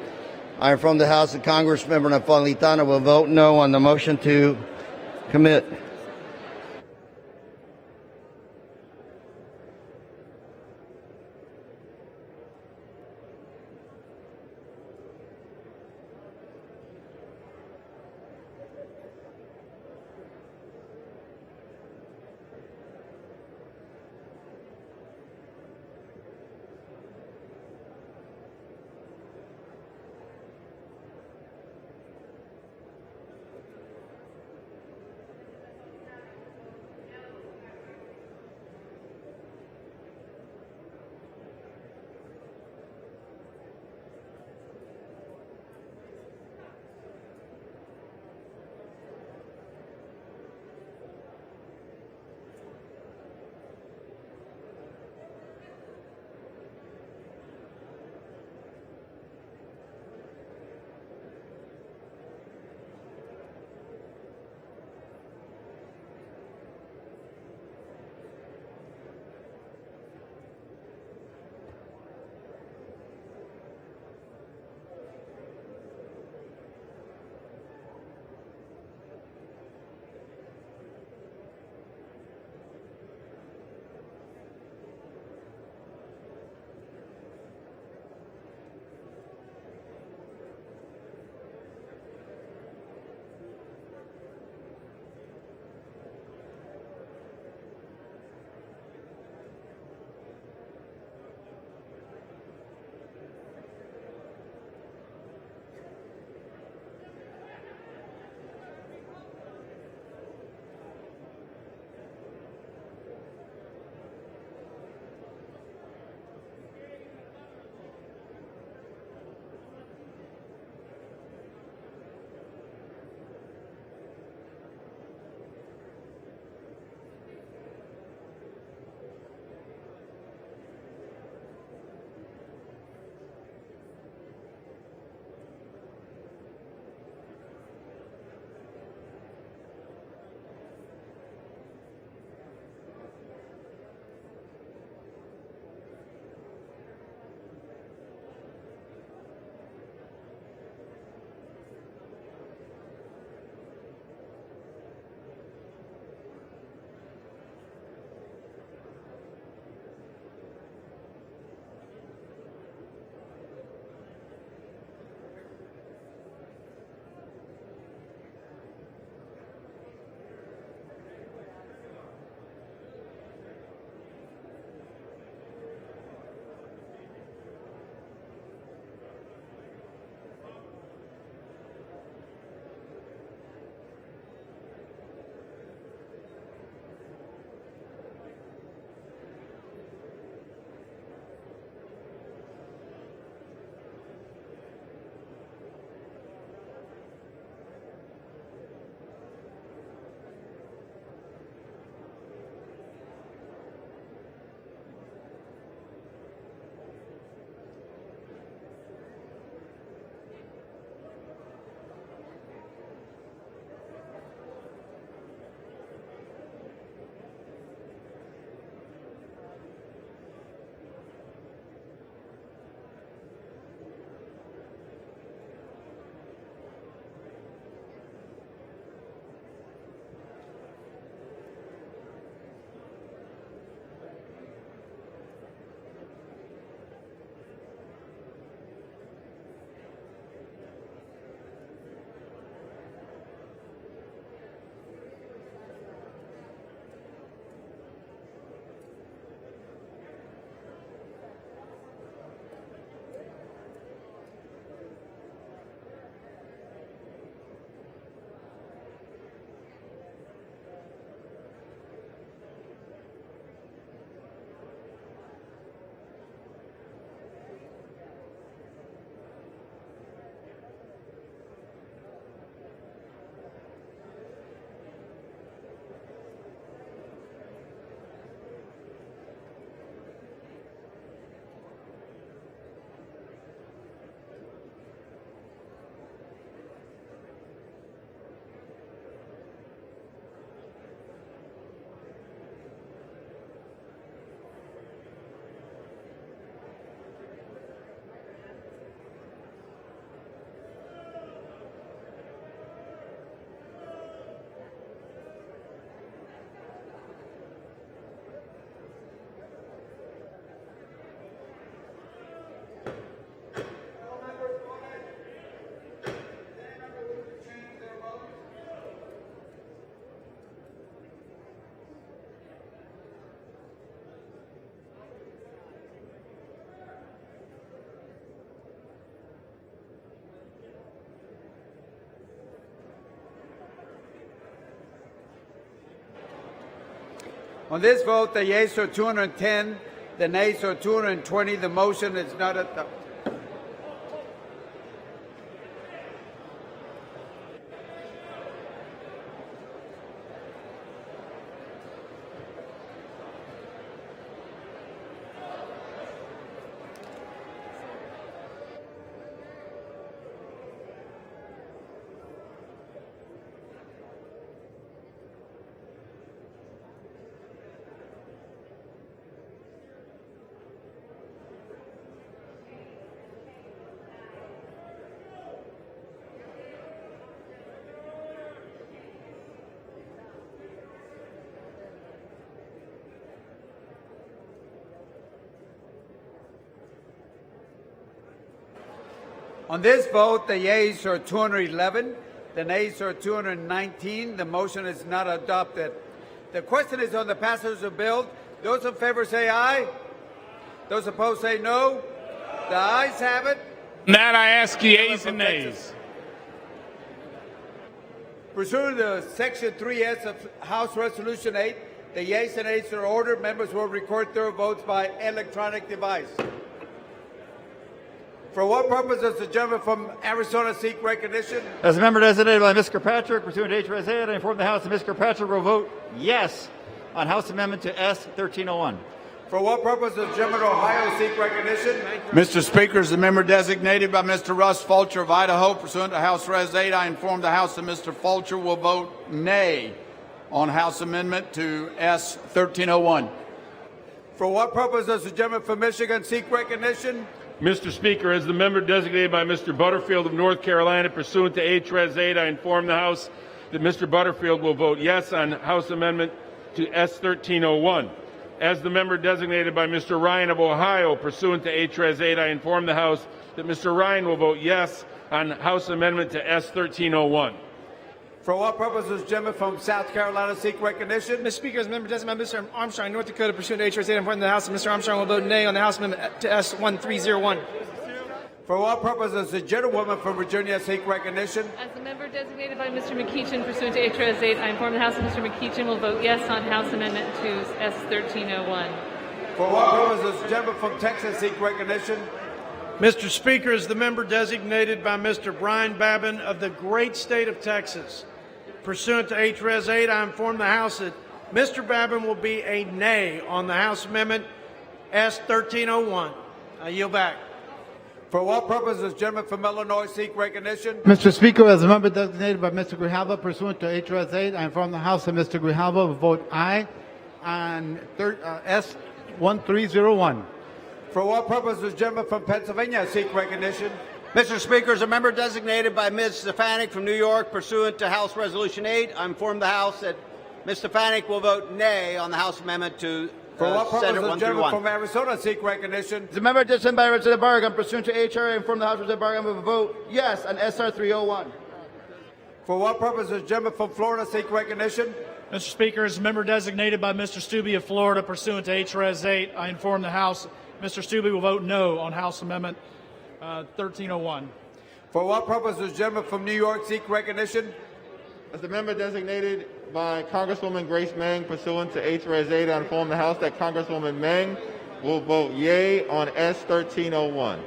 I inform the House that Congressmember Napolitano will vote no on the motion to commit. On this vote, the yeas are 210, the nays are 220. The motion is not adopted. On this vote, the yeas are 211, the nays are 219. The motion is not adopted. The question is on the passage of the bill. Those in favor say aye. Those opposed say no. The ayes have it. On that, I ask the yeas and nays. Pursuant to Section 3S of House Resolution 8, the yeas and nays are ordered. Members will record their votes by electronic device. For what purpose does the gentleman from Arizona seek recognition? As a member designated by Ms. Kirkpatrick, pursuant to HRS 8, I inform the House that Ms. Kirkpatrick will vote yes on House Amendment to S 1301. For what purpose does the gentleman from Ohio seek recognition? Mr. Speaker, as the member designated by Mr. Russ Fulcher of Idaho, pursuant to House Res 8, I inform the House that Mr. Fulcher will vote nay on House Amendment to S 1301. For what purpose does the gentleman from Michigan seek recognition? Mr. Speaker, as the member designated by Mr. Butterfield of North Carolina, pursuant to HRS 8, I inform the House that Mr. Butterfield will vote yes on House Amendment to S 1301. As the member designated by Mr. Ryan of Ohio, pursuant to HRS 8, I inform the House that Mr. Ryan will vote yes on House Amendment to S 1301. For what purpose does the gentleman from South Carolina seek recognition? Mr. Speaker, as a member designated by Mr. Armstrong, North Dakota, pursuant to H.R. 8, I'm informed the House that Mr. Armstrong will vote nay on the House Amendment to S1301. For what purpose does the gentlewoman from Virginia seek recognition? As a member designated by Mr. McEachin, pursuant to HRS 8, I inform the House that Mr. McEachin will vote yes on House Amendment to S1301. For what purpose does the gentleman from Texas seek recognition? Mr. Speaker, as the member designated by Mr. Brian Babin of the great state of Texas, pursuant to HRS 8, I inform the House that Mr. Babin will be a nay on the House Amendment S 1301. I yield back. For what purpose does the gentleman from Illinois seek recognition? Mr. Speaker, as a member designated by Mr. Grijalva, pursuant to HRS 8, I inform the House that Mr. Grijalva will vote aye on S 1301. For what purpose does the gentleman from Pennsylvania seek recognition? Mr. Speaker, as a member designated by Ms. Stefanik from New York, pursuant to House Resolution 8, I inform the House that Ms. Stefanik will vote nay on the House Amendment to For what purpose Senate does the gentleman 131. from Arizona seek recognition? The member designated by Representative Bargum, pursuant to HR, inform the House Representative Bargum will vote yes on SR 301. For what purpose does the gentleman from Florida seek recognition? Mr. Speaker, as a member designated by Mr. Stubbe of Florida, pursuant to HRS 8, I inform the House Mr. Stubbe will vote no on House Amendment 1301. For what purpose does the gentleman from New York seek recognition? As the member designated by Congresswoman Grace Meng, pursuant to HRS 8, I inform the House that Congresswoman Meng will vote yea on S 1301.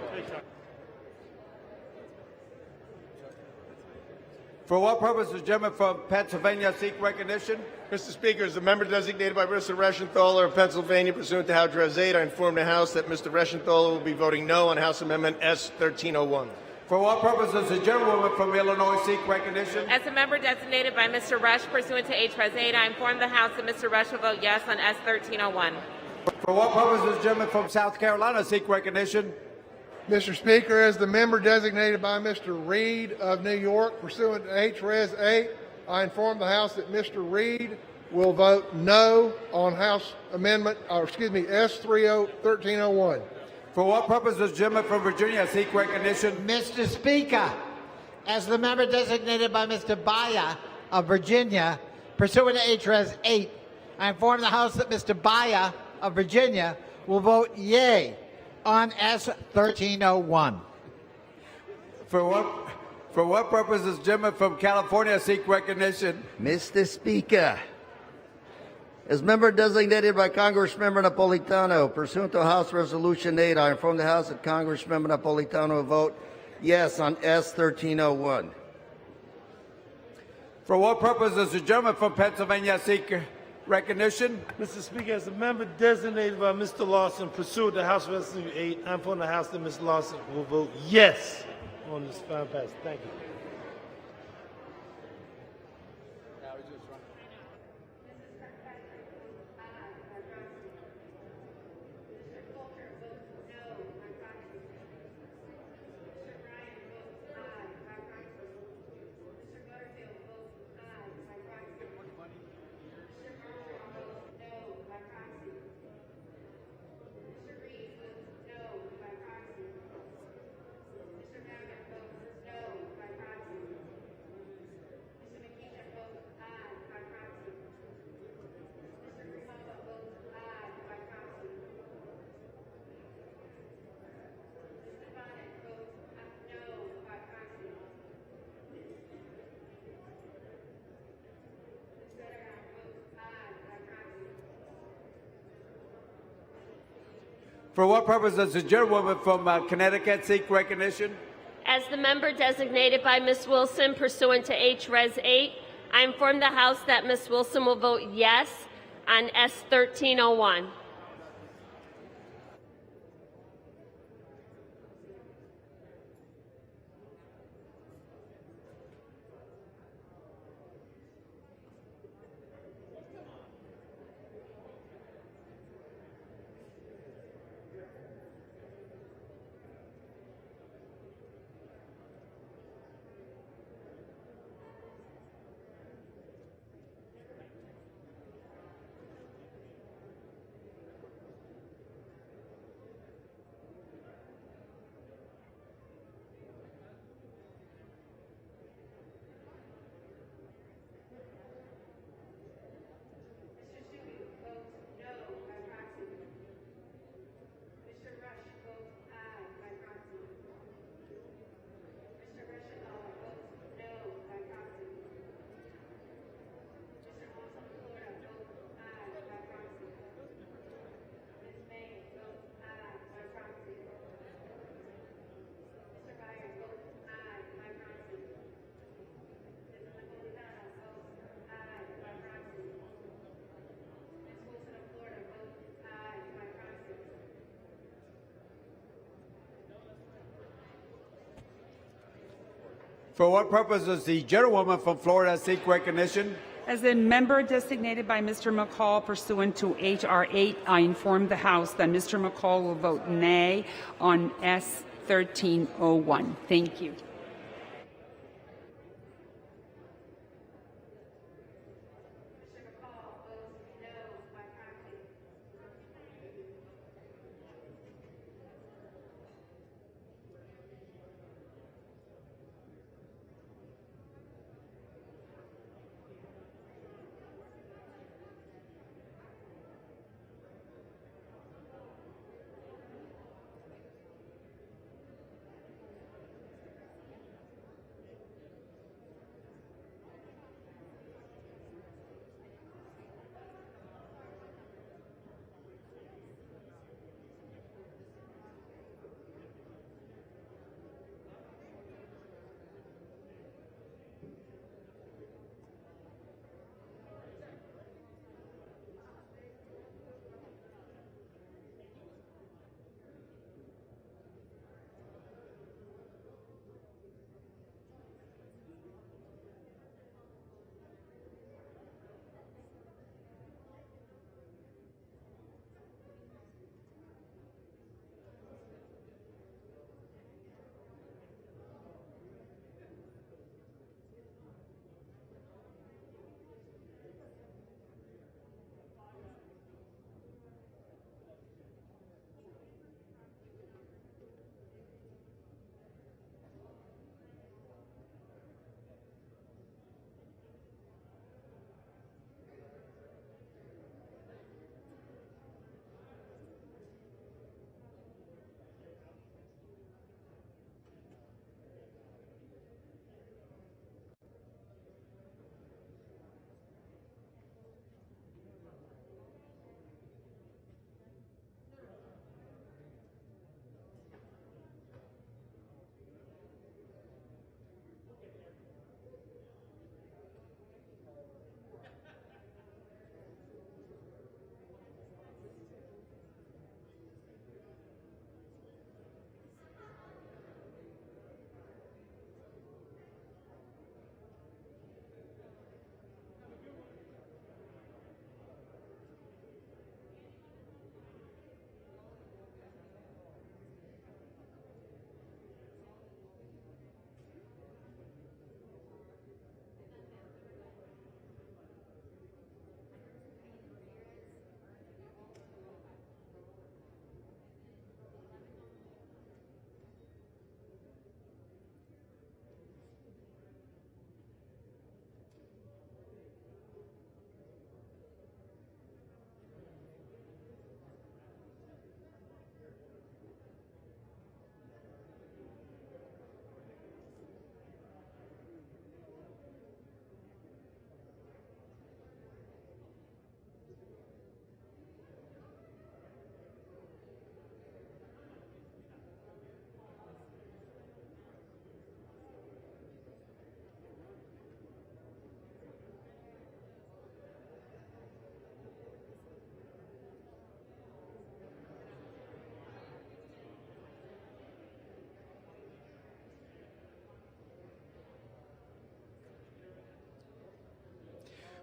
For what purpose does the gentleman from Pennsylvania seek recognition? Mr. Speaker, as the member designated by Mr. Reschenthaler of Pennsylvania, pursuant to House Res 8, I inform the House that Mr. Reschenthaler will be voting no on House Amendment S 1301. For what purpose does the gentlewoman from Illinois seek recognition? As a member designated by Mr. Rush, pursuant to H.R.S. 8, I inform the House that Mr. Rush will vote yes on S 1301. For what purpose does the gentleman from South Carolina seek recognition? Mr. Speaker, as the member designated by Mr. Reed of New York, pursuant to H.R.S. 8, I inform the House that Mr. Reed will vote no on House Amendment, S 1301. For what purpose does the gentleman from Virginia seek recognition? Mr. Speaker, as the member designated by Mr. Baya of Virginia, pursuant to HRS 8, I inform the House that Mr. Baya of Virginia will vote yea on S 1301. For what purpose does the gentleman from California seek recognition? Mr. Speaker, As member designated by Congressmember Napolitano, pursuant to House Resolution 8, I inform the House that Congressmember Napolitano will vote yes on S 1301. For what purpose does the gentleman from Pennsylvania seek recognition? Mr. Speaker, as a member designated by Mr. Lawson pursuant to House Resolution 8, I inform the House that Mr. Lawson will vote yes on this final passage. Thank you. For what purpose does the gentlewoman from Connecticut seek recognition? As the member designated by Ms. Wilson pursuant to H Res 8, I inform the House that Ms. Wilson will vote yes on S 1301. For what purpose does the gentlewoman from Florida seek recognition? As a member designated by Mr. McCall pursuant to H.R. 8, I inform the House that Mr. McCall will vote nay on S 1301. Thank you.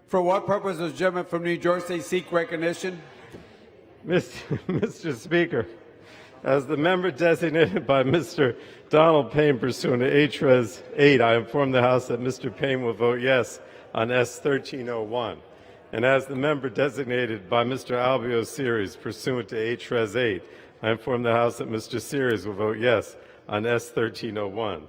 For what purpose does the gentleman from New Jersey seek recognition? Mr. Speaker, as the member designated by Mr. Donald Payne pursuant to HRES 8, I inform the House that Mr. Payne will vote yes on S 1301. And as the member designated by Mr. Albio Series pursuant to HRES 8, I inform the House that Mr. Series will vote yes on S 1301.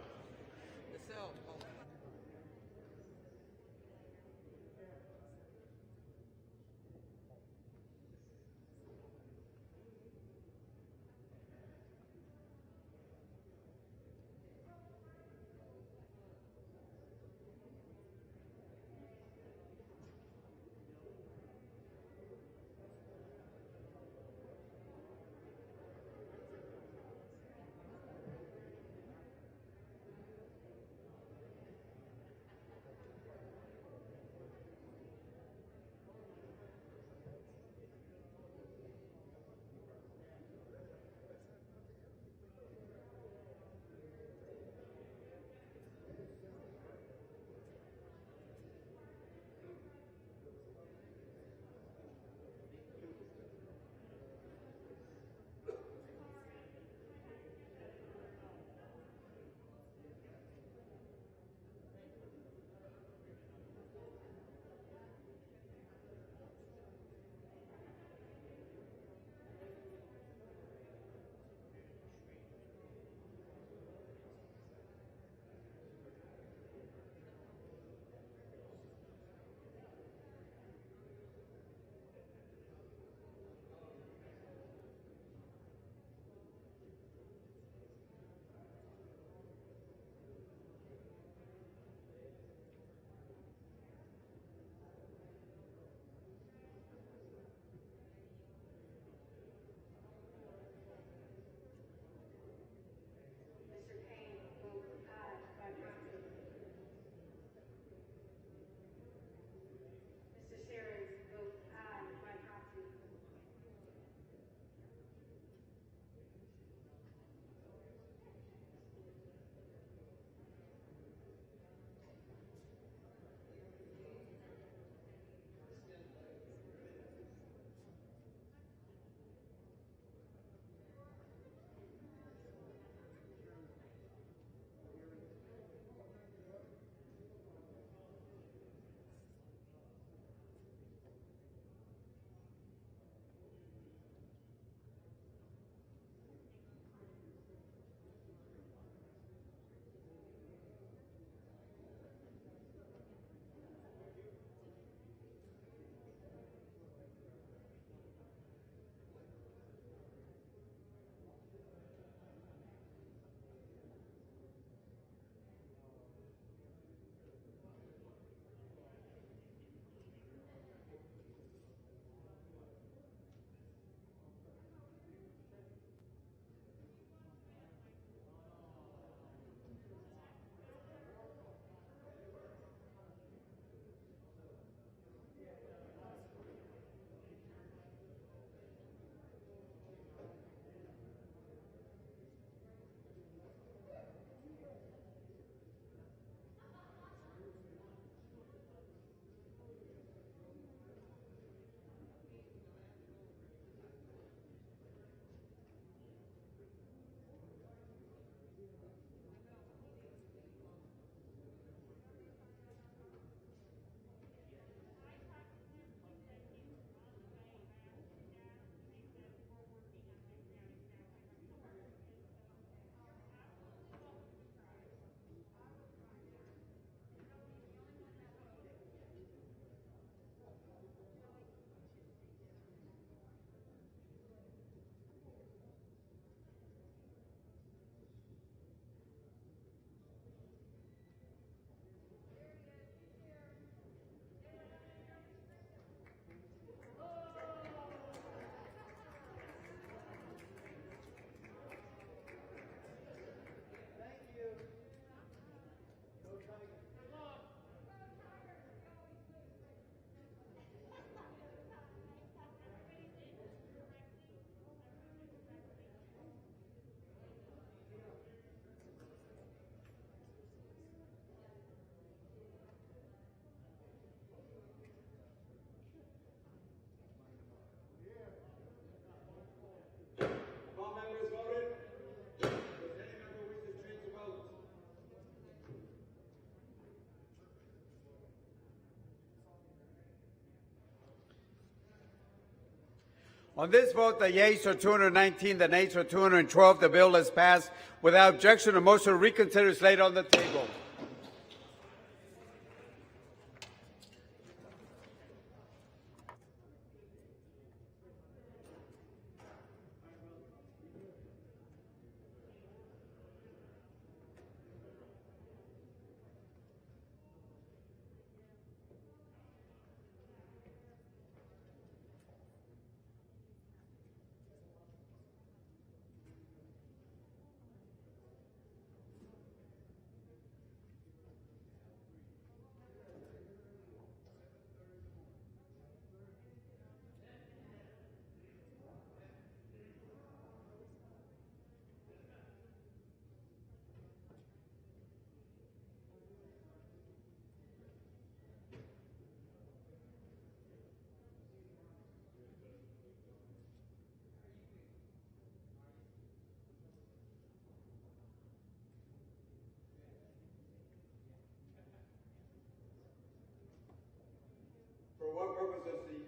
On this vote, the yeas are 219, the nays are 212. The bill is passed. Without objection, a motion to reconsider is laid on the table.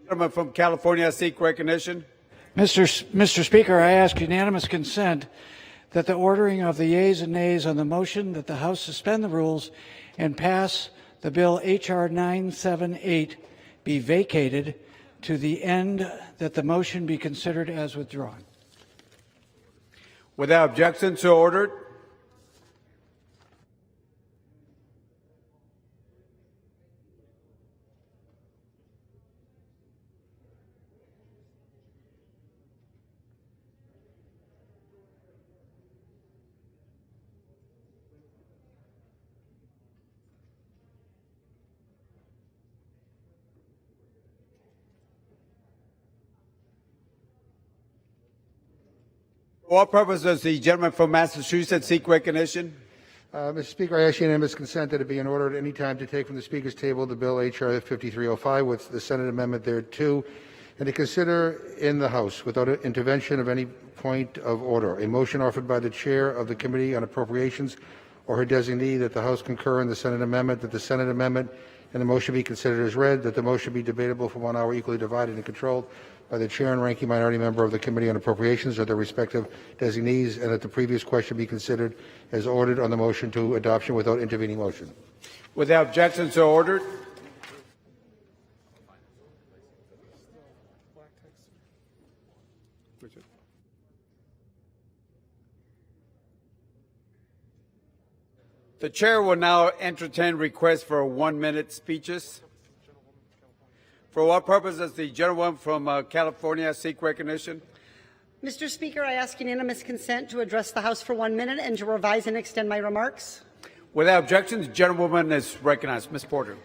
Gentleman from California seek recognition. Mr. Speaker, I ask unanimous consent that the ordering of the yeas and nays on the motion that the House suspend the rules and pass the bill H.R. 978 be vacated to the end that the motion be considered as withdrawn. Without objection, so ordered. For what purpose does the gentleman from Massachusetts seek recognition? Mr. Speaker, I ask unanimous consent that it be in order at any time to take from the Speaker's table the bill H.R. 5305 with the Senate amendment thereto, and to consider in the House without intervention of any point of order. A motion offered by the Chair of the Committee on Appropriations or her designee that the House concur in the Senate amendment, that the Senate amendment and the motion be considered as read, that the motion be debatable for 1 hour, equally divided and controlled by the Chair and Ranking Minority Member of the Committee on Appropriations or their respective designees, and that the previous question be considered as ordered on the motion to adoption without intervening motion. Without objection, so ordered. The Chair will now entertain requests for 1-minute speeches. For what purpose does the gentleman from California seek recognition? Mr. Speaker, I ask unanimous consent to address the House for 1 minute and to revise and extend my remarks. Without objection, the gentlewoman is recognized. Ms. Porter.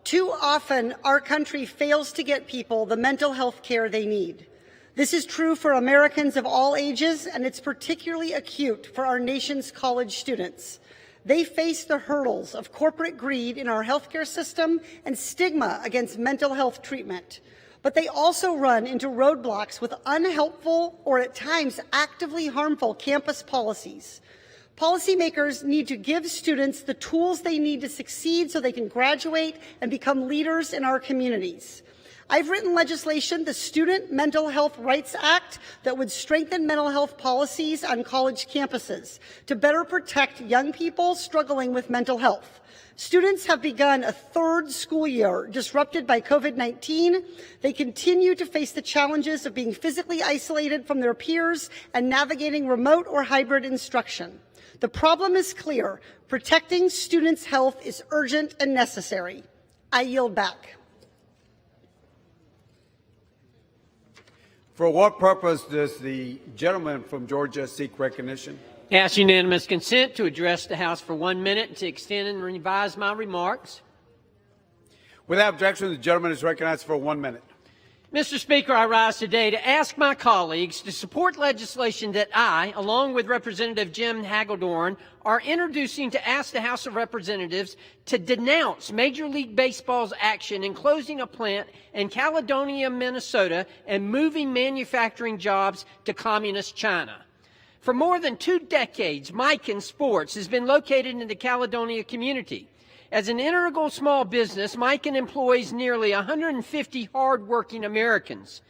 Too often, our country fails to get people the mental health care they need. This is true for Americans of all ages, and it's particularly acute for our nation's college students. They face the hurdles of corporate greed in our healthcare system and stigma against mental health treatment. But they also run into roadblocks with unhelpful or at times actively harmful campus policies. Policymakers need to give students the tools they need to succeed so they can graduate and become leaders in our communities. I've written legislation, the Student Mental Health Rights Act, that would strengthen mental health policies on college campuses to better protect young people struggling with mental health. Students have begun a third school year disrupted by COVID-19. They continue to face the challenges of being physically isolated from their peers and navigating remote or hybrid instruction. The problem is clear. Protecting students' health is urgent and necessary. I yield back. For what purpose does the gentleman from Georgia seek recognition? Ask unanimous consent to address the House for 1 minute and to extend and revise my remarks. Without objection, the gentleman is recognized for 1 minute. Mr. Speaker, I rise today to ask my colleagues to support legislation that I, along with Representative Jim Hagedorn, are introducing to ask the House of Representatives to denounce Major League Baseball's action in closing a plant in Caledonia, Minnesota, and moving manufacturing jobs to communist China. For more than 2 decades, Mikan Sports has been located in the Caledonia community. As an integral small business, Mikan employs nearly 150 hard-working Americans.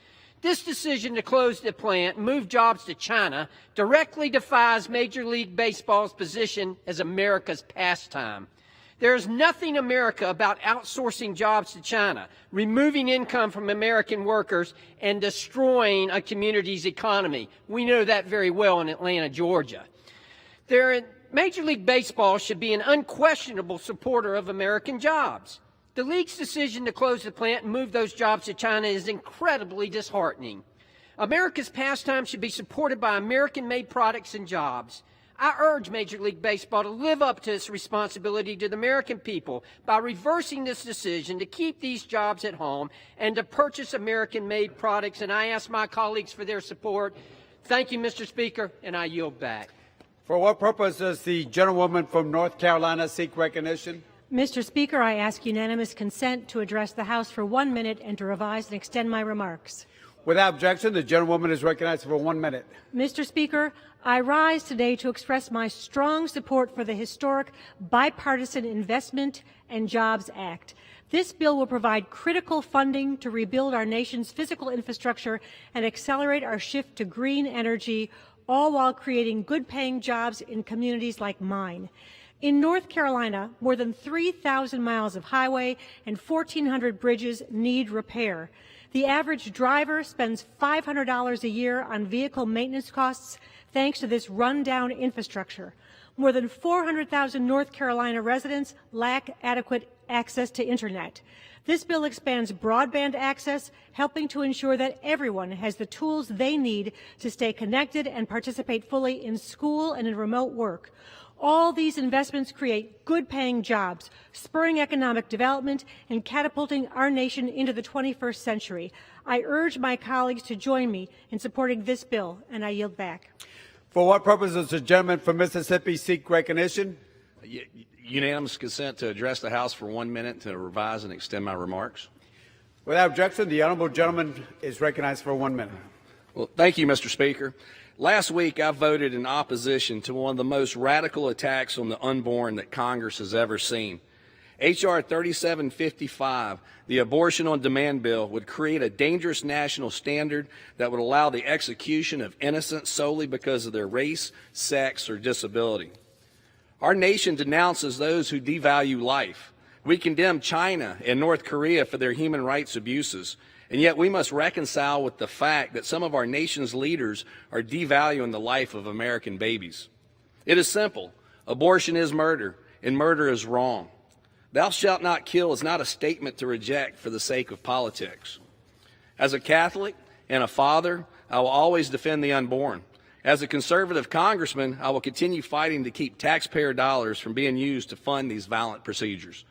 This decision to close the plant and move jobs to China directly defies Major League Baseball's position as America's pastime. There is nothing America about outsourcing jobs to China, removing income from American workers, and destroying a community's economy. We know that very well in Atlanta, Georgia. Major League Baseball should be an unquestionable supporter of American jobs. The league's decision to close the plant and move those jobs to China is incredibly disheartening. America's pastime should be supported by American-made products and jobs. I urge Major League Baseball to live up to its responsibility to the American people by reversing this decision to keep these jobs at home and to purchase American-made products, and I ask my colleagues for their support. Thank you, Mr. Speaker, and I yield back. For what purpose does the gentlewoman from North Carolina seek recognition? Mr. Speaker, I ask unanimous consent to address the House for 1 minute and to revise and extend my remarks. Without objection, the gentlewoman is recognized for 1 minute. Mr. Speaker, I rise today to express my strong support for the historic Bipartisan Investment and Jobs Act. This bill will provide critical funding to rebuild our nation's physical infrastructure and accelerate our shift to green energy, all while creating good-paying jobs in communities like mine. In North Carolina, more than 3,000 miles of highway and 1,400 bridges need repair. The average driver spends $500 a year on vehicle maintenance costs thanks to this rundown infrastructure. More than 400,000 North Carolina residents lack adequate access to Internet. This bill expands broadband access, helping to ensure that everyone has the tools they need to stay connected and participate fully in school and in remote work. All these investments create good-paying jobs, spurring economic development and catapulting our nation into the 21st century. I urge my colleagues to join me in supporting this bill, and I yield back. For what purpose does the gentleman from Mississippi seek recognition? Unanimous consent to address the House for 1 minute to revise and extend my remarks. Without objection, the honourable gentleman is recognized for 1 minute. Well, thank you, Mr. Speaker. Last week, I voted in opposition to one of the most radical attacks on the unborn that Congress has ever seen. H.R. 3755, the abortion on demand bill, would create a dangerous national standard that would allow the execution of innocents solely because of their race, sex, or disability. Our nation denounces those who devalue life. We condemn China and North Korea for their human rights abuses. And yet we must reconcile with the fact that some of our nation's leaders are devaluing the life of American babies. It is simple. Abortion is murder, and murder is wrong. Thou shalt not kill is not a statement to reject for the sake of politics. As a Catholic and a father, I will always defend the unborn. As a conservative congressman, I will continue fighting to keep taxpayer dollars from being used to fund these violent procedures.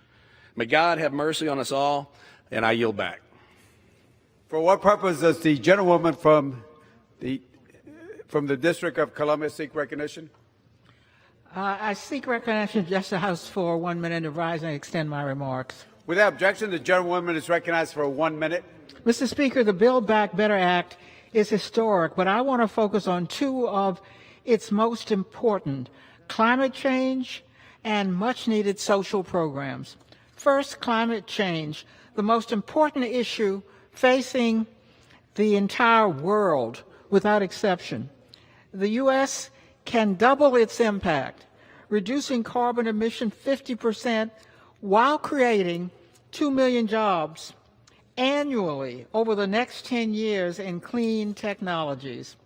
May God have mercy on us all, and I yield back. For what purpose does the gentlewoman from the District of Columbia seek recognition? I seek recognition just the House for 1 minute to rise and extend my remarks. Without objection, the gentlewoman is recognized for 1 minute. Mr. Speaker, the Build Back Better Act is historic, but I want to focus on two of its most important: climate change and much-needed social programs. First, climate change, the most important issue facing the entire world without exception. The U.S. can double its impact, reducing carbon emission 50% while creating 2 million jobs annually over the next 10 years in clean technologies.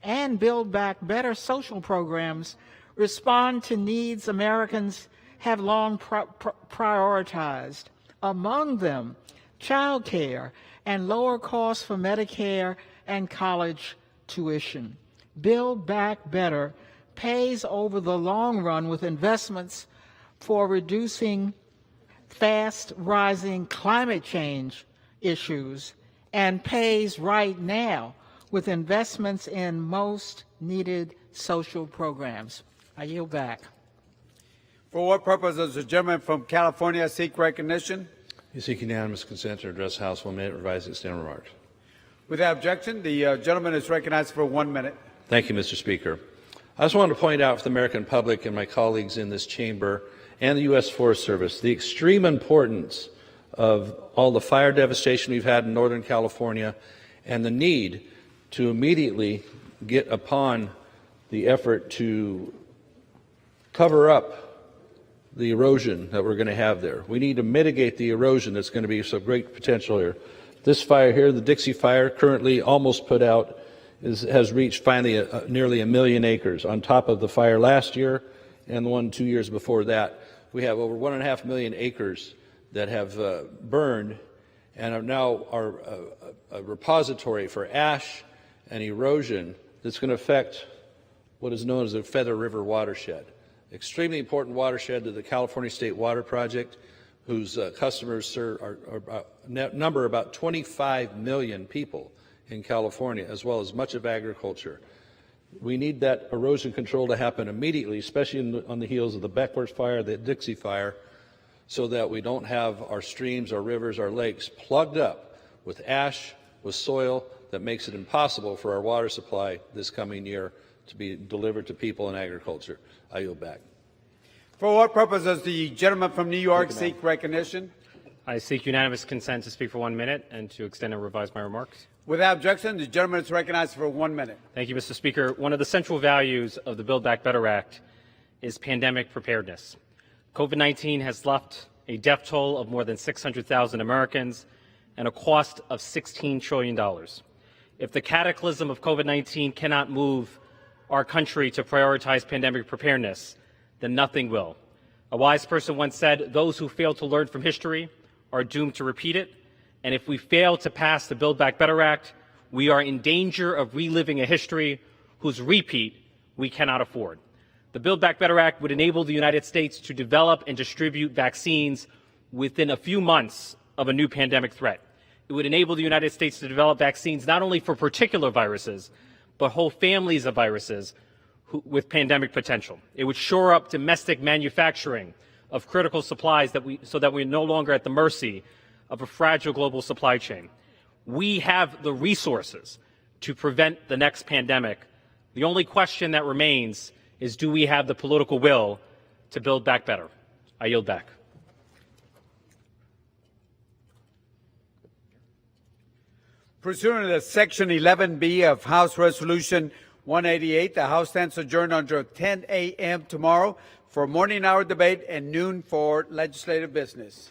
And Build Back Better social programs respond to needs Americans have long prioritized. Among them, child care and lower costs for Medicare and college tuition. Build Back Better pays over the long run with investments for reducing fast-rising climate change issues and pays right now with investments in most needed social programs. I yield back. For what purpose does the gentleman from California seek recognition? You seek unanimous consent to address the House 1 minute, revise and extend remarks. Without objection, the gentleman is recognized for 1 minute. Thank you, Mr. Speaker. I just wanted to point out for the American public and my colleagues in this chamber and the U.S. Forest Service the extreme importance of all the fire devastation we've had in Northern California and the need to immediately get upon the effort to cover up the erosion that we're going to have there. We need to mitigate the erosion that's going to be so great potential here. This fire here, the Dixie Fire, currently almost put out, has reached finally nearly 1 million acres on top of the fire last year and the one 2 years before that. We have over 1.5 million acres that have burned and are now a repository for ash and erosion that's going to affect what is known as the Feather River watershed. Extremely important watershed to the California State Water Project, whose customers number about 25 million people in California, as well as much of agriculture. We need that erosion control to happen immediately, especially on the heels of the Beckworth Fire, the Dixie Fire, so that we don't have our streams, our rivers, our lakes plugged up with ash, with soil that makes it impossible for our water supply this coming year to be delivered to people in agriculture. I yield back. For what purpose does the gentleman from New York seek recognition? I seek unanimous consent to speak for 1 minute and to extend and revise my remarks. Without objection, the gentleman is recognized for 1 minute. Thank you, Mr. Speaker. One of the central values of the Build Back Better Act is pandemic preparedness. COVID-19 has left a death toll of more than 600,000 Americans and a cost of $16 trillion. If the cataclysm of COVID-19 cannot move our country to prioritize pandemic preparedness, then nothing will. A wise person once said, "Those who fail to learn from history are doomed to repeat it." And if we fail to pass the Build Back Better Act, we are in danger of reliving a history whose repeat we cannot afford. The Build Back Better Act would enable the United States to develop and distribute vaccines within a few months of a new pandemic threat. It would enable the United States to develop vaccines not only for particular viruses, but whole families of viruses with pandemic potential. It would shore up domestic manufacturing of critical supplies so that we're no longer at the mercy of a fragile global supply chain. We have the resources to prevent the next pandemic. The only question that remains is, do we have the political will to build back better? I yield back. Pursuant to Section 11B of House Resolution 188, the House stands adjourned until 10 a.m. tomorrow for morning hour debate and noon for legislative business.